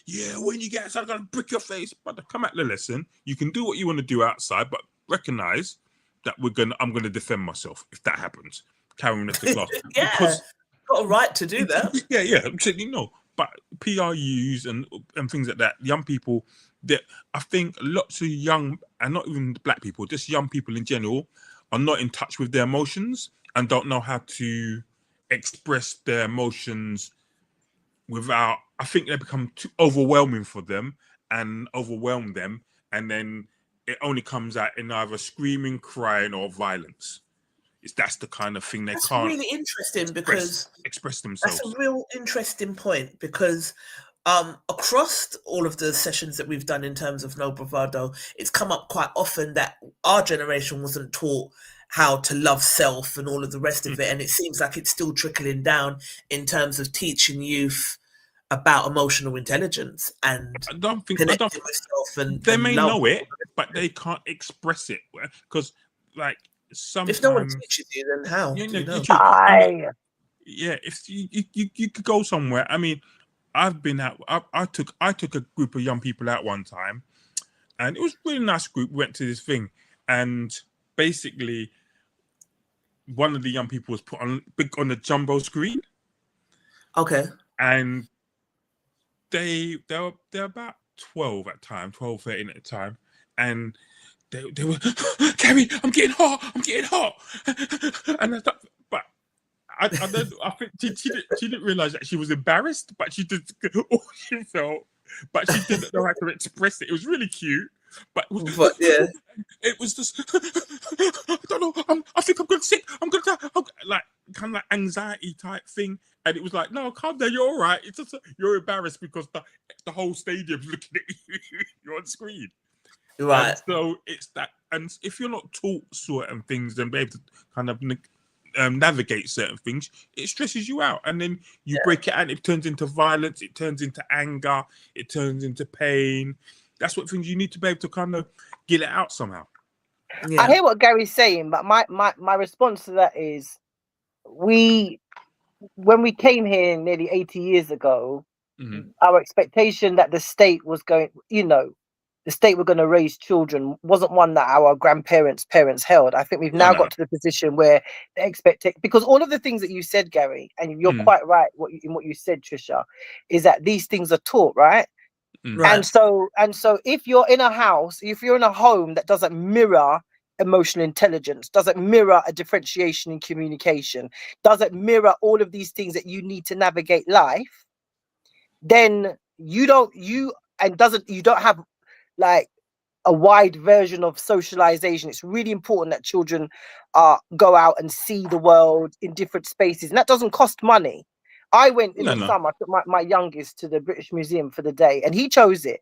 Yeah, when you get outside, I'm gonna brick your face. But come at the lesson. You can do what you want to do outside, but recognize that I'm gonna defend myself if that happens. Carrying us to class. Yeah, because got a right to do that. Yeah. I'm saying, but PRUs and things like that, young people, that I think lots of young, and not even black people, just young people in general, are not in touch with their emotions and don't know how to express their emotions without. I think they become too overwhelming for them and overwhelm them, and then it only comes out in either screaming, crying, or violence. That's the kind of thing That's can't really interesting because express themselves. That's a real interesting point because across all of the sessions that we've done in terms of No Bravado, it's come up quite often that our generation wasn't taught how to love self and all of the rest of it. And it seems like it's still trickling down in terms of teaching youth about emotional intelligence and I don't think connecting with self and they may love. know it, but they can't express it because, like, sometimes If no one teaches you, then how do you know? If you could go somewhere. I mean, I've been out. I took a group of young people out one time, and it was a really nice group. We went to this thing, and basically, one of the young people was put on the jumbo screen. Okay. And they're about 12 at time, 12, 13 at the time, and they were, Gary, I'm getting hot, and I thought, but I think she didn't realize that she was embarrassed, but she did all she felt, but she didn't know how to express it. It was really cute, but yeah, it was just I don't know. I think I'm gonna sick. I'm gonna die. Like kind of like anxiety type thing. And it was like, no, calm down. You're all right. It's just you're embarrassed because the whole stadium's looking at you. You're on screen, right? And so it's that. And if you're not taught certain things and be able to kind of navigate certain things, it stresses you out. And then you break it out. It turns into violence. It turns into anger. It turns into pain. That's what things you need to be able to kind of get it out somehow. I hear what Gary's saying, but my response to that is when we came here nearly 80 years ago, our expectation that the state was going, the state were going to raise children wasn't one that our parents held. I think we've now got to the position where the expectation, because all of the things that you said, Gary, and you're quite right in what you said, Trisha, is that these things are taught, right? Right. And so if you're in a house, if you're in a home that doesn't mirror emotional intelligence, doesn't mirror a differentiation in communication, doesn't mirror all of these things that you need to navigate life, then you don't have like a wide version of socialization. It's really important that children go out and see the world in different spaces, and that doesn't cost money. I went in the summer, I took my youngest to the British Museum for the day, and he chose it.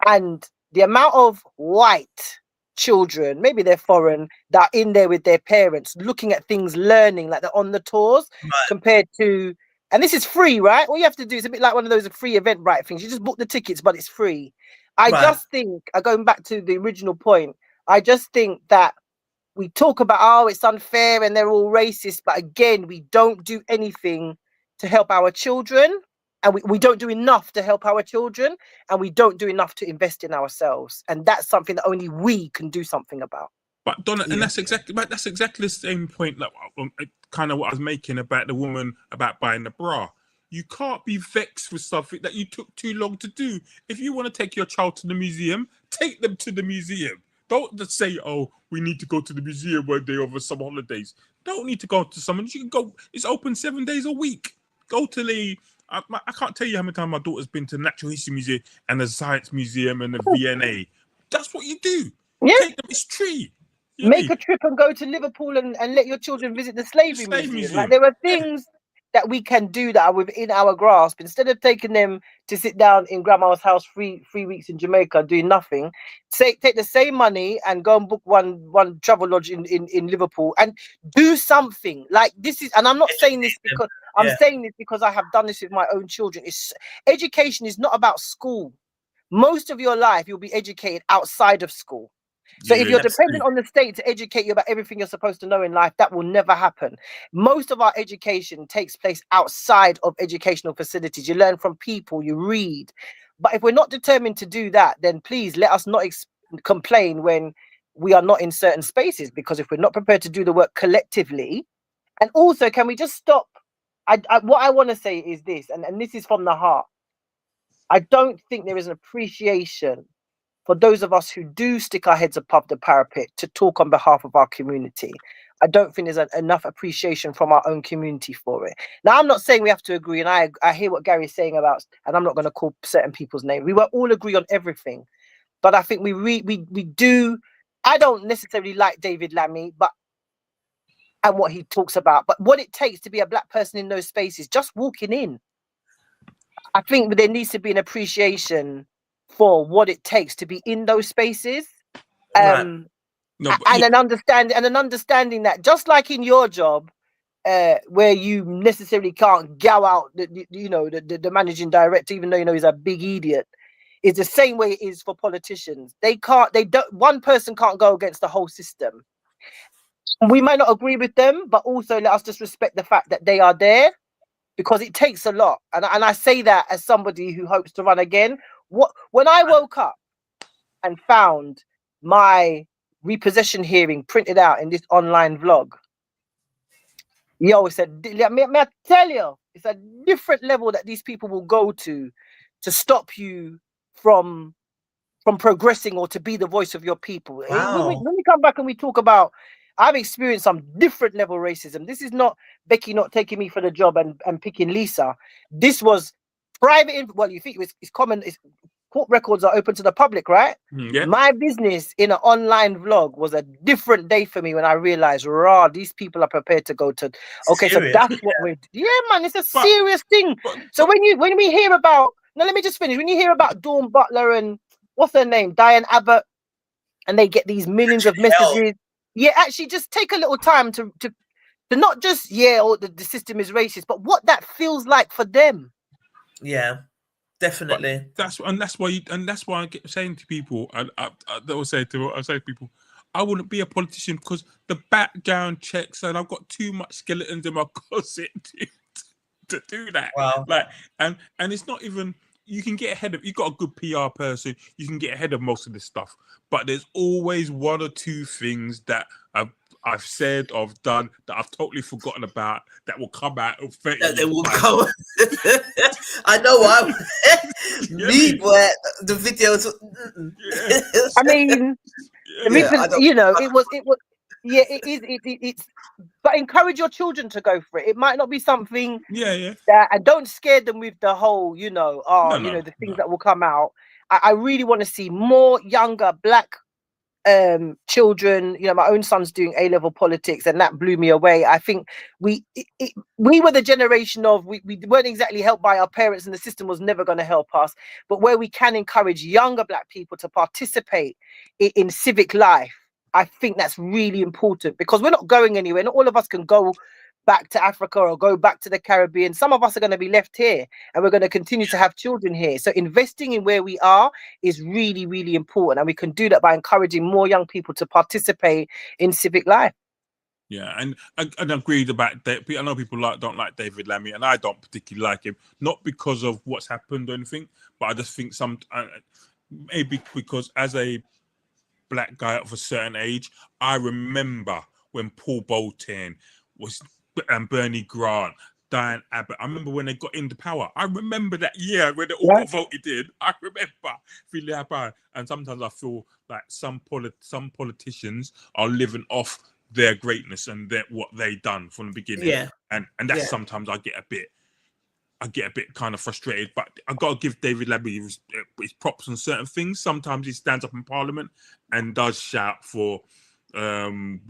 And the amount of white children, maybe they're foreign, that are in there with their parents, looking at things, learning, like they're on the tours, compared to, and this is free, right? All you have to do is a bit like one of those free Eventbrite things. You just book the tickets, but it's free. I just think, going back to the original point, I just think that we talk about, oh, it's unfair and they're all racist, but again, we don't do anything to help our children, and we don't do enough to help our children, and we don't do enough to invest in ourselves, and that's something that only we can do something about. But Donna, and that's exactly the same point that kind of what I was making about the woman about buying the bra. You can't be vexed with something that you took too long to do. If you want to take your child to the museum, take them to the museum. Don't just say, oh, we need to go to the museum one day over some holidays. Don't need to go to someone. You can go. It's open 7 days a week. Go to the. I can't tell you how many times my daughter's been to the Natural History Museum and the Science Museum and the V&A. That's what you do. Yeah. Take them. It's tree. Make a trip and go to Liverpool and let your children visit the Slavery Museum. Like, there are things that we can do that are within our grasp. Instead of taking them to sit down in grandma's house 3 weeks in Jamaica doing nothing, take the same money and go and book one travel lodge in Liverpool and do something. Like, this is, and I'm not saying this because I'm saying this because I have done this with my own children. Education is not about school. Most of your life you'll be educated outside of school. So if you're dependent on the state to educate you about everything you're supposed to know in life, that will never happen. Most of our education takes place outside of educational facilities. You learn from people, you read. But if we're not determined to do that, then please let us not complain when we are not in certain spaces, because if we're not prepared to do the work collectively, and also, can we just stop? What I want to say is this, and this is from the heart. I don't think there is an appreciation for those of us who do stick our heads above the parapet to talk on behalf of our community. I don't think there's enough appreciation from our own community for it. Now, I'm not saying we have to agree, and I hear what Gary's saying about, and I'm not going to call certain people's names. We won't all agree on everything, but I think we do. I don't necessarily like David Lammy, and what he talks about, but what it takes to be a black person in those spaces, just walking in. I think there needs to be an appreciation for what it takes to be in those spaces. No, but and an understanding that just like in your job, where you necessarily can't go out, the managing director, even though he's a big idiot, is the same way it is for politicians. One person can't go against the whole system. We might not agree with them, but also let us just respect the fact that they are there, because it takes a lot. And I say that as somebody who hopes to run again. When I woke up and found my repossession hearing printed out in this online vlog, may I tell you, it's a different level that these people will go to stop you from progressing or to be the voice of your people. Wow. When we come back and we talk about, I've experienced some different level racism. This is not Becky not taking me for the job and picking Lisa. This was private. Well, you think it's common. Court records are open to the public, right? yeah. My business in an online vlog was a different day for me when I realized, these people are prepared to go to. Okay, Serious. so that's what we're. Yeah, man, it's a serious thing. So when we hear about, now let me just finish. When you hear about Dawn Butler and what's her name, Diane Abbott, and they get these millions of messages, actually just take a little time to not just the system is racist, but what that feels like for them. Yeah. Definitely. That's why I keep saying to people, I say to people, I wouldn't be a politician because the background checks, and I've got too much skeletons in my closet to do that. Wow. Like, and it's not even, you can get ahead of, you've got a good PR person, you can get ahead of most of this stuff, but there's always one or two things that I've said or I've done that I've totally forgotten about that will come out of 30 They will years' come. I know why. Me, boy, the videos. I mean, it's. But encourage your children to go for it. It might not be something. That, and don't scare them with the whole, the things that will come out. I really want to see more younger Black children. My own son's doing A-level politics, and that blew me away. I think we were the generation of we weren't exactly helped by our parents, and the system was never going to help us, but where we can encourage younger Black people to participate in civic life, I think that's really important, because we're not going anywhere. Not all of us can go back to Africa or go back to the Caribbean. Some of us are going to be left here, and we're going to continue to have children here. So investing in where we are is really, really important. And we can do that by encouraging more young people to participate in civic life. Yeah, and agreed about that. I know people don't like David Lammy, and I don't particularly like him, not because of what's happened or anything, but I just think maybe because as a Black guy of a certain age, I remember when Paul Bolton was, and Bernie Grant, Diane Abbott. I remember when they got into power. I remember that year when they all got voted in. I remember feeling happy. And sometimes I feel like some politicians are living off their greatness and what they done from the beginning. Yeah. And that's sometimes I get a bit kind of frustrated, but I got to give David Lammy his props on certain things. Sometimes he stands up in Parliament and does shout for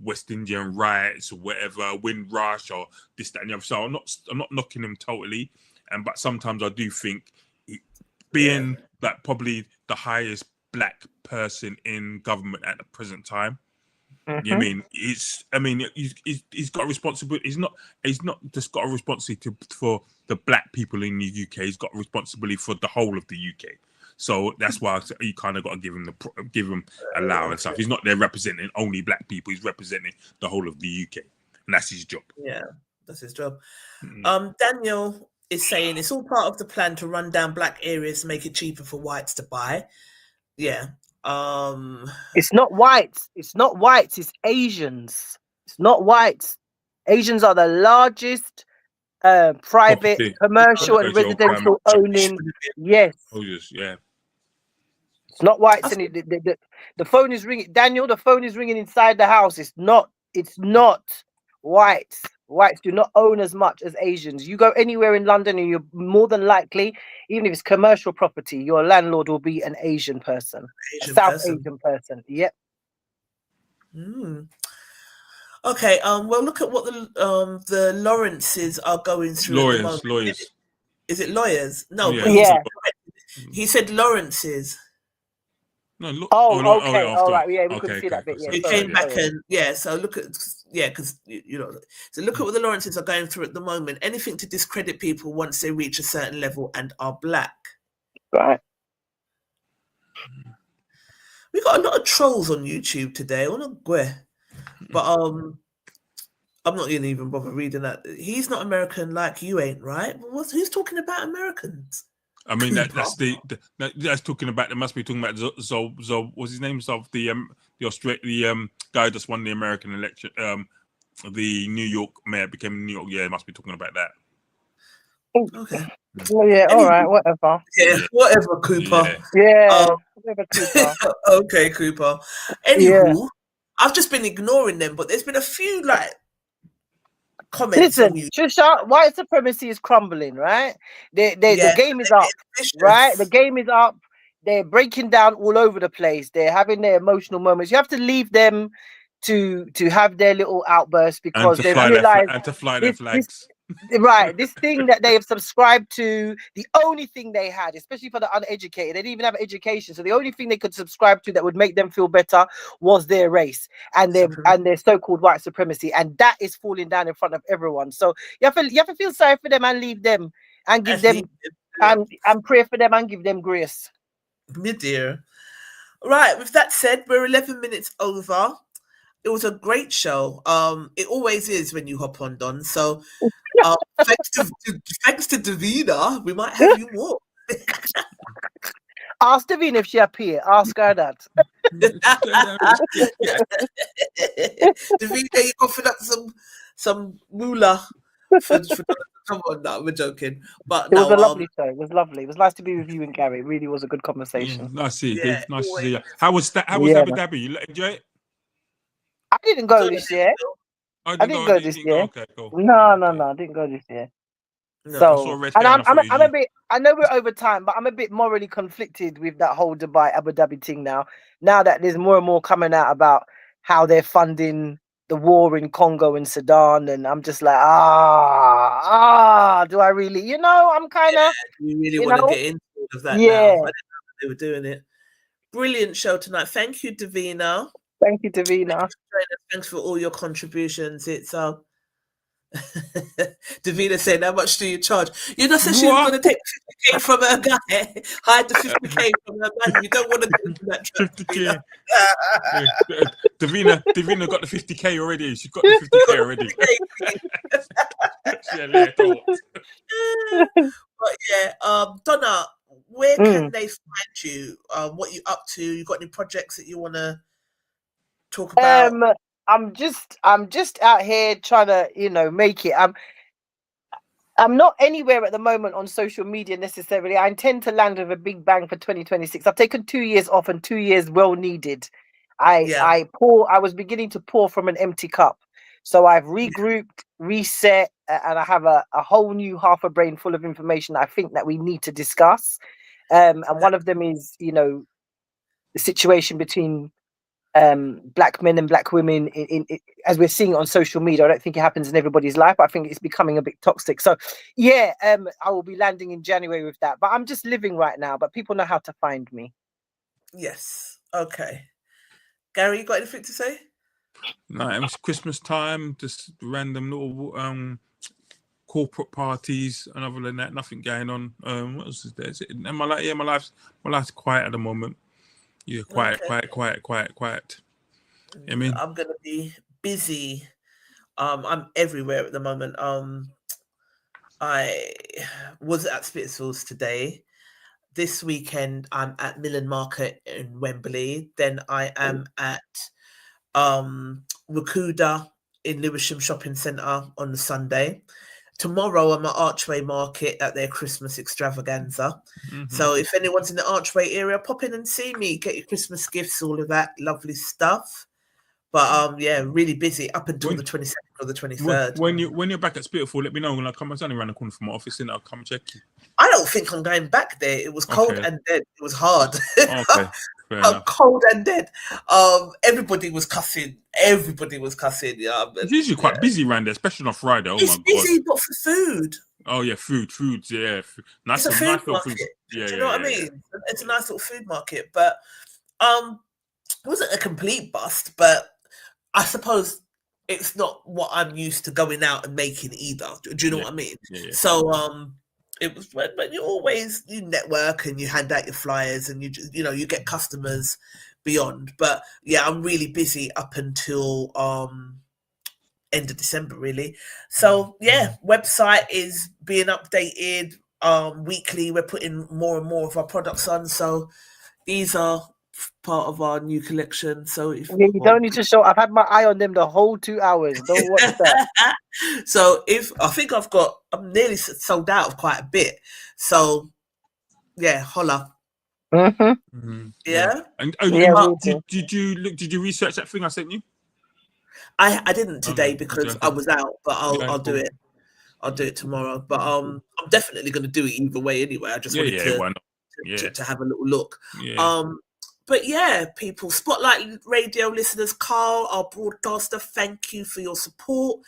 West Indian rights or whatever, Windrush or this, that, and the other. So I'm not knocking him totally, but sometimes I do think being like probably the highest Black person in government at the present time. You mean he's got a responsibility. He's not just got a responsibility for the Black people in the UK. He's got a responsibility for the whole of the UK. So that's why you kind of got to give him allowance. Stuff. He's not there representing only Black people. He's representing the whole of the UK, and that's his job. Yeah, that's his job. Daniel is saying it's all part of the plan to run down Black areas to make it cheaper for whites to buy. Yeah. It's not whites. It's Asians. It's not whites. Asians are the largest private, commercial, and residential owning. Yes. Oh yes, yeah. It's not whites. And the phone is ringing. Daniel, the phone is ringing inside the house. It's not whites. Whites do not own as much as Asians. You go anywhere in London and you're more than likely, even if it's commercial property, your landlord will be an Asian person. Asian person. Yep. Okay, well, look at what the Lawrences are going through at the moment. Lawyers. Is it lawyers? No, yeah. but he said Lawrences. No, look. Oh, no, okay, yeah, all after. right, yeah, we Okay, couldn't see that bit. Yeah, It sorry, came back sorry. and so look at because you know, so look at what the Lawrences are going through at the moment. Anything to discredit people once they reach a certain level and are black. Right. We got a lot of trolls on YouTube today. I want to but I'm not gonna even bother reading that. He's not American like you ain't, right? Who's talking about Americans? I mean that's Cooper. that's talking about. They must be talking about Zo. What's his name? Zo, the guy who just won the American election. The New York mayor became New York. Yeah, they must be talking about that. Okay. Well, yeah, all right, whatever. Yeah, whatever, Cooper. Yeah, whatever, Cooper. Okay, Cooper. Anywho, I've just been ignoring them, but there's been a few like comments Listen, on you. Trisha, white supremacy is crumbling, right? The game is up, vicious. right? The game is up. They're breaking down all over the place. They're having their emotional moments. You have to leave them to have their little outbursts because they've realized and to fly their flags. This thing that they have subscribed to, the only thing they had, especially for the uneducated, they didn't even have education, so the only thing they could subscribe to that would make them feel better was their race and their so-called white supremacy, and that is falling down in front of everyone. So you have to feel sorry for them and leave them and give them and pray for them and give them grace. My dear. Right, with that said, we're 11 minutes over. It was a great show. It always is when you hop on, Don. So thanks to Davina, we might have you more. Ask Davina if she appear. Ask her that. Davina, you coughing up some moolah for come on, no, we're joking. But it was a lovely show. It was lovely. It was nice to be with you and Gary. It really was a good conversation. Nice to see you. Yeah, Nice to see you. How was Abu Dhabi? You enjoy it? I didn't go this year. I didn't go this year. Okay, cool. No, I didn't go this year. No, so, and I'm a bit. I know we're over time, but I'm a bit morally conflicted with that whole Dubai Abu Dhabi thing now. Now that there's more and more coming out about how they're funding the war in Congo and Sudan, and I'm just like, do I really? I'm kind of. You really want to get into all of that now? I didn't know they were doing it. Brilliant show tonight. Thank you, Davina. Thank you, Davina. Thanks for all your contributions. It's Davina saying, how much do you charge? You know, said she was going to take 50k from her guy, hide the 50k from her man. You don't want to go into that trap. 50k. Davina got the 50k already. She's got the 50k already. But yeah, Donna, where can they find you? What you up to? You got any projects that you want to talk about? I'm just out here trying to, make it. I'm not anywhere at the moment on social media necessarily. I intend to land with a big bang for 2026. I've taken 2 years off and 2 years well needed. I was beginning to pour from an empty cup. So I've regrouped, reset, and I have a whole new half a brain full of information I think that we need to discuss. And one of them is, the situation between black men and black women as we're seeing it on social media. I don't think it happens in everybody's life, but I think it's becoming a bit toxic. So I will be landing in January with that, but I'm just living right now, but people know how to find me. Yes. Okay. Gary, you got anything to say? No, it was Christmas time, just random little corporate parties, and other than that, nothing going on. What else is there? And my life's quiet at the moment. Yeah, quiet. I mean, I'm gonna be busy. I'm everywhere at the moment. I was at Spitalfields today. This weekend, I'm at Millen Market in Wembley. Then I am at Wakuda in Lewisham Shopping Centre on the Sunday. Tomorrow, I'm at Archway Market at their Christmas extravaganza. Mm-hmm. So if anyone's in the Archway area, pop in and see me, get your Christmas gifts, all of that lovely stuff. But really busy up until the 22nd or the 23rd. When you're back at Spitalfield, let me know. When I come, I'm only around the corner from my office, and I'll come check you. I don't think I'm going back there. It was cold and dead. It was hard. Okay. Cold and dead. Everybody was cussing. Yeah, it's usually quite busy around there, especially on Friday. It's busy, but for food. Oh yeah, food. Yeah, Nice. It's a food market. Yeah, do you know what I mean? It's a nice little food market, but It wasn't a complete bust, but I suppose it's not what I'm used to going out and making either. Do you know what I mean? Yeah. So it was, but you network and you hand out your flyers and you get customers beyond. But yeah, I'm really busy up until end of December really. So yeah, website is being updated weekly. We're putting more and more of our products on. So these are part of our new collection. So if You don't need to show. I've had my eye on them the whole 2 hours. Don't watch that. So if I think I'm nearly sold out of quite a bit. So yeah, holla. Mm-hmm. Yeah. And Yeah, we do. did you research that thing I sent you? I didn't today Okay, because okay. I was out, but I'll Yeah, I'll do cool. it. I'll do it tomorrow. But I'm definitely going to do it either way anyway. I just wanted Why not? Yeah. to have a little look. Yeah. But yeah, people, Spotlight Radio listeners, Carl, our broadcaster, thank you for your support.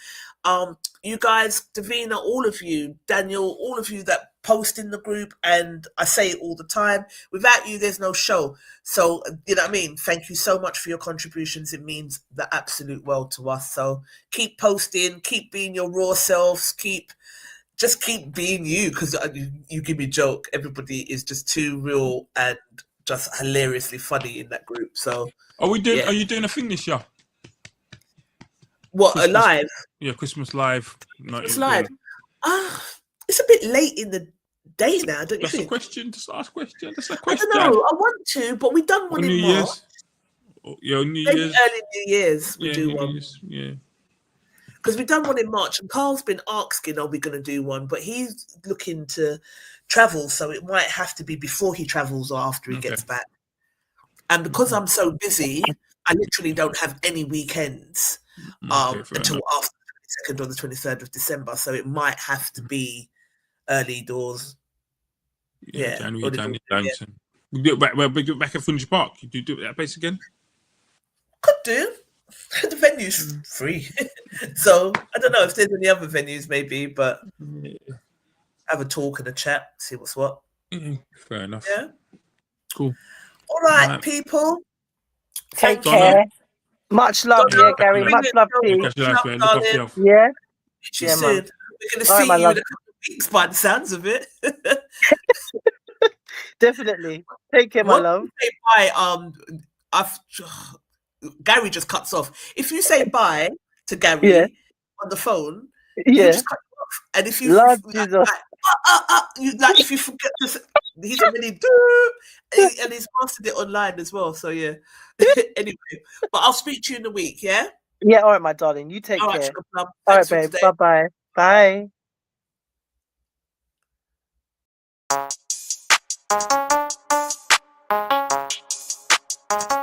You guys, Davina, all of you, Daniel, all of you that post in the group, and I say it all the time, without you, there's no show. So, you know what I mean? Thank you so much for your contributions. It means the absolute world to us. So keep posting, keep being your raw selves, just keep being you, because you give me a joke. Everybody is just too real and just hilariously funny in that group. So Are you doing a thing this year? what, Christmas, alive? Yeah, Christmas live. It's live. It's a bit late in the day now, don't you That's think? a question. Just ask question. That's a I question. don't know. I want to, but we done one On in New March. Year's. Yeah, on New Maybe Year's. early New Year's we do New one. Year's, yeah. Because we done one in March, and Carl's been asking, are we going to do one? But he's looking to travel, so it might have to be before he travels or after he gets back. And because I'm so busy, I literally don't have any weekends until after the 22nd or the 23rd of December. So it might have to be early doors. Yeah. January. We do it back at Fringe Park. You do it at that place again? Could do. The venue's free. So I don't know if there's any other venues maybe, but have a talk and a chat, see what's what. Fair enough. Yeah. Cool. All right, people. Take Thank care. you. Much love, Donna, Gary. bring Much it love down. to you. Catch you later, man. Look after yourself. Yeah. Meet you Yeah, soon. man. We're going to All right, see my you love. in a couple of weeks by the sounds of it. Definitely. Take care, my What love. do you say bye? Gary just cuts off. If you say bye to Gary Yeah. on the phone, Yeah. you just cut you off. And if you Lord Jesus. if you forget to say, he's already and he's mastered it online as well. So yeah. Anyway, but I'll speak to you in a week. Yeah. Yeah. All right, my darling. You take All right, care. Sugar Plum. All right, Thanks for babe. today. Bye-bye. Bye.